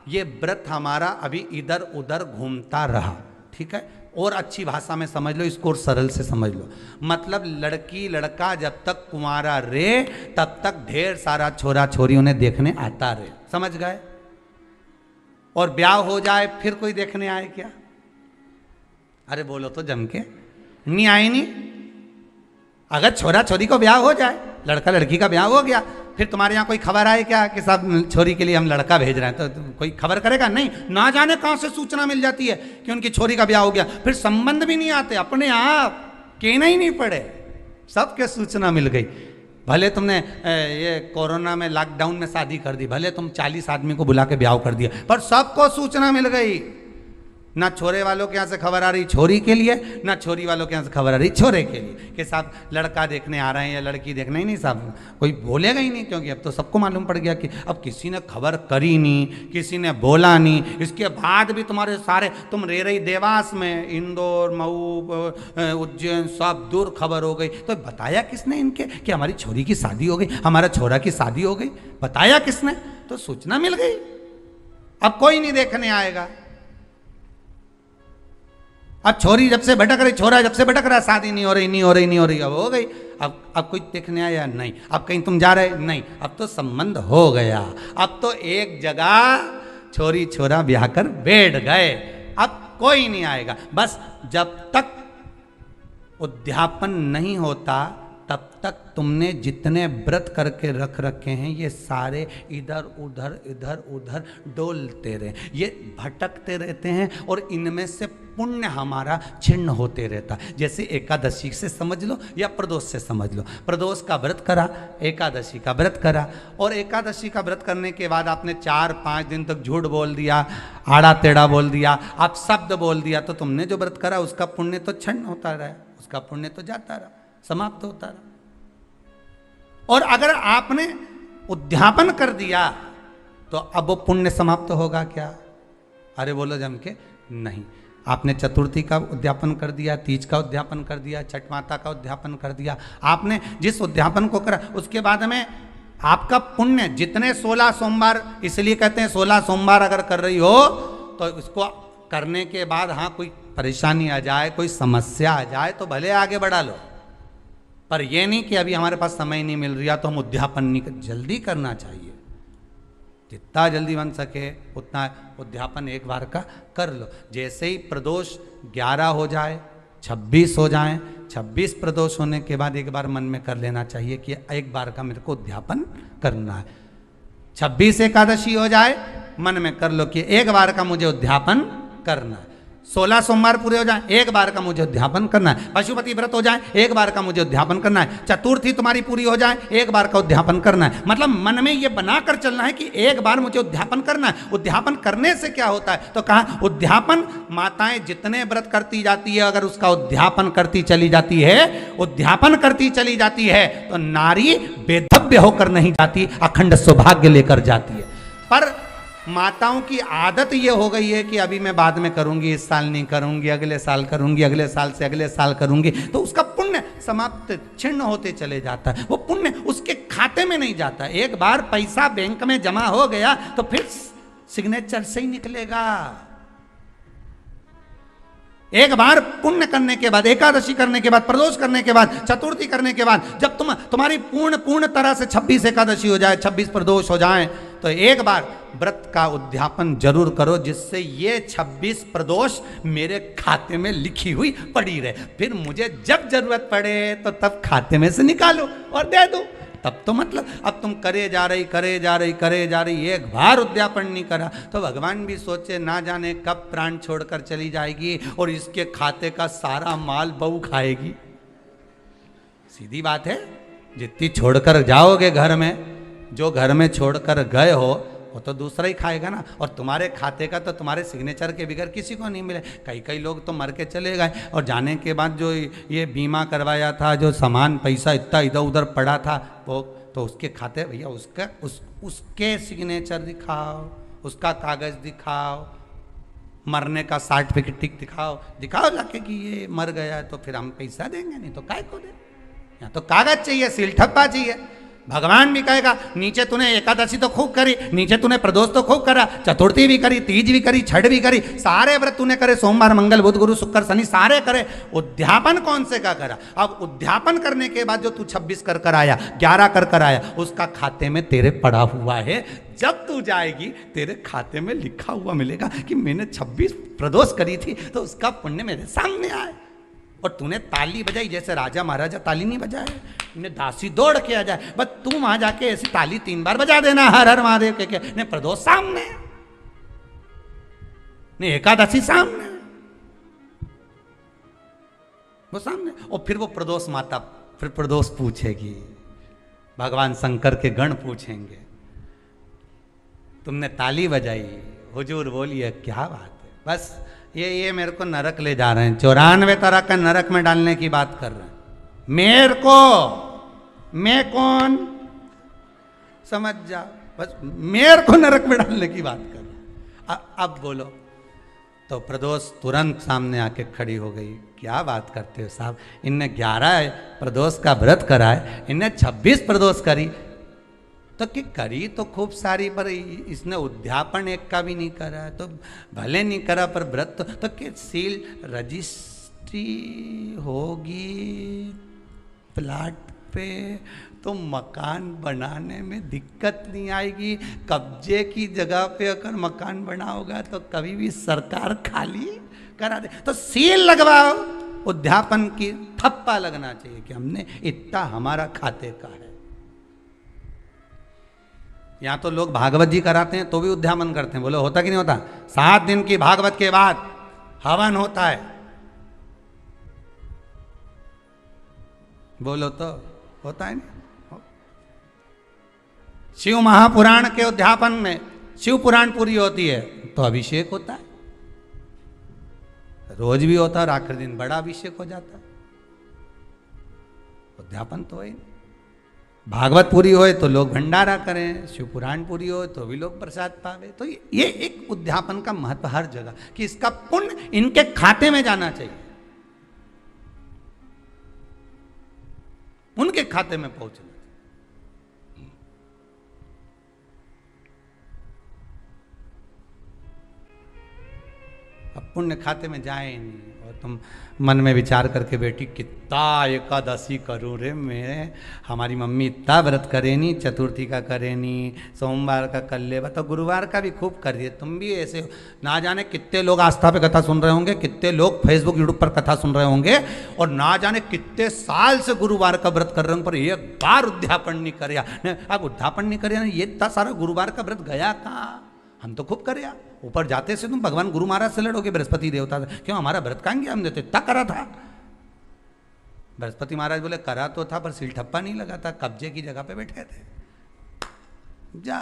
ये व्रत हमारा अभी इधर उधर घूमता रहा। ठीक है, और अच्छी भाषा में समझ लो इसको, और सरल से समझ लो, मतलब लड़की लड़का जब तक कुंवारा रे तब तक ढेर सारा छोरा छोरी उन्हें देखने आता रहे, समझ गए? और ब्याह हो जाए फिर कोई देखने आए क्या? अरे बोलो तो जम के, नहीं आए नहीं। अगर छोरा छोरी को ब्याह हो जाए, लड़का लड़की का ब्याह हो गया, फिर तुम्हारे यहाँ कोई खबर आए क्या कि साहब छोरी के लिए हम लड़का भेज रहे हैं, तो कोई खबर करेगा? नहीं, ना जाने कहाँ से सूचना मिल जाती है कि उनकी छोरी का ब्याह हो गया, फिर संबंध भी नहीं आते, अपने आप कहना ही नहीं पड़े, सबके सूचना मिल गई। भले तुमने ये कोरोना में लॉकडाउन में शादी कर दी, भले तुम 40 आदमी को बुला के ब्याह कर दिया, पर सबको सूचना मिल गई। ना छोरे वालों के यहाँ से खबर आ रही छोरी के लिए, ना छोरी वालों के यहाँ से खबर आ रही छोरे के लिए कि साहब लड़का देखने आ रहे हैं या लड़की देखने ही नहीं, साहब कोई बोलेगा ही नहीं, क्योंकि अब तो सबको मालूम पड़ गया कि अब किसी ने खबर करी नहीं, किसी ने बोला नहीं। इसके बाद भी तुम्हारे सारे, तुम रह रही देवास में, इंदौर, मऊ, उज्जैन, सब दूर खबर हो गई, तो बताया किसने इनके कि हमारी छोरी की शादी हो गई, हमारा छोरा की शादी हो गई? बताया किसने? तो सूचना मिल गई। अब कोई नहीं देखने आएगा। अब छोरी जब से भटक रही, छोरा जब से भटक रहा, शादी नहीं हो रही, नहीं हो रही, नहीं हो रही, अब हो गई। अब कोई देखने आया? नहीं। अब कहीं तुम जा रहे? नहीं। अब तो संबंध हो गया, अब तो एक जगह छोरी छोरा ब्याह कर बैठ गए, अब कोई नहीं आएगा। बस जब तक उद्यापन नहीं होता तब तक तुमने जितने व्रत करके रख रखे हैं ये सारे इधर उधर डोलते रहे, ये भटकते रहते हैं और इनमें से पुण्य हमारा छिन्न होते रहता। जैसे एकादशी से समझ लो या प्रदोष से समझ लो। प्रदोष का व्रत करा, एकादशी का व्रत करा, और एकादशी का व्रत करने के बाद आपने 4-5 दिन तक झूठ बोल दिया, आड़ा टेढ़ा बोल दिया, आप शब्द बोल दिया, तो तुमने जो व्रत करा उसका पुण्य तो छिन्न होता रहा, उसका पुण्य तो जाता रहा, समाप्त होता रहा। और अगर आपने उद्यापन कर दिया तो अब वो पुण्य समाप्त होगा क्या? अरे बोलो जम के, नहीं। आपने चतुर्थी का उद्यापन कर दिया, तीज का उद्यापन कर दिया, छठ माता का उद्यापन कर दिया। आपने जिस उद्यापन को करा उसके बाद में आपका पुण्य जितने 16 सोमवार, इसलिए कहते हैं 16 सोमवार अगर कर रही हो तो इसको करने के बाद हाँ कोई परेशानी आ जाए, कोई समस्या आ जाए तो भले आगे बढ़ा लो, पर यह नहीं कि अभी हमारे पास समय नहीं मिल रहा तो हम उद्यापन नहीं कर, जल्दी करना चाहिए। जितना जल्दी बन सके उतना उद्यापन एक बार का कर लो। जैसे ही प्रदोष 11 हो जाए, 26 हो जाए, 26 प्रदोष होने के बाद एक बार मन में कर लेना चाहिए कि एक बार का मेरे को उद्यापन करना है। 26 एकादशी हो जाए, मन में कर लो कि एक बार का मुझे उद्यापन करना है। 16 सोमवार पूरे हो जाए, एक बार का मुझे उद्यापन करना है। पशुपति व्रत हो जाए, एक बार का मुझे उद्यापन करना है। चतुर्थी तुम्हारी पूरी हो जाए, एक बार का उद्यापन करना है। मतलब मन में ये बनाकर चलना है कि एक बार मुझे उद्यापन करना है। उद्यापन करने से क्या होता है तो कहा उद्यापन, माताएं जितने व्रत करती जाती है अगर उसका उद्यापन करती चली जाती है, उद्यापन करती चली जाती है तो नारी बेधव्य होकर नहीं जाती, अखंड सौभाग्य लेकर जाती है। पर माताओं की आदत ये हो गई है कि अभी मैं बाद में करूंगी, इस साल नहीं करूंगी, अगले साल करूंगी, अगले साल से अगले साल करूंगी, तो उसका पुण्य समाप्त छिन्न होते चले जाता है। वो पुण्य उसके खाते में नहीं जाता। एक बार पैसा बैंक में जमा हो गया तो फिर सिग्नेचर से ही निकलेगा। एक बार पुण्य करने के बाद, एकादशी करने के बाद, प्रदोष करने के बाद, चतुर्थी करने के बाद, जब तुम्हारी पूर्ण तरह से 26 एकादशी हो जाए, 26 प्रदोष हो जाए, तो एक बार व्रत का उद्यापन जरूर करो जिससे ये 26 प्रदोष मेरे खाते में लिखी हुई पड़ी रहे। फिर मुझे जब जरूरत पड़े तो तब खाते में से निकालो और दे दो। तब तो मतलब अब तुम करे जा रही, एक बार उद्यापन नहीं करा तो भगवान भी सोचे ना जाने कब प्राण छोड़कर चली जाएगी और इसके खाते का सारा माल बहू खाएगी। सीधी बात है, जितनी छोड़कर जाओगे घर में, जो घर में छोड़कर गए हो वो तो दूसरा ही खाएगा ना। और तुम्हारे खाते का तो तुम्हारे सिग्नेचर के बगैर किसी को नहीं मिले। कई लोग तो मर के चले गए और जाने के बाद जो ये बीमा करवाया था, जो सामान पैसा इतना इधर उधर पड़ा था, वो तो उसके खाते, भैया उसके सिग्नेचर दिखाओ, उसका कागज दिखाओ, मरने का सर्टिफिकेट दिखाओ जाके कि ये मर गया, तो फिर हम पैसा देंगे, नहीं तो काय को दे। यहाँ तो कागज चाहिए, सील ठप्पा चाहिए। भगवान भी कहेगा नीचे तूने एकादशी तो खूब करी, नीचे तूने प्रदोष तो खूब करा, चतुर्थी भी करी, तीज भी करी, छठ भी करी, सारे व्रत तूने करे, सोमवार मंगल बुध गुरु शुक्र शनि सारे करे, उद्यापन कौन से का करा। अब उद्यापन करने के बाद जो तू 26 कर आया, 11 कर आया, उसका खाते में तेरे पड़ा हुआ है। जब तू जाएगी तेरे खाते में लिखा हुआ मिलेगा कि मैंने 26 प्रदोष करी थी, तो उसका पुण्य मेरे सामने आए। और तूने ताली बजाई, जैसे राजा महाराजा ताली नहीं बजाए, उन्हें दासी दौड़ के आ जाए, बस तू वहां जाके ऐसी ताली 3 बार बजा देना, हर हर महादेव के ने प्रदोष सामने, ने एकादशी सामने, वो सामने। और फिर वो प्रदोष माता फिर प्रदोष पूछेगी, भगवान शंकर के गण पूछेंगे, तुमने ताली बजाई, हुजूर बोलिए क्या बात है। बस ये मेरे को नरक ले जा रहे हैं, 94 तरह का नरक में डालने की बात कर रहे हैं मेरे को। मैं कौन समझ जा, बस मेरे को नरक में डालने की बात कर रहे हैं। अब बोलो। तो प्रदोष तुरंत सामने आके खड़ी हो गई, क्या बात करते हो साहब, इनने 11 प्रदोष का व्रत करा है, इनने 26 प्रदोष करी, तो कि करी तो खूब सारी, पर इसने उद्यापन एक का भी नहीं करा, तो भले नहीं करा पर व्रत तो कि सील रजिस्ट्री होगी प्लाट पे तो मकान बनाने में दिक्कत नहीं आएगी। कब्जे की जगह पे अगर मकान बना होगा तो कभी भी सरकार खाली करा दे, तो सील लगवाओ, उद्यापन की ठप्पा लगना चाहिए कि हमने इतना हमारा खाते का है। यहाँ तो लोग भागवत जी कराते हैं तो भी उद्यापन करते हैं, बोलो होता कि नहीं होता। 7 दिन की भागवत के बाद हवन होता है, बोलो तो होता है नहीं। शिव महापुराण के उद्यापन में शिव पुराण पूरी होती है तो अभिषेक होता है, रोज भी होता है और आखिरी दिन बड़ा अभिषेक हो जाता है। उद्यापन तो है, भागवत पूरी होए तो लोग भंडारा करें, शिव पुराण पूरी हो तो भी लोग प्रसाद पावे। तो ये एक उद्यापन का महत्व हर जगह कि इसका पुण्य इनके खाते में जाना चाहिए, उनके खाते में पहुंचना। अब पुण्य खाते में जाए नहीं और तुम मन में विचार करके बेटी कितना एकादशी करूँ रे, मेरे हमारी मम्मी इतना व्रत करे नहीं, चतुर्थी का करे नहीं, सोमवार का कर ले, बताओ गुरुवार का भी खूब कर रही तुम भी ऐसे हो। ना जाने कितने लोग आस्था पे कथा सुन रहे होंगे, कितने लोग फेसबुक यूट्यूब पर कथा सुन रहे होंगे और ना जाने कितने साल से गुरुवार का व्रत कर रहे होंगे, पर एक बार उद्यापन नहीं करे। अब उद्यापन नहीं करे, ये इतना सारा गुरुवार का व्रत गया कहाँ? हम तो खूब करे। ऊपर जाते से तुम भगवान गुरु महाराज से लड़ोगे, बृहस्पति देवता से, क्यों हमारा व्रत कहाँ गया? हमने तो इतना करा था। बृहस्पति महाराज बोले करा तो था पर सिल ठप्पा नहीं लगा था, कब्जे की जगह पे बैठे थे, जा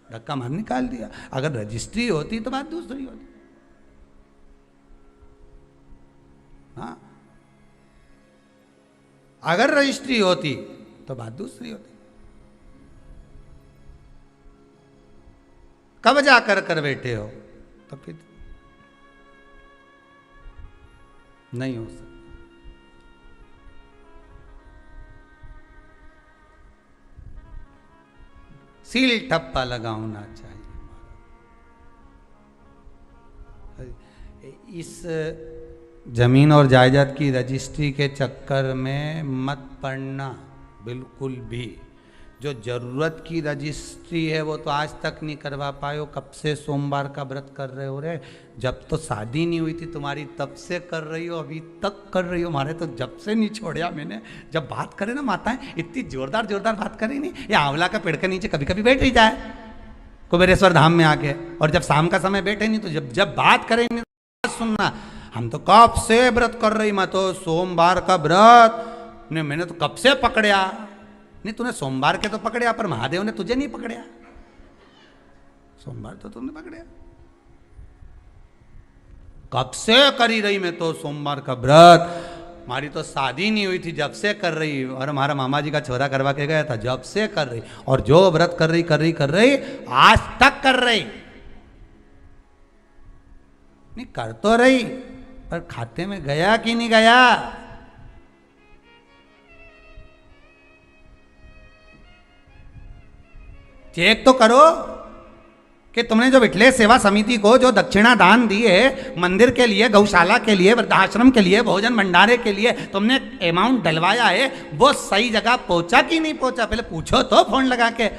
धक्का मार निकाल दिया। अगर रजिस्ट्री होती तो बात दूसरी होती। हाँ, अगर रजिस्ट्री होती तो बात दूसरी होती। कब जाकर कर बैठे हो? तो फिर नहीं हो सकता। सील ठप्पा लगाना चाहिए। इस जमीन और जायदाद की रजिस्ट्री के चक्कर में मत पड़ना बिल्कुल भी। जो जरूरत की रजिस्ट्री है वो तो आज तक नहीं करवा पाए हो। कब से सोमवार का व्रत कर रहे हो रे? जब तो शादी नहीं हुई थी तुम्हारी तब से कर रही हो, अभी तक कर रही हो। हमारे तो जब से नहीं छोड़ा मैंने। जब बात करे ना माताएं इतनी जोरदार जोरदार बात करें नहीं, ये आंवला का पेड़ के नीचे कभी कभी बैठ ही जाए कुबेरेश्वर धाम में आके, और जब शाम का समय बैठे नहीं तो जब बात करें नहीं तो सुनना। हम तो कब से व्रत कर रही, मैं तो सोमवार का व्रत ने मैंने तो कब से पकड़िया। नहीं, तूने सोमवार के तो पकड़िया पर महादेव ने तुझे नहीं पकड़िया। सोमवार तो तूने पकड़िया। कब से करी रही मैं तो सोमवार का व्रत। हमारी तो शादी नहीं हुई थी जब से कर रही, और हमारा मामा जी का छोरा करवा के गया था जब से कर रही, और जो व्रत कर रही आज तक कर रही। नहीं कर तो रही पर खाते में गया कि नहीं गया? चेक तो करो कि तुमने जो विठले सेवा समिति को जो दक्षिणा दान दी है मंदिर के लिए, गौशाला के लिए, वृद्धाश्रम के लिए, भोजन भंडारे के लिए तुमने अमाउंट डलवाया है, वो सही जगह पहुंचा कि नहीं पहुंचा? पहले पूछो तो फोन लगा के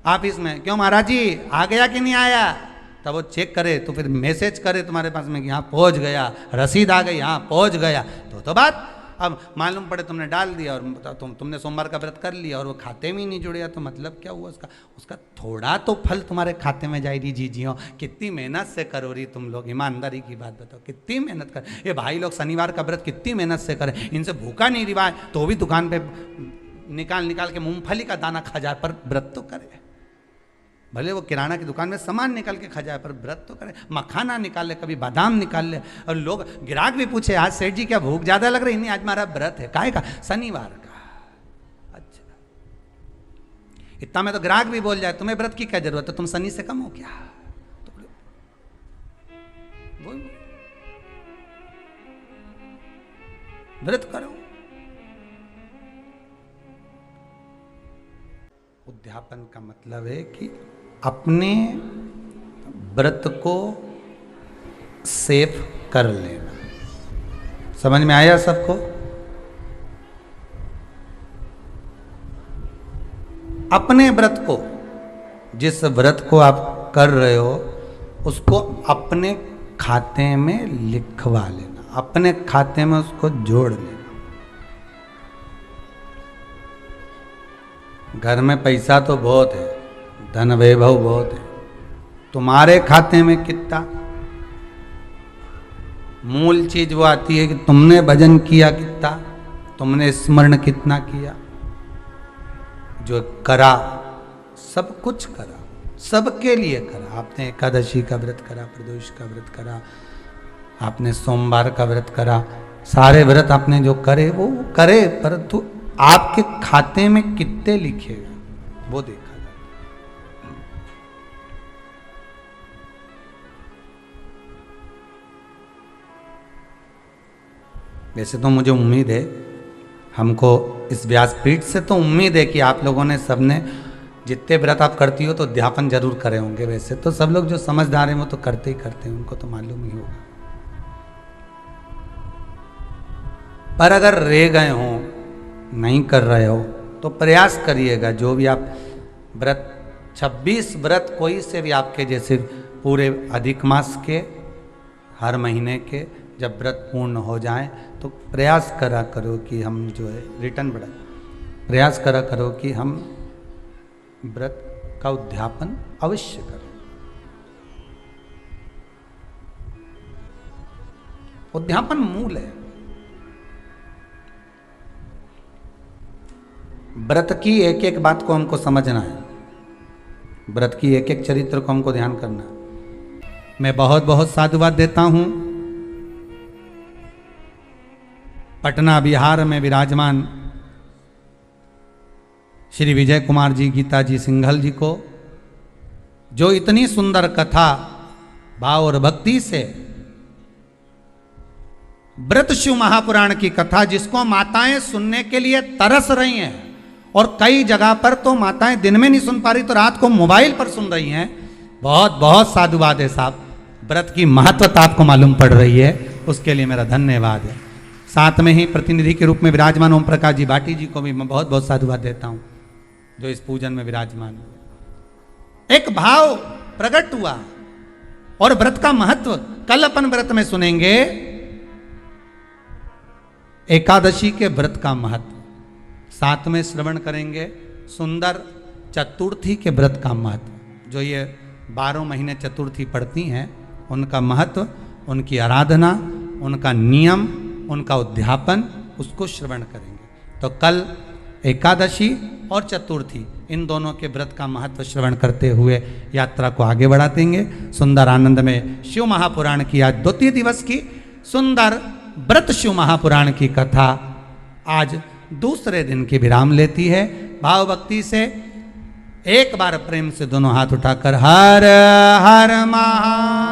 ऑफिस में, क्यों महाराज जी आ गया कि नहीं आया? तब वो चेक करे तो फिर मैसेज करे तुम्हारे पास में कि यहाँ पहुँच गया, रसीद आ गई, यहाँ पहुँच गया तो बात। अब मालूम पड़े तुमने डाल दिया और तुमने सोमवार का व्रत कर लिया और वो खाते में ही नहीं जुड़िया, तो मतलब क्या हुआ उसका थोड़ा तो फल तुम्हारे खाते में जाएगी। जीजियों कितनी मेहनत से करो रही तुम लोग, ईमानदारी की बात बताओ कितनी मेहनत कर। ये भाई लोग शनिवार का व्रत कितनी मेहनत से करें, इनसे भूखा नहीं रिवाज तो भी दुकान पे निकाल के मूंगफली का दाना खा जाए पर व्रत तो करे। भले वो किराना की दुकान में सामान निकाल के खा जाए पर व्रत तो करे। मखाना निकाल ले, कभी बादाम निकाल ले, और लोग ग्राहक भी पूछे आज सेठ जी क्या भूख ज्यादा लग रही? नहीं आज हमारा व्रत है। काहे का? शनिवार का। अच्छा, इतना में तो ग्राहक भी बोल जाए तुम्हें व्रत की क्या जरूरत है, तुम शनि से कम हो क्या? तो व्रत करो। उद्यापन का मतलब है कि अपने व्रत को सेफ कर लेना। समझ में आया सबको? अपने व्रत को, जिस व्रत को आप कर रहे हो उसको अपने खाते में लिखवा लेना, अपने खाते में उसको जोड़ लेना। घर में पैसा तो बहुत है, धन वैभव बहुत है, तुम्हारे खाते में कितना? मूल चीज वो आती है कि तुमने भजन किया कितना, तुमने स्मरण कितना किया, जो करा सब कुछ करा, सबके लिए करा। आपने एकादशी का व्रत करा, प्रदोष का व्रत करा, आपने सोमवार का व्रत करा, सारे व्रत आपने जो करे वो करे, परंतु आपके खाते में कितने लिखेगा वो देखा जाता है। वैसे तो मुझे उम्मीद है, हमको इस व्यासपीठ से तो उम्मीद है कि आप लोगों ने सबने जितने व्रत आप करती हो तो अध्यापन जरूर करे होंगे। वैसे तो सब लोग जो समझदार हैं वो तो करते ही करते हैं, उनको तो मालूम ही होगा। पर अगर रह गए हो, नहीं कर रहे हो, तो प्रयास करिएगा। जो भी आप व्रत 26 व्रत कोई से भी आपके जैसे पूरे अधिक मास के हर महीने के जब व्रत पूर्ण हो जाएं तो प्रयास करा करो कि हम जो है रिटर्न बढ़ा, प्रयास करा करो कि हम व्रत का उद्यापन अवश्य करें। उद्यापन मूल है। व्रत की एक एक बात को हमको समझना है, व्रत की एक एक चरित्र को हमको ध्यान करना है। मैं बहुत बहुत साधुवाद देता हूं पटना बिहार में विराजमान श्री विजय कुमार जी गीता जी सिंघल जी को, जो इतनी सुंदर कथा भाव और भक्ति से व्रत शिव महापुराण की कथा, जिसको माताएं सुनने के लिए तरस रही हैं और कई जगह पर तो माताएं दिन में नहीं सुन पा रही तो रात को मोबाइल पर सुन रही हैं। बहुत बहुत साधुवाद है साहब, व्रत की महत्वता आपको मालूम पड़ रही है, उसके लिए मेरा धन्यवाद है। साथ में ही प्रतिनिधि के रूप में विराजमान ओम प्रकाश जी बाटी जी को भी मैं बहुत बहुत साधुवाद देता हूं, जो इस पूजन में विराजमान हुए। एक भाव प्रकट हुआ और व्रत का महत्व कल अपन व्रत में सुनेंगे। एकादशी के व्रत का महत्व साथ में श्रवण करेंगे। सुंदर चतुर्थी के व्रत का महत्व, जो ये 12 महीने चतुर्थी पड़ती हैं, उनका महत्व, उनकी आराधना, उनका नियम, उनका उद्यापन, उसको श्रवण करेंगे। तो कल एकादशी और चतुर्थी इन दोनों के व्रत का महत्व श्रवण करते हुए यात्रा को आगे बढ़ातेंगे। सुंदर आनंद में शिव महापुराण की आज द्वितीय दिवस की सुंदर व्रत शिव महापुराण की कथा आज दूसरे दिन की विराम लेती है। भाव भक्ति से एक बार प्रेम से दोनों हाथ उठाकर हर हर महा